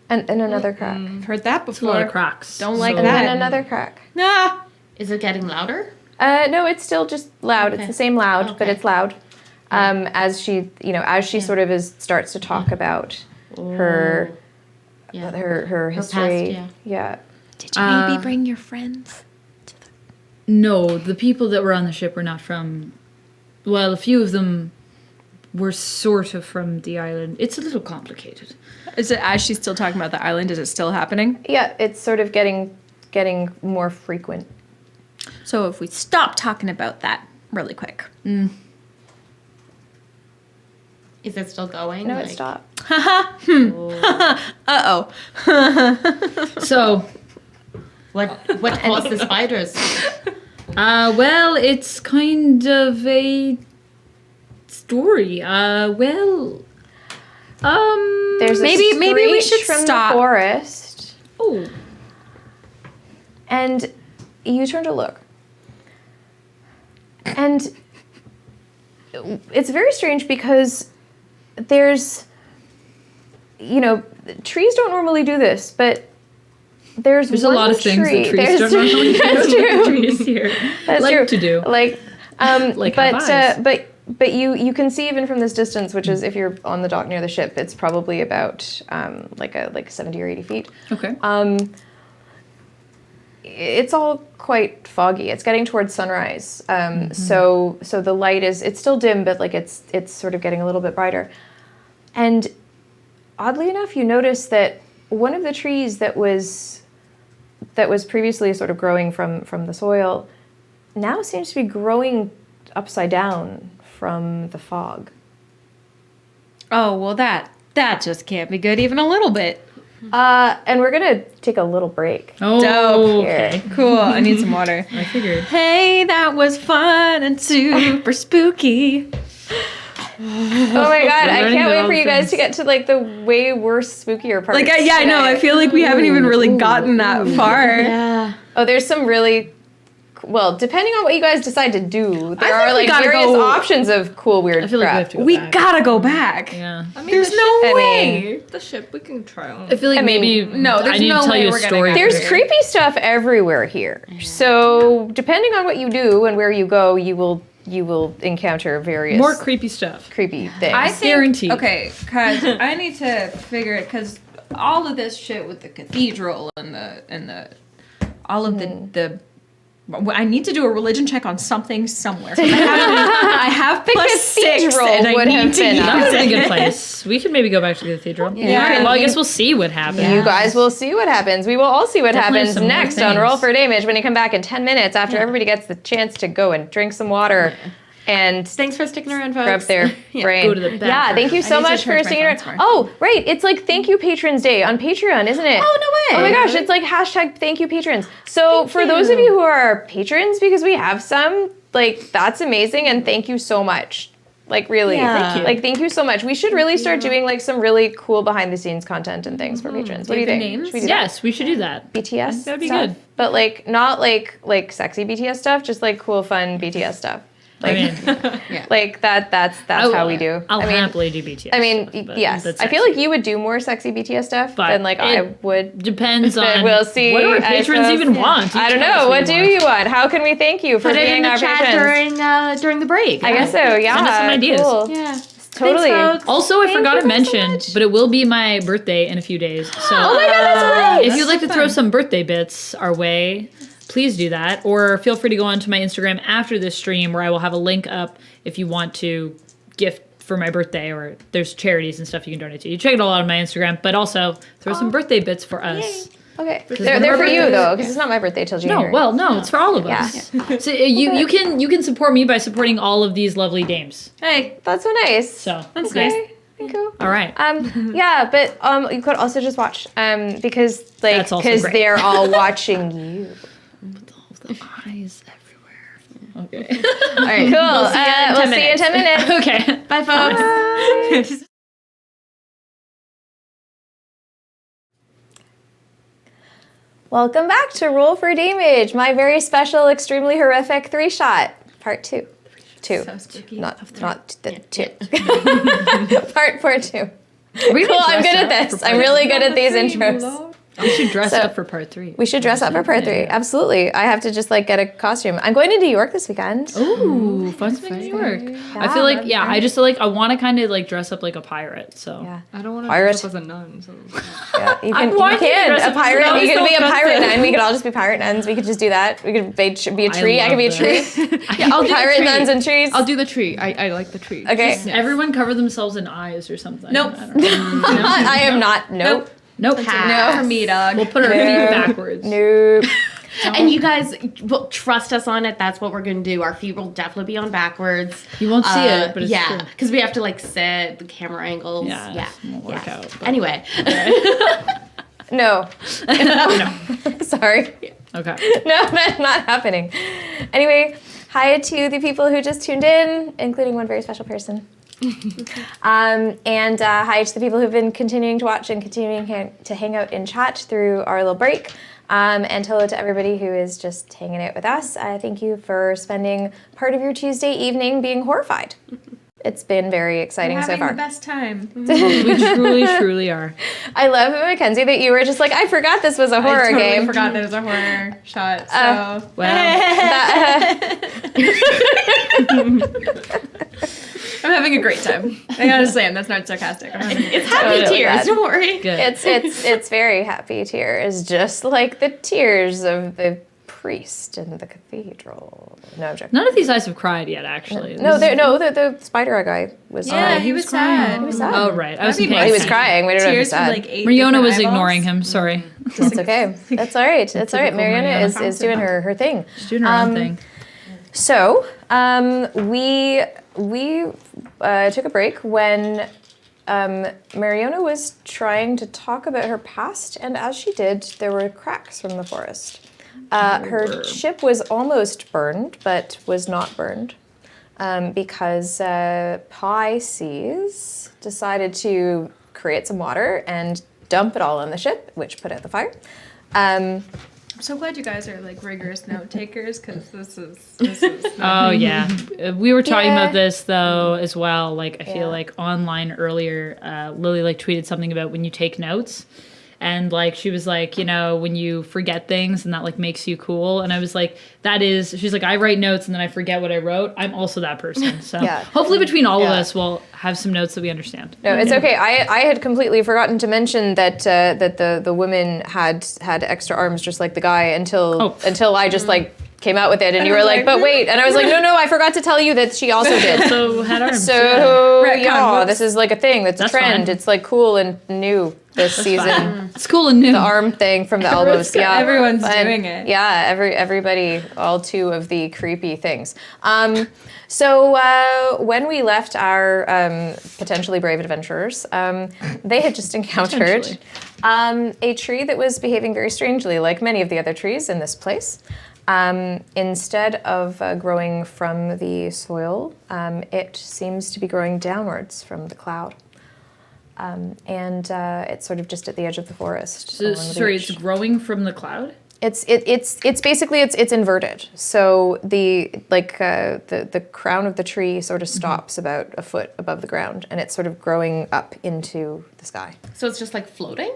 and another crack, I've heard that it's a lot before. of cracks. Don't like So- and that. then another crack. Ah, Is it getting louder? No, it's still just loud. It's Okay. the same loud, but Okay. it's loud. As she sort of starts to talk about her Yeah. her history. past, Yeah. did you maybe bring your friends? No, the people that were on the ship were not from. Well, a few of them were sort of from the island. It's a little complicated. Is it as she's still talking about the island? Is it still happening? Yeah, it's sort of getting more frequent. So if we stop talking about that really quick. Is it still going? No, it stopped. Uh-oh. So, What caused the spiders? well, it's kind of a story. There's Maybe- a maybe we screech should from stop. the forest, Oh, and you turn to look, and it's very strange because there's, trees don't normally do this, but there's there's a one lot of things tree. that trees There's- don't normally do. That's true. Trees here That's like true. to do. Like, Like have eyes. but you can see even from this distance, which is if you're on the dock near the ship, it's probably about like 70 or 80 feet. Okay. It's all quite foggy. It's getting towards sunrise. So the light it's still dim, but like it's sort of getting a little bit brighter. And oddly enough, you notice that one of the trees that was previously sort of growing from the soil now seems to be growing upside down from the fog. Oh, well that just can't be good even a little bit. And we're gonna take a little break. Oh, Dope. okay. Cool. I need some water. I figured. Hey, that was fun and super spooky. Oh my god, I learning can't wait all for you guys things. to get to like the way worse, spookier parts. Like, yeah, I know. I feel like we haven't even really gotten that far. Yeah. Oh, there's some really well, depending on what you guys decide to do, there think are we like gotta various go- options of cool weird I feel like we crap. have to go We back. gotta go back. Yeah. I mean, There's the no I way. The ship, we can try on. I feel like I mean, maybe no, there's I need no to tell way you a we're gonna story. get There's Okay. creepy stuff everywhere here. So depending on what you do and where you go, you will encounter various More creepy stuff. creepy things. I think, Guaranteed. Okay, because I need to figure it because all of this shit with the cathedral and the all of the I need to do a religion check on something somewhere. 'Cause I have plus 6 cathedral and I would have need to been use That was it. a good place. We could maybe go back to the cathedral. Yeah. Alright, well, I guess we'll see what happens. You guys will see what happens. We will all see what Definitely happens some more next on things. Roll for Damage when you come back in 10 minutes after everybody gets the chance to go and drink some water and Thanks for sticking around, folks. scrub their brain. Go to the Yeah, bathroom. thank you so need to much for charge my sticking around. phone more. Oh, right. It's like Thank You Patrons Day on Patreon, isn't it? Oh, no Oh way. my gosh, it's like hashtag Thank You Patrons. So for those of you who are our patrons, because we have some, like that's amazing and thank you so much. Like really, Yeah. Thank you. Like thank you so much. We should really start doing like some really cool behind the scenes content and things for patrons. What do you Give think? names? Should we do that? Yes, we should do that. BTS That'd be stuff, good. but like not like sexy BTS stuff, just like cool fun BTS stuff. I mean, Like that's how we do. I'll I mean, happily do BTS. I mean, stuff, but yes. that's I feel sexy. like you would do more sexy BTS stuff But than like I it would. Depends But on we'll see. what do our I patrons suppose. even want. I Each don't tell us know. what What do want. you want? How can we thank you for Put it being in the our chat patrons? during the break. I guess so. Yeah. Send us some ideas. Cool. Yeah. Totally. Thanks, folks. Also, I Thank forgot you to guys so mention, much. but it will be my birthday in a few days. So Oh my god, that's right. if you'd like to throw some birthday bits our way, please do that. Or feel free to go onto my Instagram after this stream where I will have a link up if you want to gift for my birthday, or there's charities and stuff you can donate to. You check it all out on my Instagram, but also throw some birthday bits for us. Okay. one They're of for our you birthdays- though, because it's not my birthday till January. No, well, no, it's for all of Yeah. us. So you can support me by supporting all of these lovely dames. Hey, That's so nice. So that's yeah. nice. Thank you. All right. Yeah, but you could also just watch because like That's also because great. they're all watching you. The eyes everywhere. Okay. All right, cool. We'll see you in 10 minutes. Okay. Bye, folks. Welcome back to Roll for Damage, my very special, extremely horrific 3-shot, part 2. So spooky. Not the 2. Part 4-2. We Cool, I'm good at this. I'm really good at these intros. We should dress So- up for part 3. We should dress up for part 3. Absolutely. I have to just like get a costume. I'm going to New York this weekend. Ooh, fun to New York. I feel like I just like I want to kind of like dress up like a pirate. So Yeah. I don't want to Pirate. dress up as a nun. So. Yeah, you I'm can, wanting to dress a up as pirate. a nun. You It's could so be a pirate offensive. nun. We could all just be pirate nuns. We could just do that. We could be a tree. I could be a love tree. Yeah, I'll do Pirate the tree. nuns and trees. I'll do the tree. I like the tree. Okay. everyone cover themselves in eyes or something. Nope. I don't know. I am not. Nope. Nope. No. For me, dog. We'll put our feet backwards. Nope. And you guys will trust us on it. That's what we're going to do. Our feet will definitely be on backwards. You won't see it, but it's yeah, true. because we have to like set the camera angles. Yeah, Yeah, it won't work out, but- Anyway, No. Sorry. Okay. No, that's not happening. Anyway, hi to the people who just tuned in, including one very special person. And hi to the people who've been continuing to watch and continuing to hang out in chat through our little break. And hello to everybody who is just hanging out with us. Thank you for spending part of your Tuesday evening being horrified. It's been very exciting so having far. the best time. We truly, truly are. I love, Mackenzie, that you were just like, I forgot this was a horror I totally game. forgot there was a horror shot. So Well, I'm having a great time. I gotta say, that's not sarcastic. I'm having a great time. happy Totally tears. glad. Don't worry. good. It's very happy tears, just like the tears of the priest in the cathedral. No, I'm joking. None of these eyes have cried yet, actually. No, the spider eye guy was. Yeah, he was sad. He was sad. Oh, right. I was That'd be paying He was attention. crying. We don't know if he was Tears from sad. like 8 Mariona different was eyeballs. ignoring him. Sorry. That's okay. That's all right. That's all right. typical Mariana Mariana. is doing her thing. She's doing her own thing. So, we took a break when Mariona was trying to talk about her past, and as she did, there were cracks from the forest. Her ship was almost burned, but was not burned because Pisces decided to create some water and dump it all on the ship, which put out the fire. I'm so glad you guys are like rigorous note takers because this is. Oh yeah, we were talking Yeah. about this though as well. Like I Yeah. feel like online earlier, Lily like tweeted something about when you take notes, and like she was like, when you forget things and that like makes you cool. And I was like, she's like, I write notes and then I forget what I wrote. I'm also that person. So Yeah. hopefully between all of Yeah. us, we'll have some notes that we understand. No, it's okay. I had completely forgotten to mention that the woman had extra arms just like the guy until I just like came out with it, and you were like, but wait, and I was like, no, I forgot to tell you that she also did. So had arms. So Retcon, yeah, whoops. this is like a thing. That's a That's trend. fine. It's like cool and new this season. Fine. It's cool and new. The arm thing from the elbows. Yeah, Everyone's And, doing it. Yeah, everybody, all two of the creepy things. So when we left our potentially brave adventurers, they had just encountered a tree that was behaving very strangely, like many of the other trees in this place. Instead of growing from the soil, it seems to be growing downwards from the cloud. And it's sort of just at the edge of the forest. along the Sorry, beach. it's growing from the cloud. It's basically it's inverted. So the crown of the tree sort of stops about a foot above the ground, and it's sort of growing up into the sky. So it's just like floating?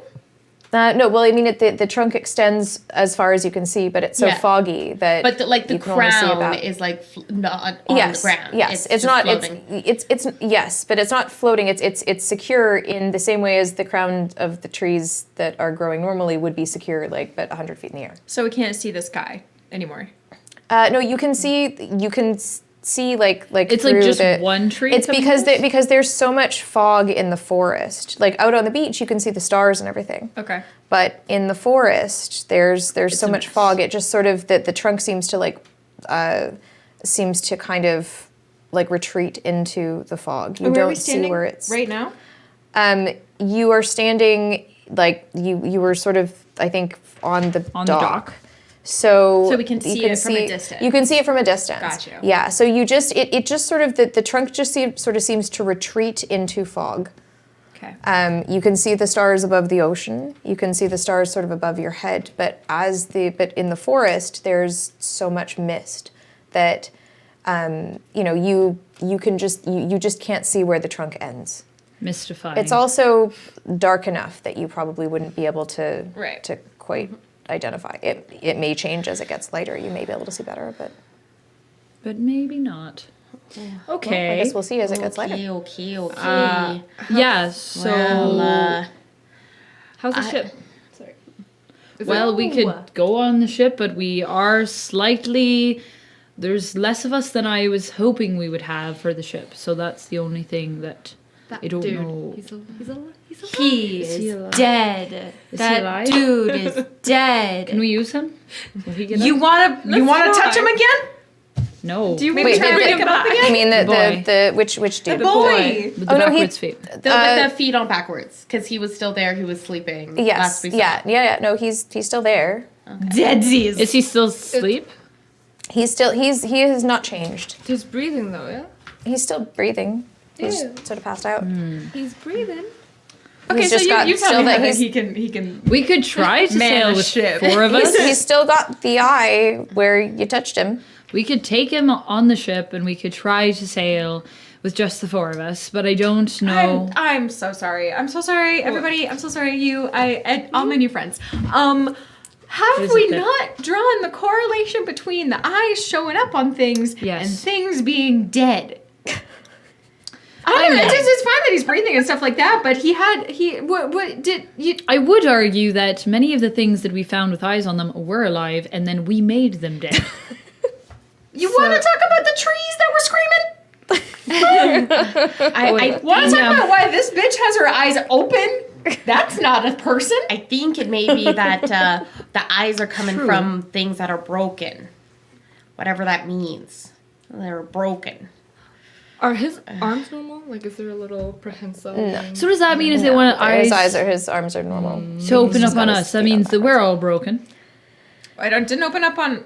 No, well, I mean, the trunk extends as far as you can see, but it's so Yeah. foggy that But the you can only see crown about- is like not on yes, the ground. yes, it's just not. floating. It's yes, but it's not floating. It's secure in the same way as the crown of the trees that are growing normally would be secure, like about 100 feet in the air. So we can't see the sky anymore. No, you can see like It's through like just the, one tree. It's coming because out? because there's so much fog in the forest. Like out on the beach, you can see the stars and everything. Okay. But in the forest, there's so a much mess. fog. It just sort of the trunk seems to kind of like retreat into the fog. You Where are don't we see standing where it's. right now? You are standing like you were sort of I think on the dock. So we can see it from a distance. You can see it from a distance. Got you. Yeah. So you just it just sort of the trunk just seems to retreat into fog. Okay. You can see the stars above the ocean. You can see the stars sort of above your head. But in the forest, there's so much mist that you just can't see where the trunk ends. Mystifying. It's also dark enough that you probably wouldn't be able to Right. to quite identify. It may change as it gets lighter. You may be able to see better, but but maybe not. I Okay. guess we'll see as it gets lighter. Okay. Yeah. So Well, how's the ship? Well, we could go on the ship, but we are slightly. There's less of us than I was hoping we would have for the ship, so that's the only thing that I don't know. He Is he is alive? dead. Is he That alive? dude is dead. Can we use him? Will he get You up? wanna touch him again? No. Do you Wait, maybe try to the- bring him up again? I mean Boy. the which dude? Boy. With the Oh, no, he- backwards feet. with the feet on backwards, because he was still there. He was sleeping. Yes. Last we saw. Yeah. No, he's still there. Deadsies. Is he still asleep? He has not changed. He's breathing though, yeah? He's still breathing. He's Ew. sort of passed out. He's breathing. Okay, He's so just got you tell still me that that he's he can. We could try to Man sail a with ship. 4 of us. He's still got the eye where you touched him. We could take him on the ship and we could try to sail with just the 4 of us, but I don't know. I'm so sorry. I'm so sorry, everybody. I'm so sorry. And all my new friends. Have Is we it that- not drawn the correlation between the eyes showing up on things Yes. and things being dead? I don't know. It's fine that he's breathing and stuff like that, but what did you? I would argue that many of the things that we found with eyes on them were alive and then we made them dead. You want to talk about the trees that were screaming? I Want to think, talk about why this bitch has her eyes open? That's not a person. I think it may be that the eyes are coming from things that are broken. Whatever that means. They're broken. Are his arms normal? Like, is there a little prehensile? thing? So does that mean is they want His arms are normal. to open up got on his us? That feet on means that we're all broken. Didn't open up on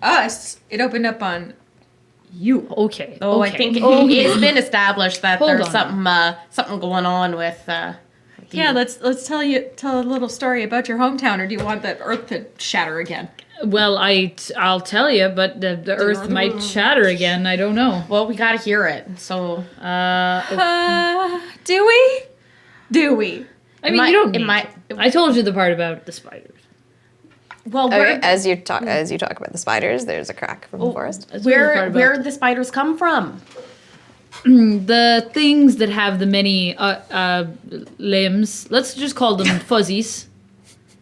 us. It opened up on you. Okay. Oh, okay. I think it's been established that Hold there's on. something going on with. Yeah, let's tell a little story about your hometown, or do you want the earth to shatter again? Well, I'll tell you, but the earth might shatter again. I don't know. Well, we gotta hear it. So Do we? Do we? I mean, you don't need might. to. I told you the part about the spiders. Well, Okay, as you talk about the spiders, there's a crack from the forest. I told you the part about where the spiders come from? the things that have the many limbs. Let's just call them fuzzies.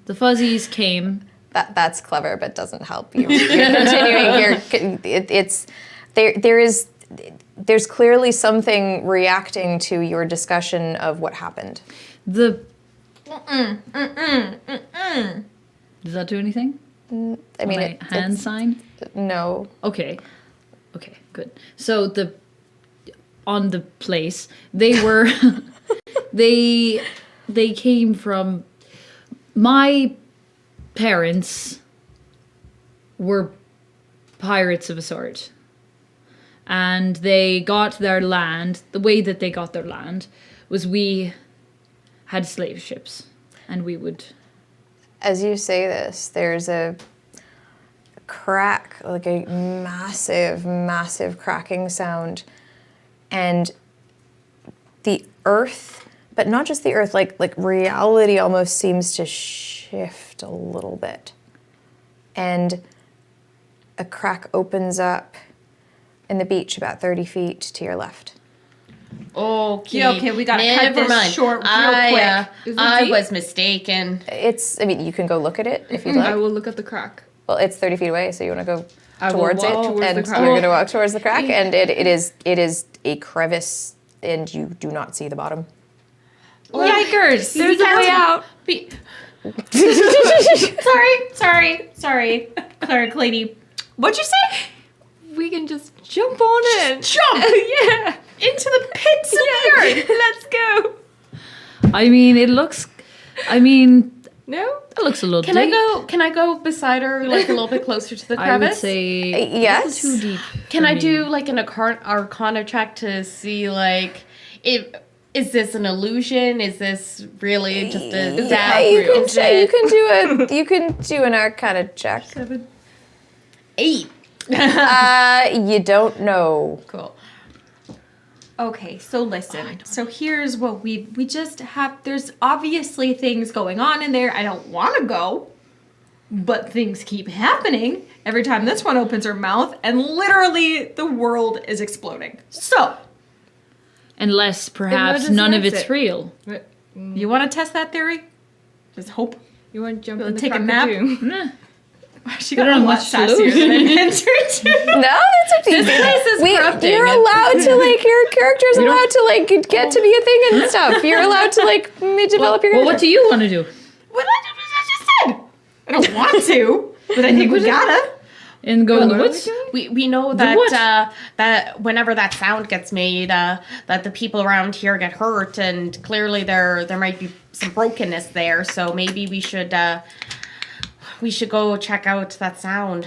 The fuzzies came. That's clever, but doesn't help you. You're continuing. There's clearly something reacting to your discussion of what happened. The. Does that do anything? I mean, My hand sign. No. Okay, good. So on the place they were, they came from. My parents were pirates of a sort, and they got their land. The way that they got their land was we had slave ships, and we would. As you say this, there's a crack, like a massive, massive cracking sound. And the earth, but not just the earth, like reality almost seems to shift a little bit. And a crack opens up in the beach about 30 feet to your left. Okay, we gotta cut Never this mind. short real I quick. was mistaken. I mean, you can go look at it if you'd like. I will look at the crack. Well, it's 30 feet away, so you want to go I will towards it, walk towards the and crack. you're going to walk towards the crack, and it is a crevice, and you do not see the bottom. Yikers! There's a way out. Sorry, Cleric lady. What'd you say? We can just jump on it. Jump! Yeah. Into the pits of the earth. Let's go. I mean, it looks. I mean, No? it looks a little. Can deep. I go beside her, like a little bit closer to the I would crevice? say Yes. a little too deep. Can for I me. do like an arcana check to see like if is this an illusion? Is this really just a Yeah, you can do an arcana check. 8? You don't know. Cool. Okay, so listen. So here's what we just have. There's obviously things going on in there. I don't want to go, but things keep happening every time this one opens her mouth, and literally the world is exploding. So Unless perhaps does none it of it's exit? real. you want to test that theory? Just hope. You want to jump Will in it the take a crack nap? or two? Nah. She They got a don't lot have much to sassier lose. than I meant her to. No, that's up to you. place is corrupting. You're allowed to your character's allowed to get to be a thing and stuff. You're allowed to develop your character. Well, what do you want to do? What I just said. I don't want to, but I think we gotta. And go in the What are woods? we doing? We know what? that that whenever that sound gets made, that the people around here get hurt, and clearly there might be some brokenness there. So maybe we should go check out that sound.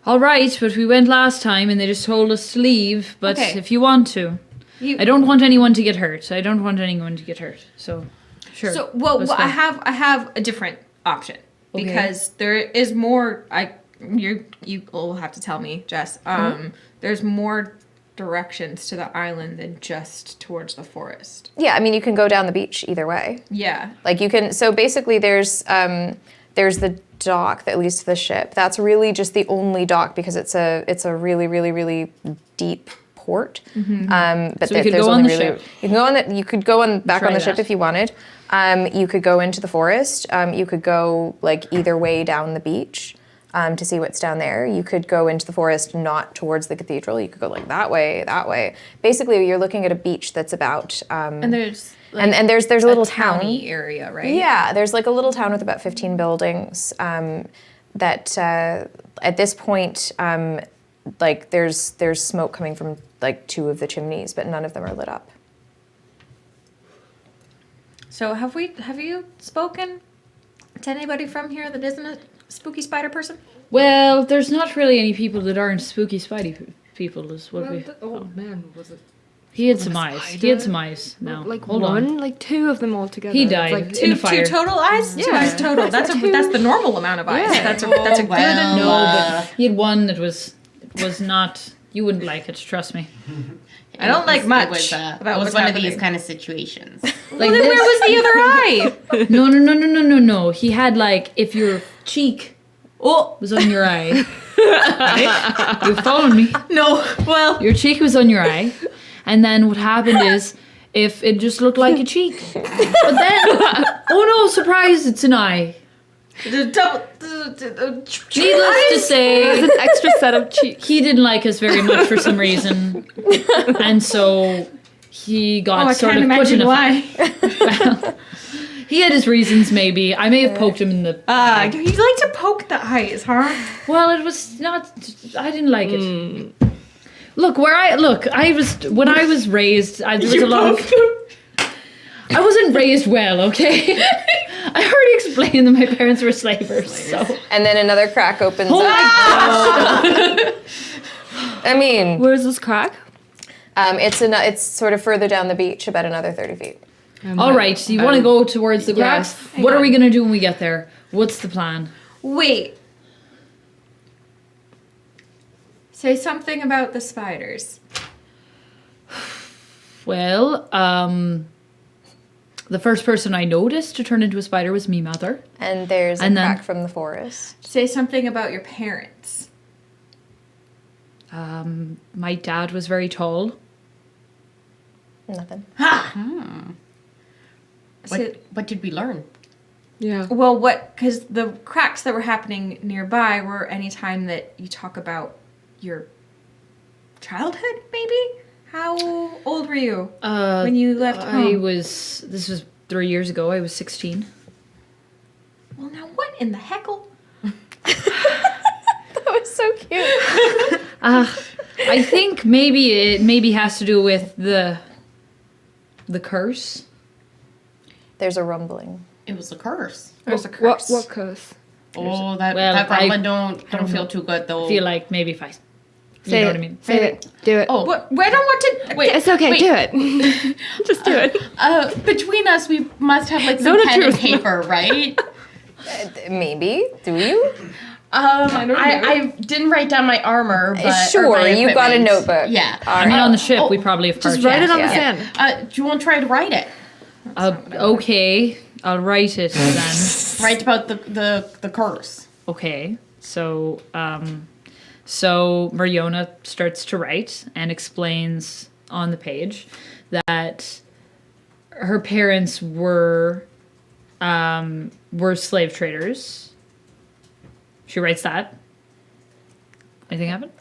All right, but we went last time and they just told us to leave. But Okay. if you want to, I don't want anyone to get hurt. So, sure. So, let's go. I have a different option because there is more. You will have to tell me, Jess. There's more directions to the island than just towards the forest. Yeah, I mean, you can go down the beach either way. Yeah. You can. So basically, there's the dock that leads to the ship. That's really just the only dock because it's a really, really, really deep port. But So we could there's go on only the really, ship. You can go on the. You could go on back Try on the that. ship if you wanted. You could go into the forest. You could go either way down the beach. To see what's down there. You could go into the forest, not towards the cathedral. You could go that way. Basically, you're looking at a beach that's about. And there's and there's a little town. towny area, right? Yeah, there's a little town with about 15 buildings that at this point like there's smoke coming from like 2 of the chimneys, but none of them are lit up. So have you spoken to anybody from here that isn't a spooky spider person? Well, there's not really any people that aren't spooky Spidey people, is what we. Oh man, was it He had some a eyes. spider? He had some eyes. No, like hold one, on. like 2 of them all together? He It's died Like in a fire. 2 total eyes? 2 eyes total. That's the normal amount of eyes. Yeah. That's a well, good No, but he had one that was not. You wouldn't like it. Trust me. I don't like much It was, about it was what's one happening. of these kind of situations. Like Then where was the other eye? No. He had like if your cheek was on your eye. Right? You following me? No. Well, Your cheek was on your eye, and then what happened is, if it just looked like a cheek, but then, oh no, surprise, it's an eye. Needless to say, an extra set of cheeks. he didn't like us very much for some reason, and so he got sort of put in a. Well, he had his reasons, maybe. I may have poked him in the. you like to poke the eyes, huh? Well, it was not. I didn't like it. Look, when I was raised, there was a lot of. I wasn't raised well, okay? I already explained that my parents were slavers, so. And then another crack opens Oh up. my gosh! I mean, Where's this crack? it's sort of further down the beach, about another 30 feet. All right, so you want to go towards the cracks? yes. What are we gonna do when we get there? What's the plan? Wait. Say something about the spiders. Well, the first person I noticed to turn into a spider was me mother. And there's a And then- crack from the forest. Say something about your parents. My dad was very tall. Nothing. What did we learn? Yeah. Well, because the cracks that were happening nearby were any time that you talk about your childhood, maybe? How old were you when you left home? This was 3 years ago, I was 16. Well, now what in the heckle? That was so cute. I think maybe it has to do with the curse. There's a rumbling. It was a curse. There's a curse. What curse? Oh, that Well, rumbling don't feel too good though. I feel like maybe if I, Say know it. what I mean. Say it. Do it. Oh, What? I don't want to. wait. It's okay. wait. Do it. Just do it. Between us, we must have like some Zone of pen and truth. paper, right? Maybe. Do you? I didn't write down my armor, but or Sure, my you got a equipment. notebook. Yeah. I mean, on the ship, we probably have Just cards. write it on yeah. the sand. Do you want to try to write it? Okay, I'll write it then. Write about the curse. Okay, so Mariona starts to write and explains on the page that her parents were slave traders. She writes that. Anything happen?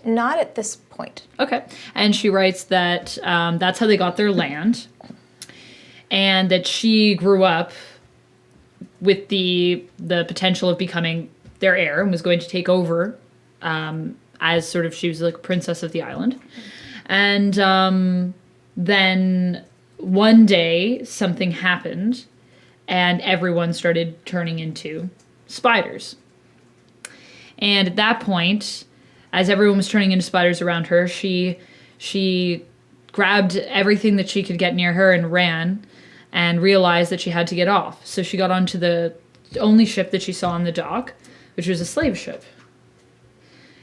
Not at this point. Okay. And she writes that that's how they got their land, and that she grew up with the potential of becoming their heir and was going to take over as sort of she was like a princess of the island. And then one day something happened and everyone started turning into spiders. And at that point, as everyone was turning into spiders around her, she grabbed everything that she could get near her and ran, and realized that she had to get off. So she got onto the only ship that she saw on the dock, which was a slave ship.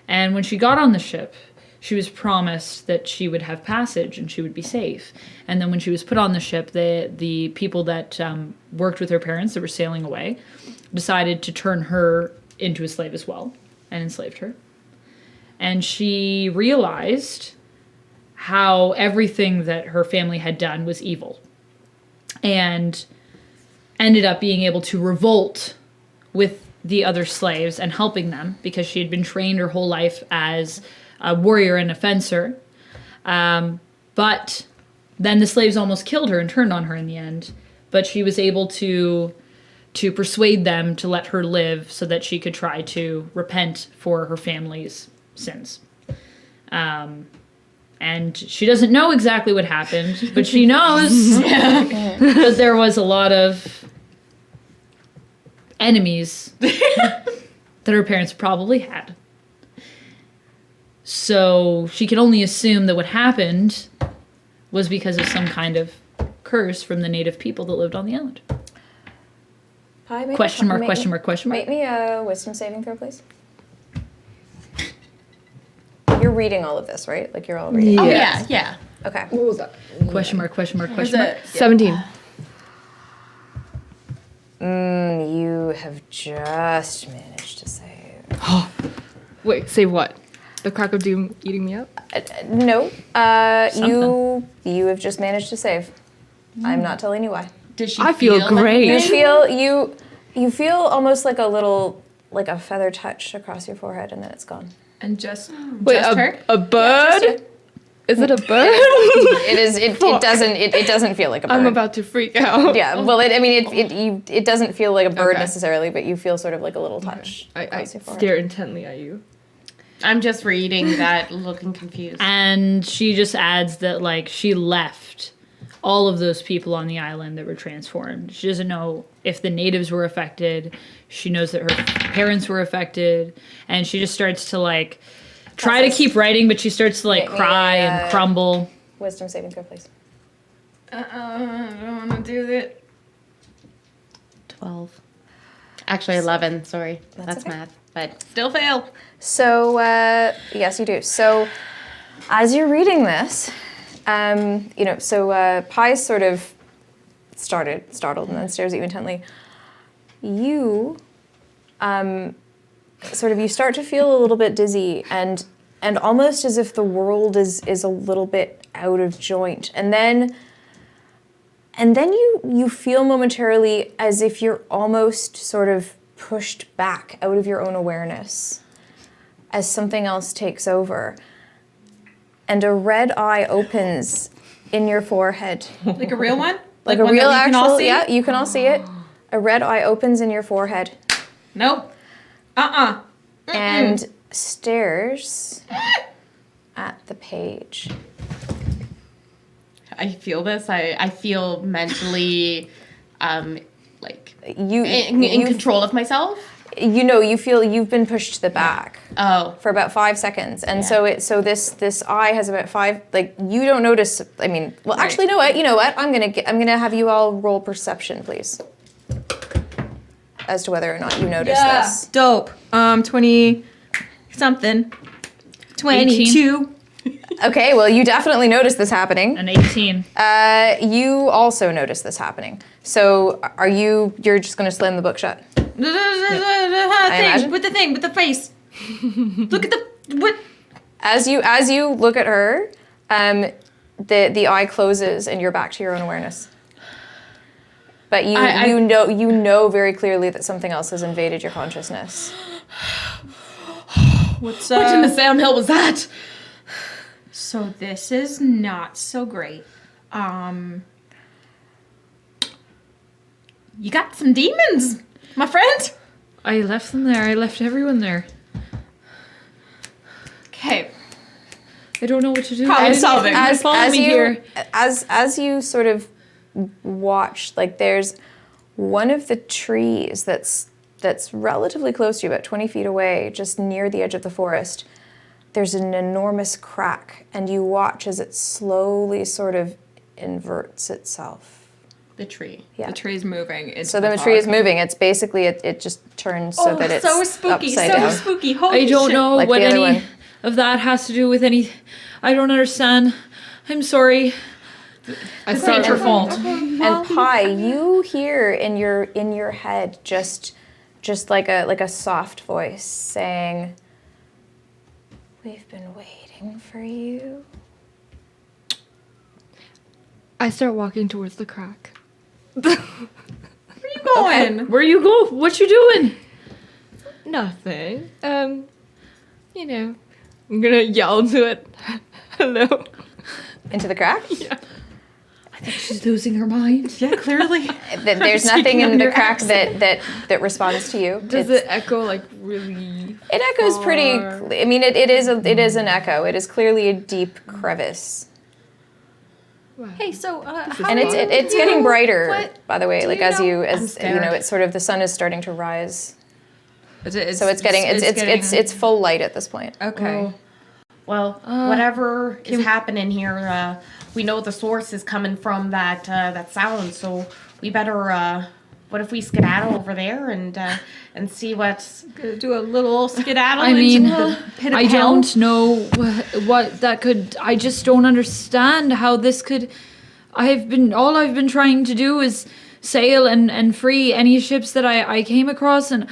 And when she got on the ship, she was promised that she would have passage and she would be safe. And then when she was put on the ship, the people that worked with her parents that were sailing away decided to turn her into a slave as well and enslaved her. And she realized how everything that her family had done was evil, and ended up being able to revolt with the other slaves and helping them because she had been trained her whole life as a warrior and a fencer. But then the slaves almost killed her and turned on her in the end. But she was able to to persuade them to let her live so that she could try to repent for her family's sins. And she doesn't know exactly what happened, but she knows that there was a lot of enemies that her parents probably had. So she can only assume that what happened was because of some kind of curse from the native people that lived on the island. Pie, make Question a- mark, make- question mark, question mark. Make me a wisdom saving throw, please. You're reading all of this, right? Like you're all reading. Oh Yes. yeah. Okay. What was that? Question mark, question mark, question mark. 17. You have just managed to save. Wait, save what? The crack of doom eating me up? No. You have just managed to save. I'm not telling you why. Does she I feel great. You feel almost like a feather touch across your forehead, and then it's gone. And just Wait, just her. a bird? Just you. Is it a bird? It is. It doesn't feel like a bird. I'm about to freak out. Yeah. Well, it doesn't feel like a bird Okay. necessarily, but you feel sort of like a little touch. I across your forehead. stare intently at you. I'm just reading that, looking confused. And she just adds that, like, she left all of those people on the island that were transformed. She doesn't know if the natives were affected. She knows that her parents were affected. And she just starts to, like, try to keep writing, but she starts to, like, Make me cry a, and crumble. Wisdom saving throw, please. I don't want to do that. 12. Actually, 11. Sorry, that's okay. math, but still fail. So, yes, you do. So, as you're reading this, Pie's sort of startled, and then stares at you intently. You, you start to feel a little bit dizzy, and almost as if the world is a little bit out of joint, and then you feel momentarily as if you're almost sort of pushed back out of your own awareness as something else takes over. And a red eye opens in your forehead. Like a real one? Like a one that real we can all actual, see? yeah, you can all see it. A red eye opens in your forehead Nope. and stares at the page. I feel this. I feel mentally, in control of myself. You feel you've been pushed to the back Oh, for about 5 seconds, and so this eye has about 5. Like you don't notice. I mean, well, actually, you know what? I'm gonna have you all roll perception, please, as to whether or not you notice this. Dope. 20 something. 22. Okay, well, you definitely notice this happening. An 18. You also notice this happening. So, you're just gonna slam the book shut? imagine. With the face. Look at what? As you look at her, the eye closes and you're back to your own awareness. But you know very clearly that something else has invaded your consciousness. What's what in the Sam Hill was that? So this is not so great. You got some demons, my friend. I left them there. I left everyone there. Okay. I don't know what to do. Problem I didn't- solving. As As you sort of watch, like there's one of the trees that's relatively close to you, about 20 feet away, just near the edge of the forest. There's an enormous crack, and you watch as it slowly sort of inverts itself. The tree. Yeah. The tree's moving. It's So the tree is moving. It's basically it just turns so that it's so spooky, upside so down. spooky. Holy I don't shit. know Like what the other any one. of that has to do with any. I don't understand. I'm sorry. It's not your fault. And Pi, you hear in your head just like a soft voice saying, "We've been waiting for you." I start walking towards the crack. Where you going? Where you go? What you doing? Nothing. I'm gonna yell to it. Hello. Into the crack? Yeah. She's losing her mind. Yeah, clearly. There's nothing in the crack that responds to you. Does it echo like really? It echoes pretty. I mean, it is an echo. It is clearly a deep crevice, Hey, so how and it's getting brighter. By the way, do like you as know- you I'm scared. it's sort of the sun is starting to rise, It's, so it's full light at this point. okay. Well, whatever is happening here, we know the source is coming from that sound. So we better. What if we skedaddle over there and see what's? Gonna do a little skedaddle. I mean, into the pit of I hell? don't know what that could. I just don't understand how this could. All I've been trying to do is sail and free any ships that I came across, and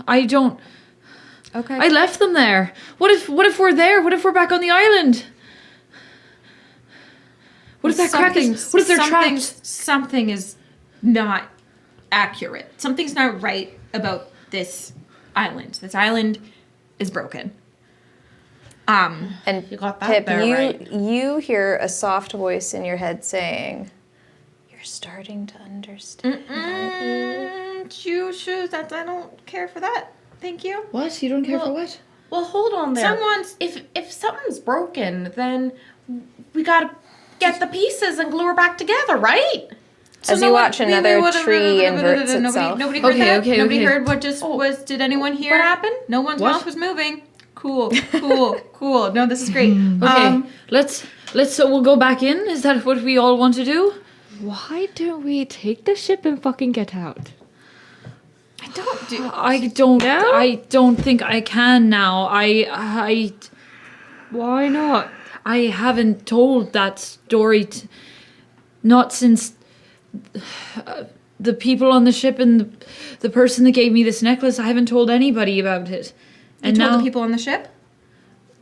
I don't. Okay. I left them there. What if we're there? What if we're back on the island? What if that crack is? What if they're trapped? Something is not accurate. Something's not right about this island. This island is broken. And You got that Pip, there, right? you hear a soft voice in your head saying, "You're starting to understand." I don't care for that. Thank you. What? You don't care for what? Well, hold on there. If something's broken, then we gotta get the pieces and glue her back together, right? As you watch another tree inverts itself. Nobody heard Okay, that? okay, Nobody okay. heard what just was. Did anyone hear? What happened? No one's What? mouth was moving. Cool. No, this is great. Okay, let's. So we'll go back in. Is that what we all want to do? Why don't we take the ship and fucking get out? I don't think I can now. Why not? I haven't told that story. Not since the people on the ship and the person that gave me this necklace. I haven't told anybody about it. You told the people on the ship?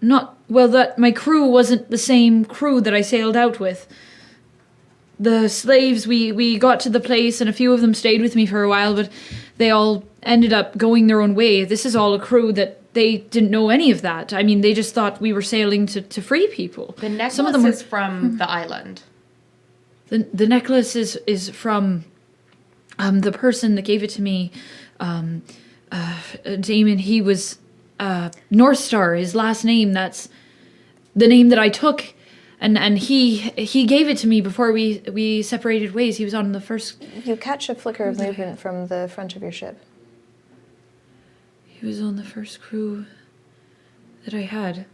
That my crew wasn't the same crew that I sailed out with. The slaves, we got to the place and a few of them stayed with me for a while, but they all ended up going their own way. This is all a crew that they didn't know any of that. I mean, they just thought we were sailing to free people. The necklace Some of them were, is from the island. the necklace is from the person that gave it to me, Damon. He was North Star, his last name. That's the name that I took, and he gave it to me before we separated ways. He was on the first. You catch a flicker of movement from the front of your ship. He was on the first crew that I had.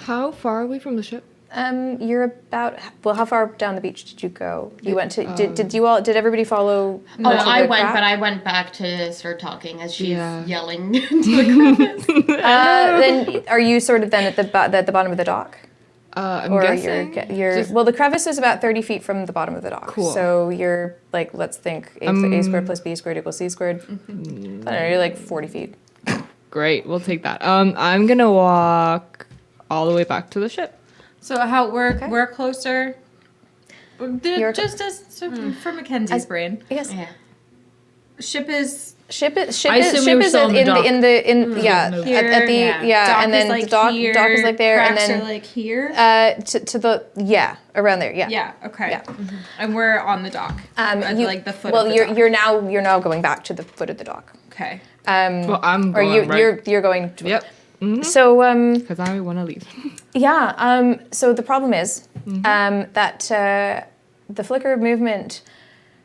How far away from the ship? You're about. Well, how far down the beach did you go? You went to. Did everybody follow? Oh, to I the went, crack? but I went back to start talking as she's Yeah. yelling into the crevice. Then are you sort of then at the bottom of the dock? I'm Or guessing. you're well, the crevice is about 30 feet from the bottom of the dock. Cool. So you're like, let's think a squared plus b squared equals c squared. I don't know, you're like 40 feet. Great, we'll take that. I'm gonna walk all the way back to the ship. So we're closer. You're- Just for Mackenzie's brain. Yes. Yeah. Ship is Ship I assume we were is still on the dock. in here. at the Dock and then is like the dock here, is like there and cracks then are like here. to the around there Yeah. Okay. Yeah. And we're on the dock. At you- like the foot. well of the you're dock. you're now going back to the foot of the dock. Okay. Well, I'm Or going right. you're going to, Yep. so Because I want to leave. so the problem is that the flicker of movement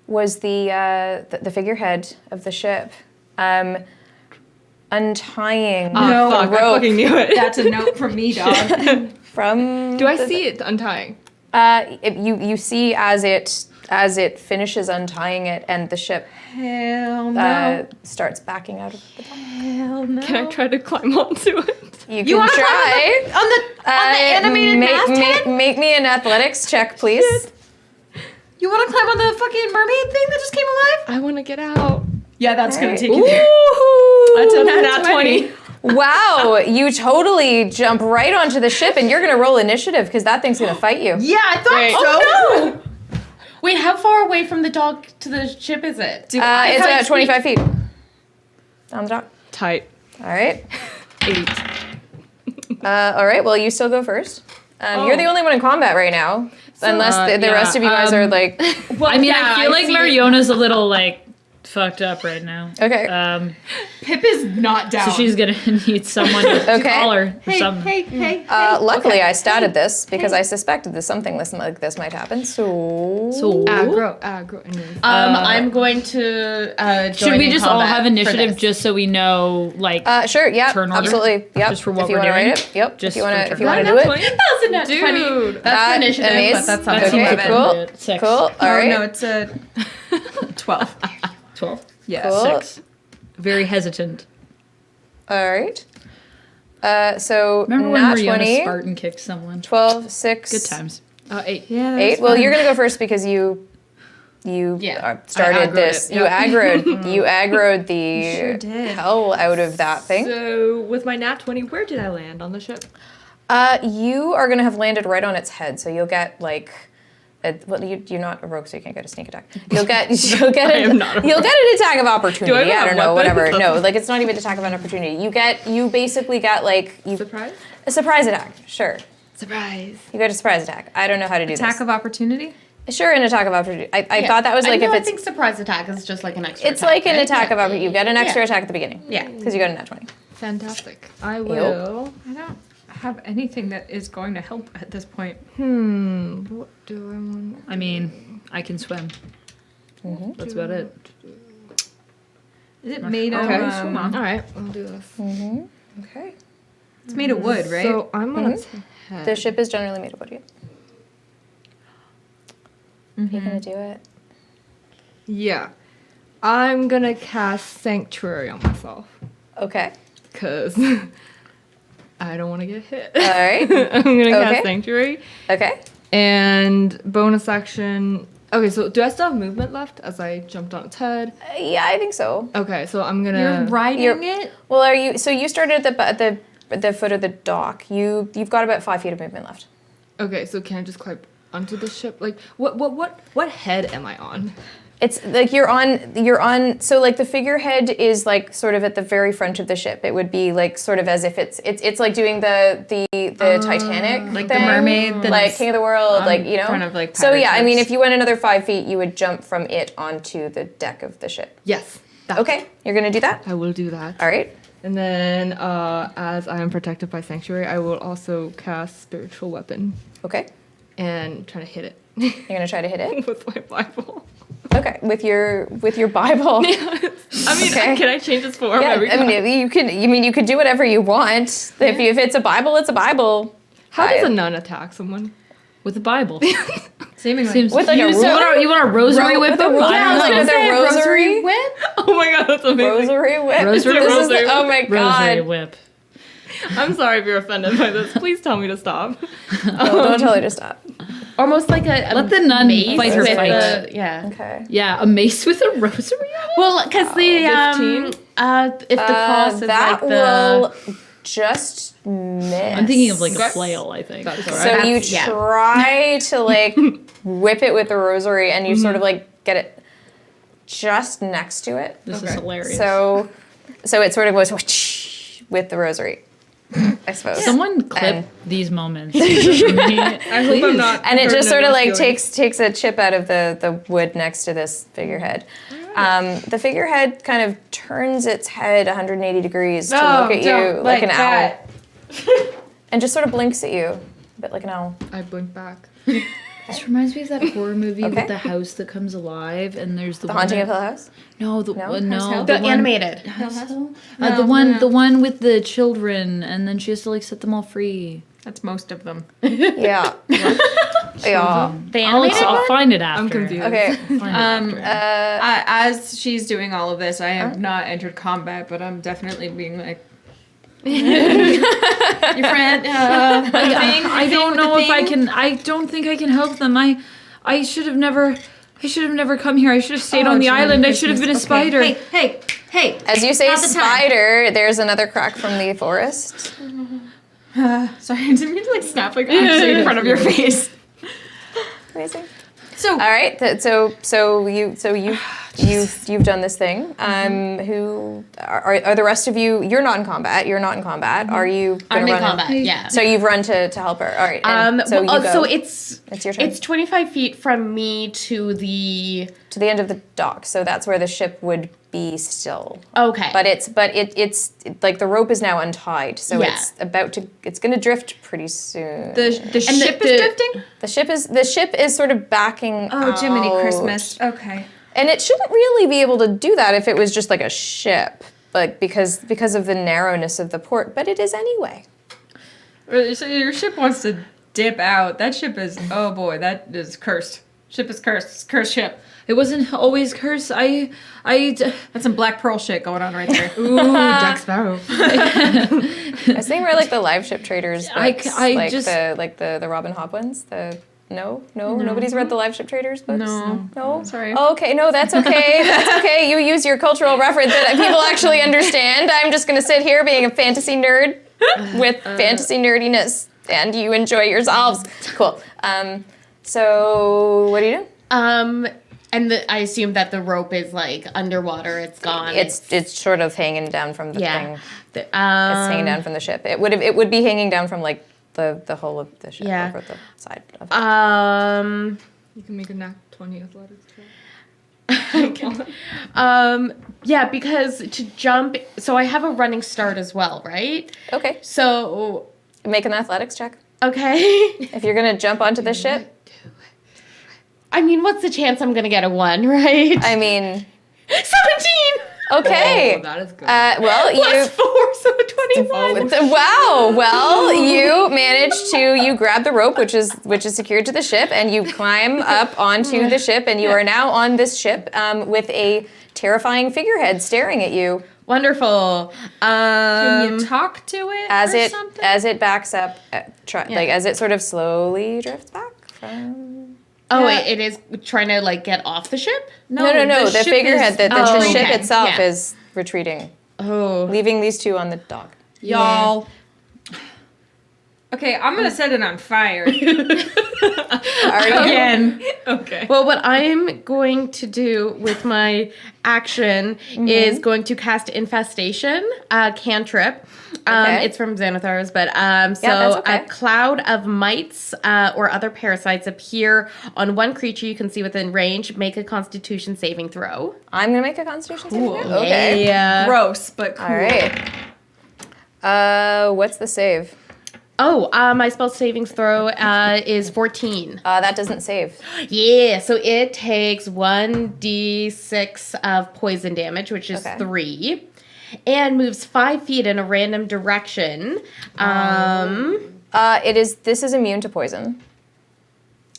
was the figurehead of the ship untying Oh, fuck, the I rope fucking knew it. That's a note from me, dog. from. Do I see it untying? You see as it finishes untying it and the ship Hell no. starts backing out of the dock. Hell no. Can I try to climb onto it? You can wanna try. on the animated masthead? Make me an athletics check, please. You want to climb on the fucking mermaid thing that just came alive? I want to get out. Yeah, that's gonna Alright. take you there. That's a nat 20. Wow, you totally jump right onto the ship and you're gonna roll initiative because that thing's gonna fight you. Yeah, I thought Great. so. Oh no! Wait, how far away from the dock to the ship is it? It's about 25 feet. On the dock. Tight. All right. 8. All right, well, you still go first. You're the only one in combat right now. Unless the rest of you guys are like... I mean, I feel like Mariona's a little, like, fucked up right now. Okay. Pip is not down. So she's gonna need someone to call her or something. Hey. Luckily, I statted this because I suspected that something like this might happen. So Aggro. Anyways. I'm going to Should we just all have initiative just so we know, like, sure. Yeah. turn order? Absolutely. Yep. Just for what if you we're want to doing? write it. Yep. Just if you want for to do it. That's a net 20. Dude. That's initiative, amazing. but that's That something. seems Okay. Cool. 6. Cool. All right. No, it's a 12. 12. Yeah. Cool. 6. Very hesitant. All right. So Remember when nat Mariona 20, Spartan kicked someone? 12, 6, Good times. 8. Yeah, 8. Well, you're gonna go first because you started aggroed this. it, You yeah. aggroed the sure did. hell out of that thing. So with my nat 20, where did I land on the ship? You are gonna have landed right on its head, so you'll get like. You're not a rogue, so you can't get a sneak attack. You'll get an attack of opportunity. Do I have I don't a know, weapon? whatever. No, like it's not even an attack of an opportunity. You basically get like Surprise? a surprise attack. Sure, Surprise. you get a surprise attack. I don't know how to do Attack this. of opportunity? Sure, an attack of opportunity. I thought that was like if I it's think surprise attack is just like an extra. it's like an attack of opportunity. You get an extra Yeah. attack at the beginning. Yeah. because you got a nat 20. Fantastic. I will. I don't have anything that is going to help at this point. What do I want? I mean, I can swim. That's about it. Is it made of? Okay. All right, I'll do this. Okay. It's made of wood, right? So I'm gonna head. The ship is generally made of wood. You're gonna do it. Yeah. I'm gonna cast Sanctuary on myself. Okay. Because I don't want to get hit. All right. I'm gonna Okay. cast Sanctuary. Okay. And bonus action. Okay, so do I still have movement left as I jumped on its head? Yeah, I think so. Okay, so I'm gonna. You're riding You're- it? Well, are you? So you started at the foot of the dock. You've got about 5 feet of movement left. Okay, so can I just climb onto the ship? Like, what head am I on? It's like you're on. So like the figurehead is like sort of at the very front of the ship. It would be like sort of as if it's like doing the Titanic, Like the thing, mermaid that's like King of the World, like you know. front of, like, so pirate yeah, I mean, ships. if you went another 5 feet, you would jump from it onto the deck of the ship. Yes. that- Okay, you're gonna do that. I will do that. All right. And then, as I am protected by Sanctuary, I will also cast Spiritual Weapon Okay, and try to hit it you're gonna try to hit it. with my Bible. Okay, with your Bible. I mean, Okay. can I change its form Yeah, every I time? mean, you could. I mean, you could do whatever you want. If it's a Bible, it's a Bible. How does I- a nun attack someone? With the Bible. Seemingly. Seems With, like, a you, rosary? you want a rosary whip with a them? rosary? I Like, don't with know. a rosary whip. Oh my god, that's amazing. Rosary whip. Rosary This is rosary oh my Rosary god. whip. I'm sorry if you're offended by this. Please tell me to stop. No, don't tell her to stop. Almost like a Let the nun mace fight her with fight. yeah. Okay. Yeah, a mace with a rosary on it? Well, because the 15? if the cross is that like the will just miss. I'm thinking of like a flail, I think. That's So alright. you yeah. try to like whip it with the rosary, and you sort of like get it just next to it. This is hilarious. So it sort of goes with the rosary, I suppose. Someone clip And- these moments for me. I hope I'm not. And it hurting just sort of like anyone's takes a chip out of the wood next to this figurehead. The figurehead kind of turns its head 180 degrees to look at you like an owl, and just sort of blinks at you, a bit like an owl. feelings. I blink back. This reminds me of that horror movie Okay. with the house that comes alive, and there's the The one Haunting of that- Hill House. No, the No? one, House no, Hill? the one, animated. the one with the children, and then she has to like set them all free. That's most of them. Yeah. Yeah. The I'll animated one? find it after. I'm confused. Okay. Find it after. As she's doing all of this, I have not entered combat, but I'm definitely being like, your friend. I don't know if I can. I don't think I can help them. I should have never. I should have never come here. I should have stayed on the island. I should have been a spider. Hey. As you say Not the time. spider, there's another crack from the forest. Sorry, I didn't mean to like snap like actually in front of your face. Amazing. So All right. So you you've done this thing. Who are the rest of you? You're not in combat. You're not in combat. Are you? I'm Gonna in run combat. Yeah. So you've run to help her. All right. And so you go. So it's your turn. It's 25 feet from me to the. To the end of the dock. So that's where the ship would be still. Okay. But it's like the rope is now untied, so Yeah. it's going to drift pretty soon. The ship is drifting? The ship is sort of backing. Oh, Jiminy out. Christmas. Okay. And it shouldn't really be able to do that if it was just like a ship, like because of the narrowness of the port. But it is anyway. So your ship wants to dip out. That ship is, oh boy, that is cursed. Ship is cursed. It's a cursed ship. It wasn't always cursed. That's some Black Pearl shit going on right there. Ooh, Jack Sparrow. I was thinking more like the live ship traders books, I like just- the Robin Hobb ones. No, nobody's read the live ship traders books. No. Sorry. Oh, okay, no, that's okay. That's okay. You use your cultural reference that people actually understand. I'm just gonna sit here being a fantasy nerd with fantasy nerdiness, and you enjoy yourselves. Cool. So what do you do? And I assume that the rope is like underwater. It's gone. It's sort of hanging down from the thing. The- It's hanging down from the ship. It would be hanging down from like the hull of the ship Yeah. over the side of it. You can make a nat 20 athletics check. Yeah, because to jump. So I have a running start as well, right? Okay. So Make an athletics check. okay. If you're gonna jump onto the ship, I mean, what's the chance I'm gonna get a 1, right? I mean, 17 okay. Oh, that is good. Well, plus you. 4, so 21. Wow. Well, you managed to. You grab the rope, which is secured to the ship, and you climb up onto the ship, and you are now on this ship with a terrifying figurehead staring at you Wonderful. Can you talk to it as or it something? as it backs up, like as it sort of slowly drifts back from. Oh, it is trying to like get off the ship. No. The ship figurehead, is the retreating. ship Okay, itself yeah. is retreating, Oh, leaving these two on the dock. Y'all. Okay, I'm gonna set it on fire. Are you? Again. Okay. well, what I'm going to do with my action is going to cast Infestation, cantrip. Okay. It's from Xanathar's, but that's okay. a cloud of mites or other parasites appear on one creature you can see within range. Make a Constitution saving throw. I'm gonna make a Constitution saving Cool. throw. Okay. Yeah. Gross, but cool. All right. What's the save? Oh, my spell savings throw is 14. That doesn't save. Yeah, so it takes 1d6 of poison damage, which is Okay. 3, and moves 5 feet in a random direction. This is immune to poison.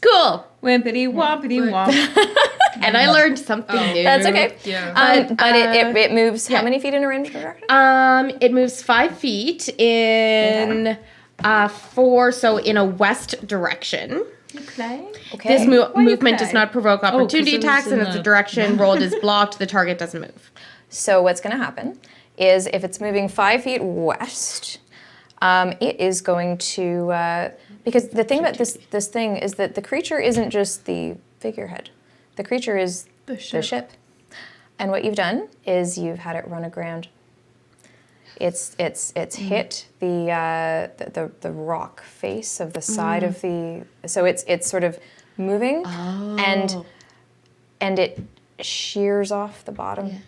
Cool. Wimpity wompity womp. And I learned something new. That's okay. Yeah. But it moves how yeah. many feet in a random direction? It moves 5 feet in 4, so in a west direction. Okay. This movement does cry? not provoke opportunity 'cause it was attacks, and in if the the- direction rolled is blocked, the target doesn't move. So what's going to happen is if it's moving 5 feet west, it is going to because the thing about this thing is that the creature isn't just the figurehead. The creature is the ship. And what you've done is you've had it run aground. It's hit the rock face of the side of the, so it's sort of moving and it shears off the bottom.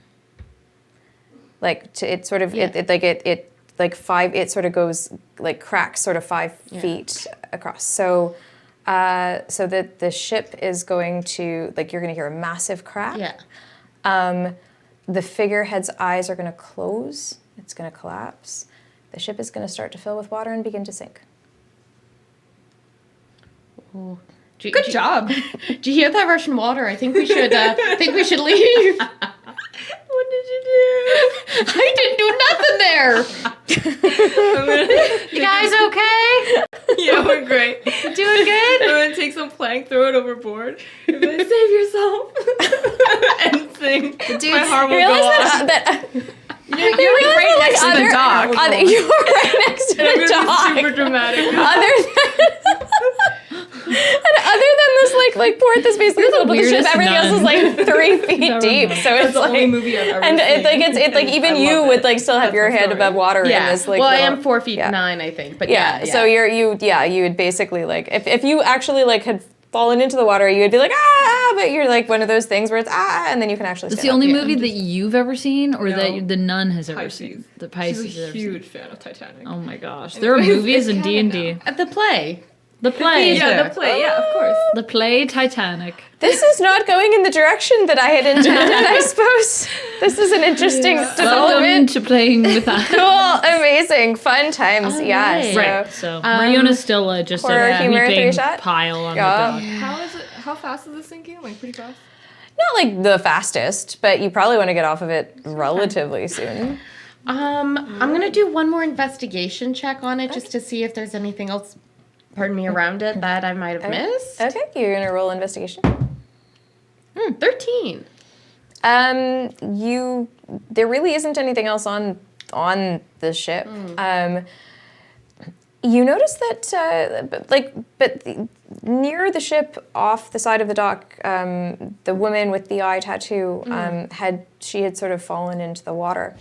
Like it sort of it sort of goes like cracks sort of 5 feet across. So that the ship is going to, like, you're going to hear a massive crack. Yeah. The figurehead's eyes are going to close. It's going to collapse. The ship is going to start to fill with water and begin to sink. Good job. Did you hear that Russian water? I think we should leave. What did you do? I didn't do nothing there. You guys okay? Yeah, we're great. Doing good? I'm gonna take some plank, throw it overboard. And be like, save yourself. And sing. My heart will go off. You're like right next to the dock. You're right next to I'm the gonna be dock. super dramatic. Other than this, like port that's basically filled with the ship. weirdest Everything else is like 3 feet Never deep. mind. So it's the like, only movie I've ever and seen. it's like even I you love would it. like still have That's your the head story. above water in this like. well, I little- am 4 feet yeah. 9, I think. But Yeah. yeah. So you would basically like if you actually like had fallen into the water, you would be like but you're like one of those things where it's and then you can actually. It's stand the only up. movie that you've ever seen, or No. that the nun has ever Pisces. seen. The She's Pisces a has ever seen. huge fan of Titanic. Oh my gosh, there are Anyways, movies it's in D canon and D. At the play. The play, Yeah, the play. Yeah, of course. the play Titanic. This is not going in the direction that I had intended. I suppose this is an interesting Welcome development. to playing with us. Cool, amazing, fun times. Yeah. right. So, Right. So Mariona's still just horror a humor weeping three-shot? pile on Yeah. the dock. How is it? How fast is this sinking? Like pretty fast. not like the fastest, but you probably want to get off of it relatively soon. I'm gonna do one more investigation check on it just to see if there's anything else, pardon me, around it that I might have missed. Okay, you're gonna roll investigation. 13. There really isn't anything else on the ship. You notice that, near the ship, off the side of the dock, the woman with the eye tattoo had sort of fallen into the water.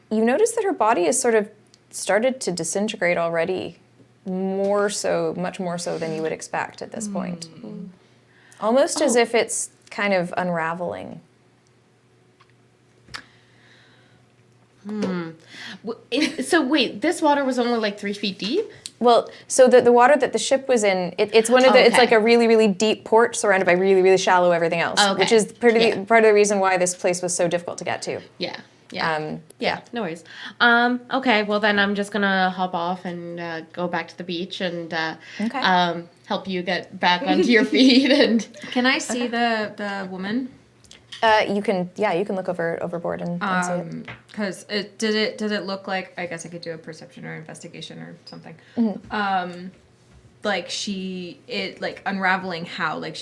You notice that her body is sort of started to disintegrate already, much more so than you would expect at this point. Almost as if it's kind of unraveling. So wait, this water was only like 3 feet deep? Well, so the water that the ship was in, it's one of the, it's Okay. like a really, really deep port surrounded by really, really shallow everything else, Okay. which is Yeah. part of the reason why this place was so difficult to get to. Yeah. Yeah. Um, Yeah, no worries. Okay, well then I'm just gonna hop off and go back to the beach and Okay. help you get back onto your feet and Can I see the woman? You can look overboard and see it. Because did it look like, I guess I could do a perception or investigation or something. Like unraveling how it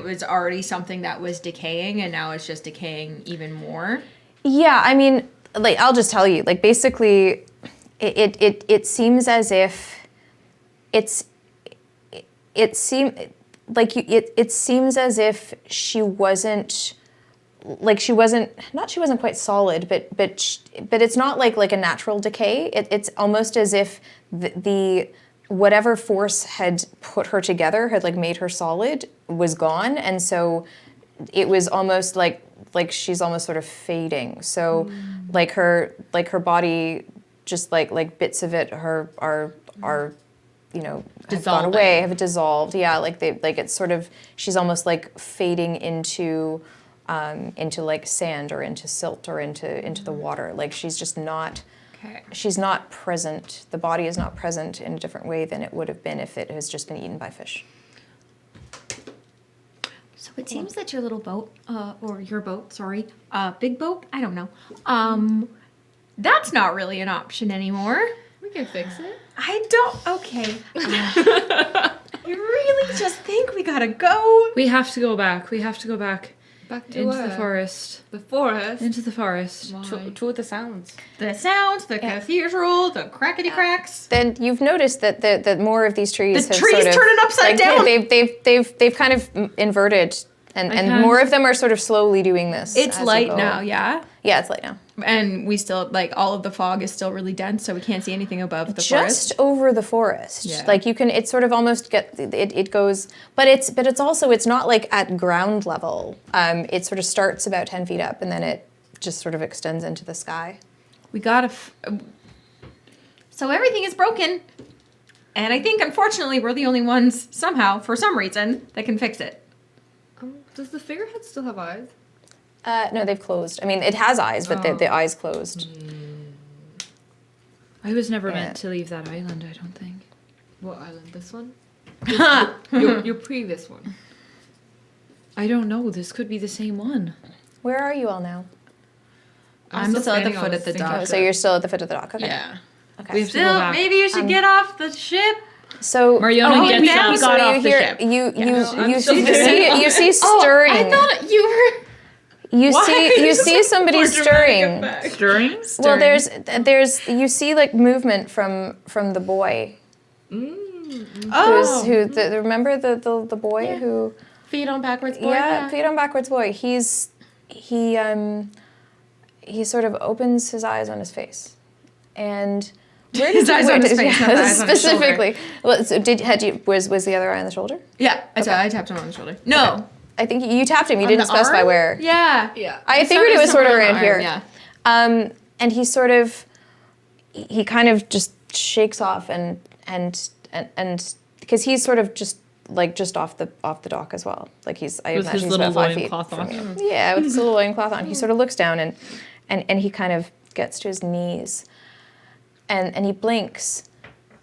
was already something that was decaying and now it's just decaying even more. Yeah, I mean, like I'll just tell you, like basically, it seems as if it seems as if she wasn't quite solid, but it's not like a natural decay. It's almost as if the whatever force had put her together had like made her solid was gone, and so it was almost like she's almost sort of fading. So like her body, just like bits of it are have gone away, have dissolved. Yeah, it's sort of, she's almost like fading into like sand or into silt or into the water. Like she's just not. Okay. She's not present. The body is not present in a different way than it would have been if it has just been eaten by fish. So it seems that your little boat, or your boat, sorry, big boat, I don't know. That's not really an option anymore. We can fix it. I don't. Okay. You really just think we gotta go? We have to go back. We have to go back Back to into the where? forest. The forest. Into the forest. Why? two of the sounds. The sounds, the cathedral, the crackety cracks. Then you've noticed that more of these trees The have trees sort of, turning upside down. They've kind of inverted, and more of them are sort of slowly doing this. It's as you light go. now, yeah. Yeah, it's light now. And we still, all of the fog is still really dense, so we can't see anything above the Just forest. over the forest. Yeah. Like you can, it's sort of almost it goes, but it's also, it's not like at ground level. It sort of starts about 10 feet up and then it just sort of extends into the sky. We gotta. So everything is broken. And I think, unfortunately, we're the only ones, somehow, for some reason, that can fix it. Does the figurehead still have eyes? No, they've closed. I mean, it has eyes, but the eyes closed. I was never Yeah. meant to leave that island, I don't think. What island? This one? your previous one. I don't know. This could be the same one. Where are you all now? I'm still at the standing foot on of the sinking dock. Oh, so you're still at the foot of the dock. Okay. Yeah. Okay. We have to go Still, back. maybe you should get off the ship. So Mariona gets now up. so got you off the hear ship. you see stirring. I thought you were. you see somebody stirring. Stirring? Well, there's you see like movement from the boy. Remember the boy who. Feet on backwards boy. Yeah, feet on backwards boy. He sort of opens his eyes on his face, and where His eyes on his face, not the eyes on his shoulder. specifically. Well, so was the other eye on the shoulder? Yeah, I tapped him on the shoulder. No. Okay. I think you tapped him. You didn't the specify arm? where. Yeah. I figured it was sort of somewhere on around the here. arm, yeah. And he sort of, he kind of just shakes off and because he's sort of just off the dock as well. Like I With imagine his he's little about 5 feet loincloth from on. you. Yeah, with his little loincloth on. He sort of looks down and he kind of gets to his knees and he blinks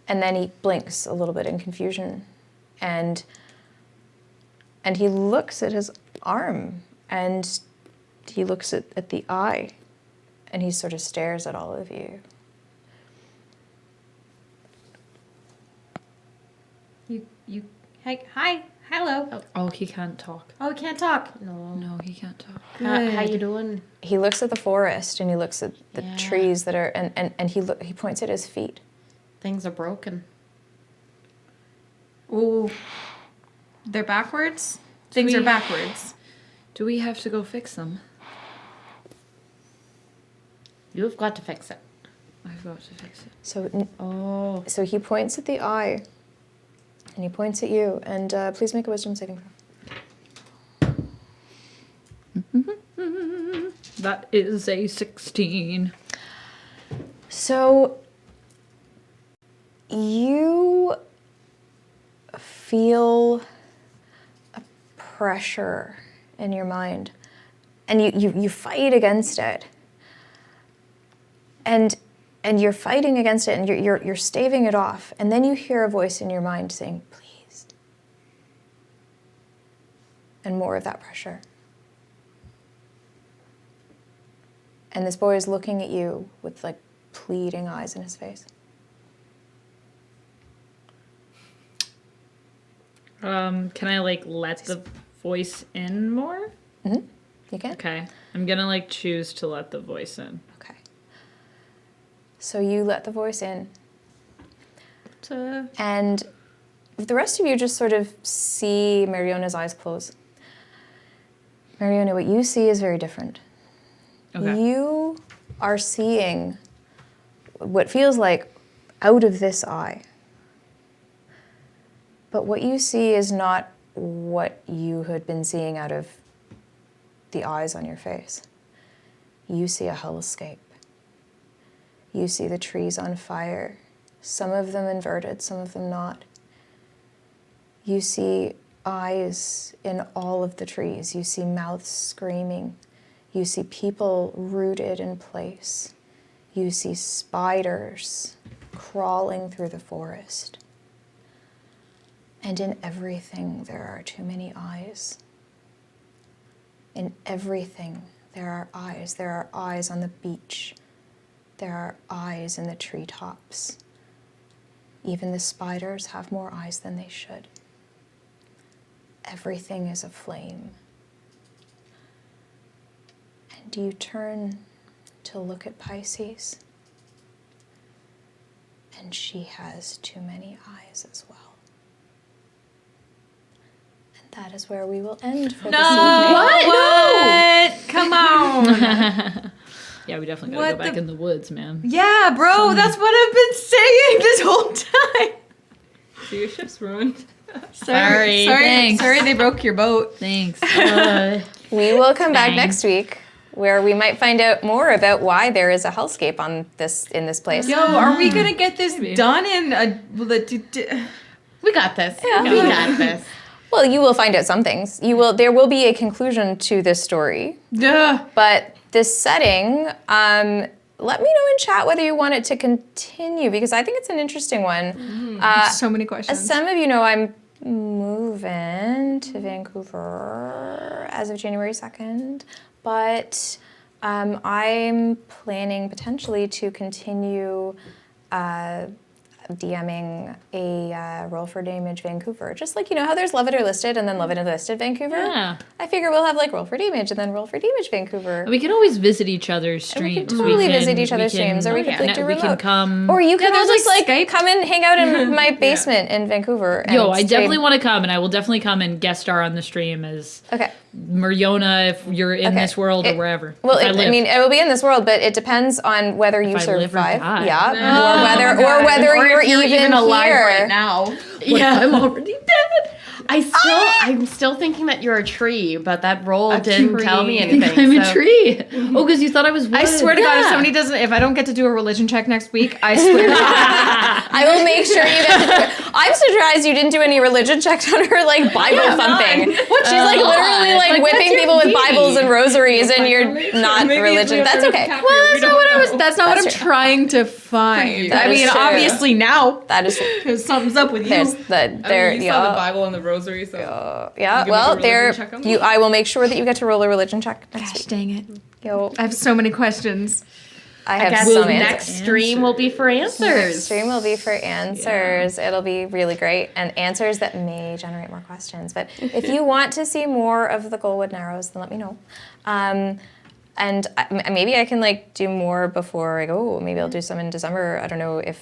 and then he blinks a little bit in confusion and he looks at his arm and he looks at the eye and he sort of stares at all of you. You. Hi. Hello. Oh, he can't talk. Oh, we can't talk. No, he can't talk. How you doing? He looks at the forest and he looks at the Yeah. trees that are and he points at his feet. Things are broken. Ooh. They're backwards? Things are backwards. Do we have to go fix them? You've got to fix it. I've got to fix it. So he points at the eye and he points at you and please make a wisdom saving throw. That is a 16. So you feel a pressure in your mind and you fight against it. And you're fighting against it and you're staving it off. And then you hear a voice in your mind saying, please. And more of that pressure. And this boy is looking at you with like pleading eyes in his face. Can I let the voice in more? Mm-hmm. You can? Okay. I'm gonna choose to let the voice in. Okay. So you let the voice in. And the rest of you just sort of see Mariona's eyes close. Mariona, what you see is very different. Okay. You are seeing what feels like out of this eye. But what you see is not what you had been seeing out of the eyes on your face. You see a hellscape. You see the trees on fire, some of them inverted, some of them not. You see eyes in all of the trees. You see mouths screaming. You see people rooted in place. You see spiders crawling through the forest. And in everything, there are too many eyes. In everything, there are eyes. There are eyes on the beach. There are eyes in the treetops. Even the spiders have more eyes than they should. Everything is aflame. And you turn to look at Pisces, and she has too many eyes as well. And that is where we will end for this evening. What? Come on. Yeah, we definitely gotta go back in the woods, man. Yeah, bro, that's what I've been saying this whole time. So your ship's ruined. Sorry, thanks. Sorry they broke your boat. Thanks. We will come back Fine. next week, where we might find out more about why there is a hellscape in this place. Yo, are we gonna get this done in a... We got this. Yeah. We got this. Well, you will find out some things. There will be a conclusion to this story. Duh. But this setting, let me know in chat whether you want it to continue, because I think it's an interesting one. So many questions. As some of you know, I'm moving to Vancouver as of January 2nd, but I'm planning potentially to continue DMing a Roll for Damage Vancouver. Just like, you know how there's Love It or Listed and then Love It or Listed Vancouver? Yeah. I figure we'll have like Roll for Damage and then Roll for Damage Vancouver. We can always visit each other's And we streams. can totally can- visit each we other's can- streams, or we could like do we remote. can come. Or you can all there's, just like, like Skype. come and hang out in my basement in Vancouver. And Yo, I definitely stream. want to come, and I will definitely come and guest star on the stream as Okay. Mariona if you're in Okay. this world or It- wherever. Well, If I live. mean, it will be in this world, but it depends on whether you I live or survive. die. Yeah, Oh, or whether or you're if you're even alive here. right now. Yeah. I'm already dead. I'm still thinking that you're a tree, but that roll didn't tell me I think anything. I'm a so- tree. Oh, because you thought I was wood. I swear to God, if Yeah. somebody doesn't, if I don't get to do a religion check next week, I swear to God. I will make sure you get to do it. I'm surprised you didn't do any religion checks on her like Bible thumping. She's like literally like whipping people with Bibles and rosaries, and you're not religion. That's okay. Well, that's not what I was. That's not what I'm That's true. trying to find. That I is mean, true. obviously now, That is because something's up with you. there's the there. you saw the Yeah, Bible and the rosary, so yeah. You Well, give me the there. religion check on You. I will make sure that you get to roll a religion check next Gosh, week. dang it! Yo, I have so many questions. I I have guess so the many next answers. stream will be for answers. Stream will be for answers. It'll be really great, and answers that may generate more questions. But if you want to see more of the Goldwood Narrows, then let me know. And maybe I can like do more before I go. Maybe I'll do some in December. I don't know if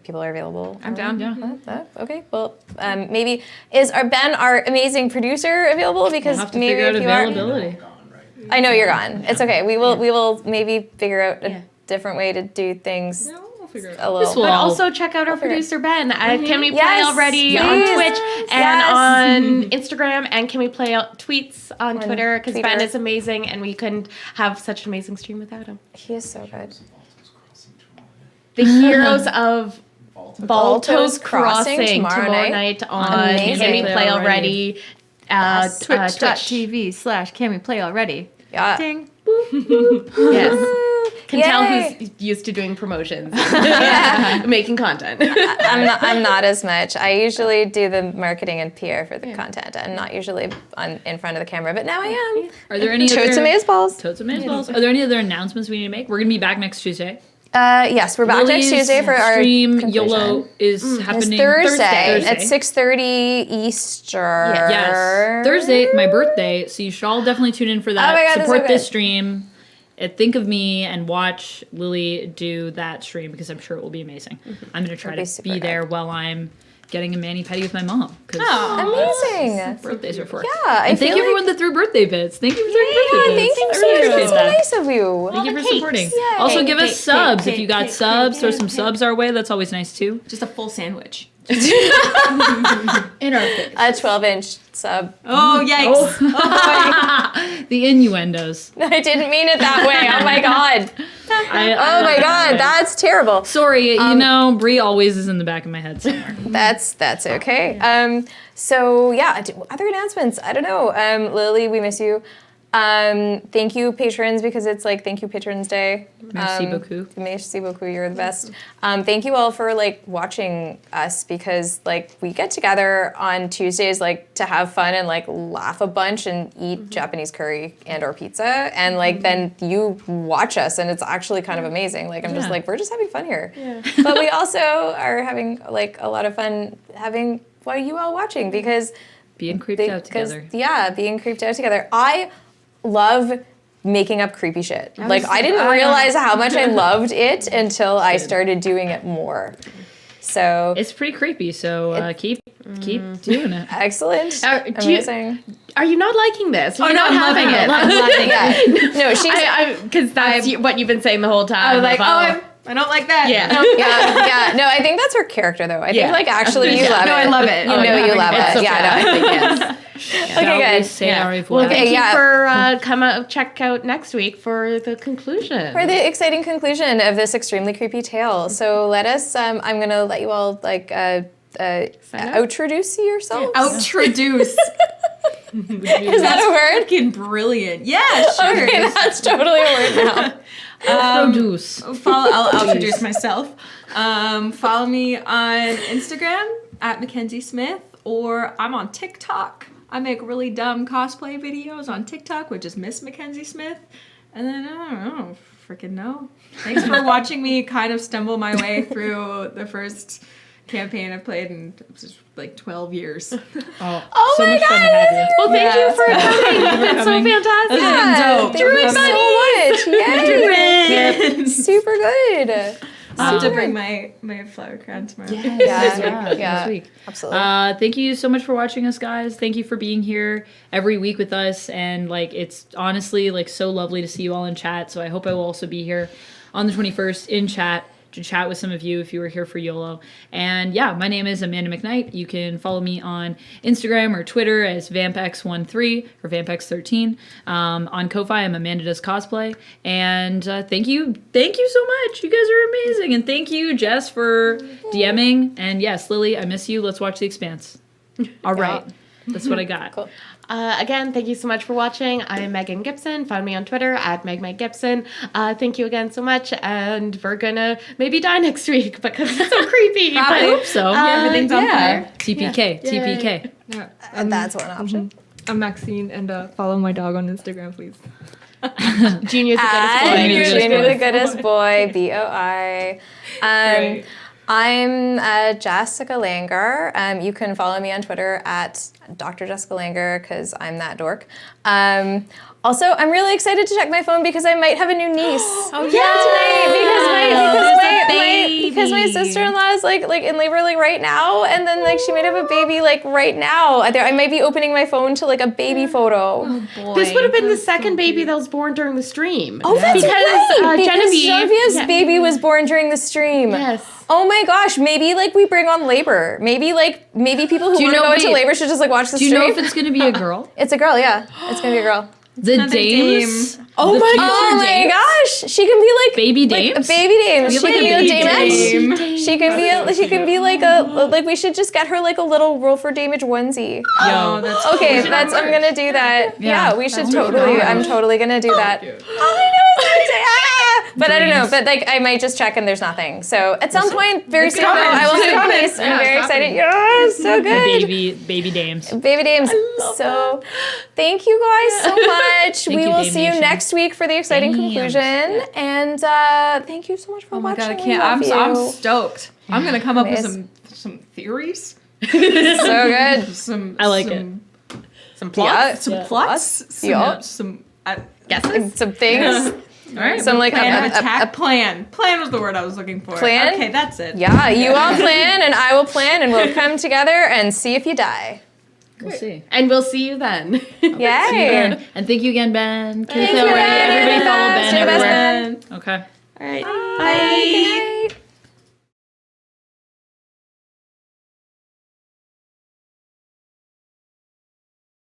people are available. I'm down. Yeah. Okay. Well, maybe is Ben, our amazing producer, available? Because We'll have to maybe figure out if you availability. are, I know you're gone. It's okay. We will maybe figure out a different way to do things we'll figure it a out. little. This will But all- also check out our figure it. producer Ben at Can We Play Yes, Already please. on Twitch and Yes. on Instagram, and Can We Play Out tweets on Twitter, because Twitter. Ben is amazing and we couldn't have such an amazing stream without him. He is so good. The heroes of Balto's Balto's Crossing tomorrow night. night on Amazing. Can We Play Already. Twitch. Twitch.tv/ Can We Play Already? Yeah. Ding. Yes. Can tell Yay. who's used to doing promotions, making content. I'm not as much. I usually do the marketing and PR for the content, and not usually in front of the camera. But now I am. Are there any Totes other Amazeballs. Totes Amazeballs? Are there any other announcements we need to make? We're gonna be back next Tuesday. Yes, we're back next Lily's Tuesday for our stream. conclusion. YOLO is It's happening Thursday at 6:30 Eastern. Yes, Thursday, my birthday. So you should all definitely tune in for that. Oh my God, that's Support so this good. stream. Think of me and watch Lily do that stream because I'm sure it will be amazing. I'm gonna try It'll be to super be there good. while I'm getting a mani-pedi with my mom. Because Amazing. birthdays are for. Yeah, I And thank feel you like- everyone that threw birthday bits. Thank you for throwing Yeah, birthday thank bits. you I so really much. appreciate That's so that. nice of you. Thank you for supporting. Yay. Also, give us Cake, subs cake, if you got cake, subs. Throw cake, some cake. subs our way. That's always nice too. Just a full sandwich. In our face. A 12-inch sub. Oh, yikes. The innuendos. I didn't mean it that way. Oh my god. Oh my god, that's terrible. Sorry, you know, Brie always is in the back of my head somewhere. That's okay. So yeah, other announcements. I don't know. Lily, we miss you. Thank you, patrons, because it's like Thank You Patrons Day. Merci beaucoup. Merci beaucoup. You're the best. Thank you all for like watching us, because like we get together on Tuesdays like to have fun and like laugh a bunch and eat Japanese curry and or pizza, and like then you watch us and it's actually kind of amazing. Like I'm just Yeah. like, we're just having fun here. But we also are having like a lot of fun having you all watching, because Being creeped out together. yeah, being creeped out together. I love making up creepy shit. Like I didn't realize how much I loved it until I started doing it more. So It's pretty creepy, so keep doing it. excellent, do you- amazing. Are you not liking this? Are you no, not I'm having loving it? it. I'm loving it. Yeah, no, she's Because that's what you've been saying the whole time. I was like, about- I don't like that. Yeah. yeah. No, I think that's her character though. I think Yeah. like actually you love it. No, I love it. You Oh, know yeah. you love It's it. okay. Yeah. No, yes. Okay, good. Say Yeah. au revoir. Well, thank Okay, you yeah. for come out, check out next week for the conclusion. For the exciting conclusion of this extremely creepy tale. So let us. I'm gonna let you all like introduce yourselves. Outroduce. Is that a word? Fucking brilliant. Yeah, sure. Okay, that's totally a word now. Produce. I'll introduce myself. Follow me on Instagram at Mackenzie Smith, or I'm on TikTok. I make really dumb cosplay videos on TikTok, which is Miss Mackenzie Smith. And then I don't freaking know. Thanks for watching me kind of stumble my way through the first campaign I've played in like 12 years. Oh so much fun to have you. Well, thank you for coming. That's so fantastic. Yeah, thank you so much. Yay. Super good. I'll have to bring my flower crown tomorrow. Yeah. Next week. Absolutely. Thank you so much for watching us, guys. Thank you for being here every week with us. And like, it's honestly like so lovely to see you all in chat. So I hope I will also be here on the 21st in chat to chat with some of you if you were here for YOLO. And yeah, my name is Amanda McKnight. You can follow me on Instagram or Twitter as VampX13 or VampX13. On Ko-Fi, I'm Amanda Does Cosplay. And thank you so much. You guys are amazing. And thank you, Jess, for DMing. And yes, Lily, I miss you. Let's watch The Expanse. All right. That's what I got. Cool. Again, thank you so much for watching. I'm Megan Gibson. Find me on Twitter at MegMegGibson. Thank you again so much. And we're gonna maybe die next week because it's so creepy. I hope so. Everything's on fire. TPK. TPK. Yeah. And that's one option. I'm Maxine, and follow my dog on Instagram, please. Junior's the goodest boy. Junior's the Junior boy. the goodest boy, BOI. Great. I'm Jessica Langer. You can follow me on Twitter at Dr. Jessica Langer because I'm that dork. Also, I'm really excited to check my phone because I might have a new niece. Because my sister-in-law is like in labor like right now, and then like she might have a baby like right now. I might be opening my phone to like a baby photo. This would have been the second baby that was born during the stream. Oh, that's right. Because Genevieve's Genevieve's baby was born during the stream. Yes. Oh my gosh, maybe like we bring on labor. Maybe people who Do you want to know- go into wait, labor should just like watch the Do you stream. know if it's going to be a girl? It's a girl, yeah. It's gonna be a girl. The dames? Oh my gosh, she can be like Baby like, dames? baby dames. She have, like, can a be a baby Dameage. She can be like a like we should just get her like a little Roll for Dameage onesie. Oh, that's Okay, I'm gonna do that. Yeah, we should totally. I'm totally gonna do that. Cute. All I know is but I don't know. But like, I might just check and there's nothing. So at some point, very soon, coming. I will It's see coming. nice. I'm Yeah, very it's excited. Yes, so good. Baby dames. Baby dames. So thank you guys so much. We you, will Dame see you Nation. next week for the exciting Dames. conclusion. And thank you so much for Oh my watching. god, I can't. We I'm love you. stoked. I'm gonna come up with Amazing. some theories. So good. I like it. Some Yeah. Some plots. Yeah. Some Guesses? Some things. All right. Some like plan a attack plan. Plan was the word I was looking for. Plan? Okay, that's it. Yeah, you all plan and I will plan and we'll come together and see if you die. We'll see. And we'll see you then. Yay. And thank you again, Ben. Thank you, Ben. Everybody follow You're Ben the best, everywhere. Ben. Okay. All right. Bye. Good night.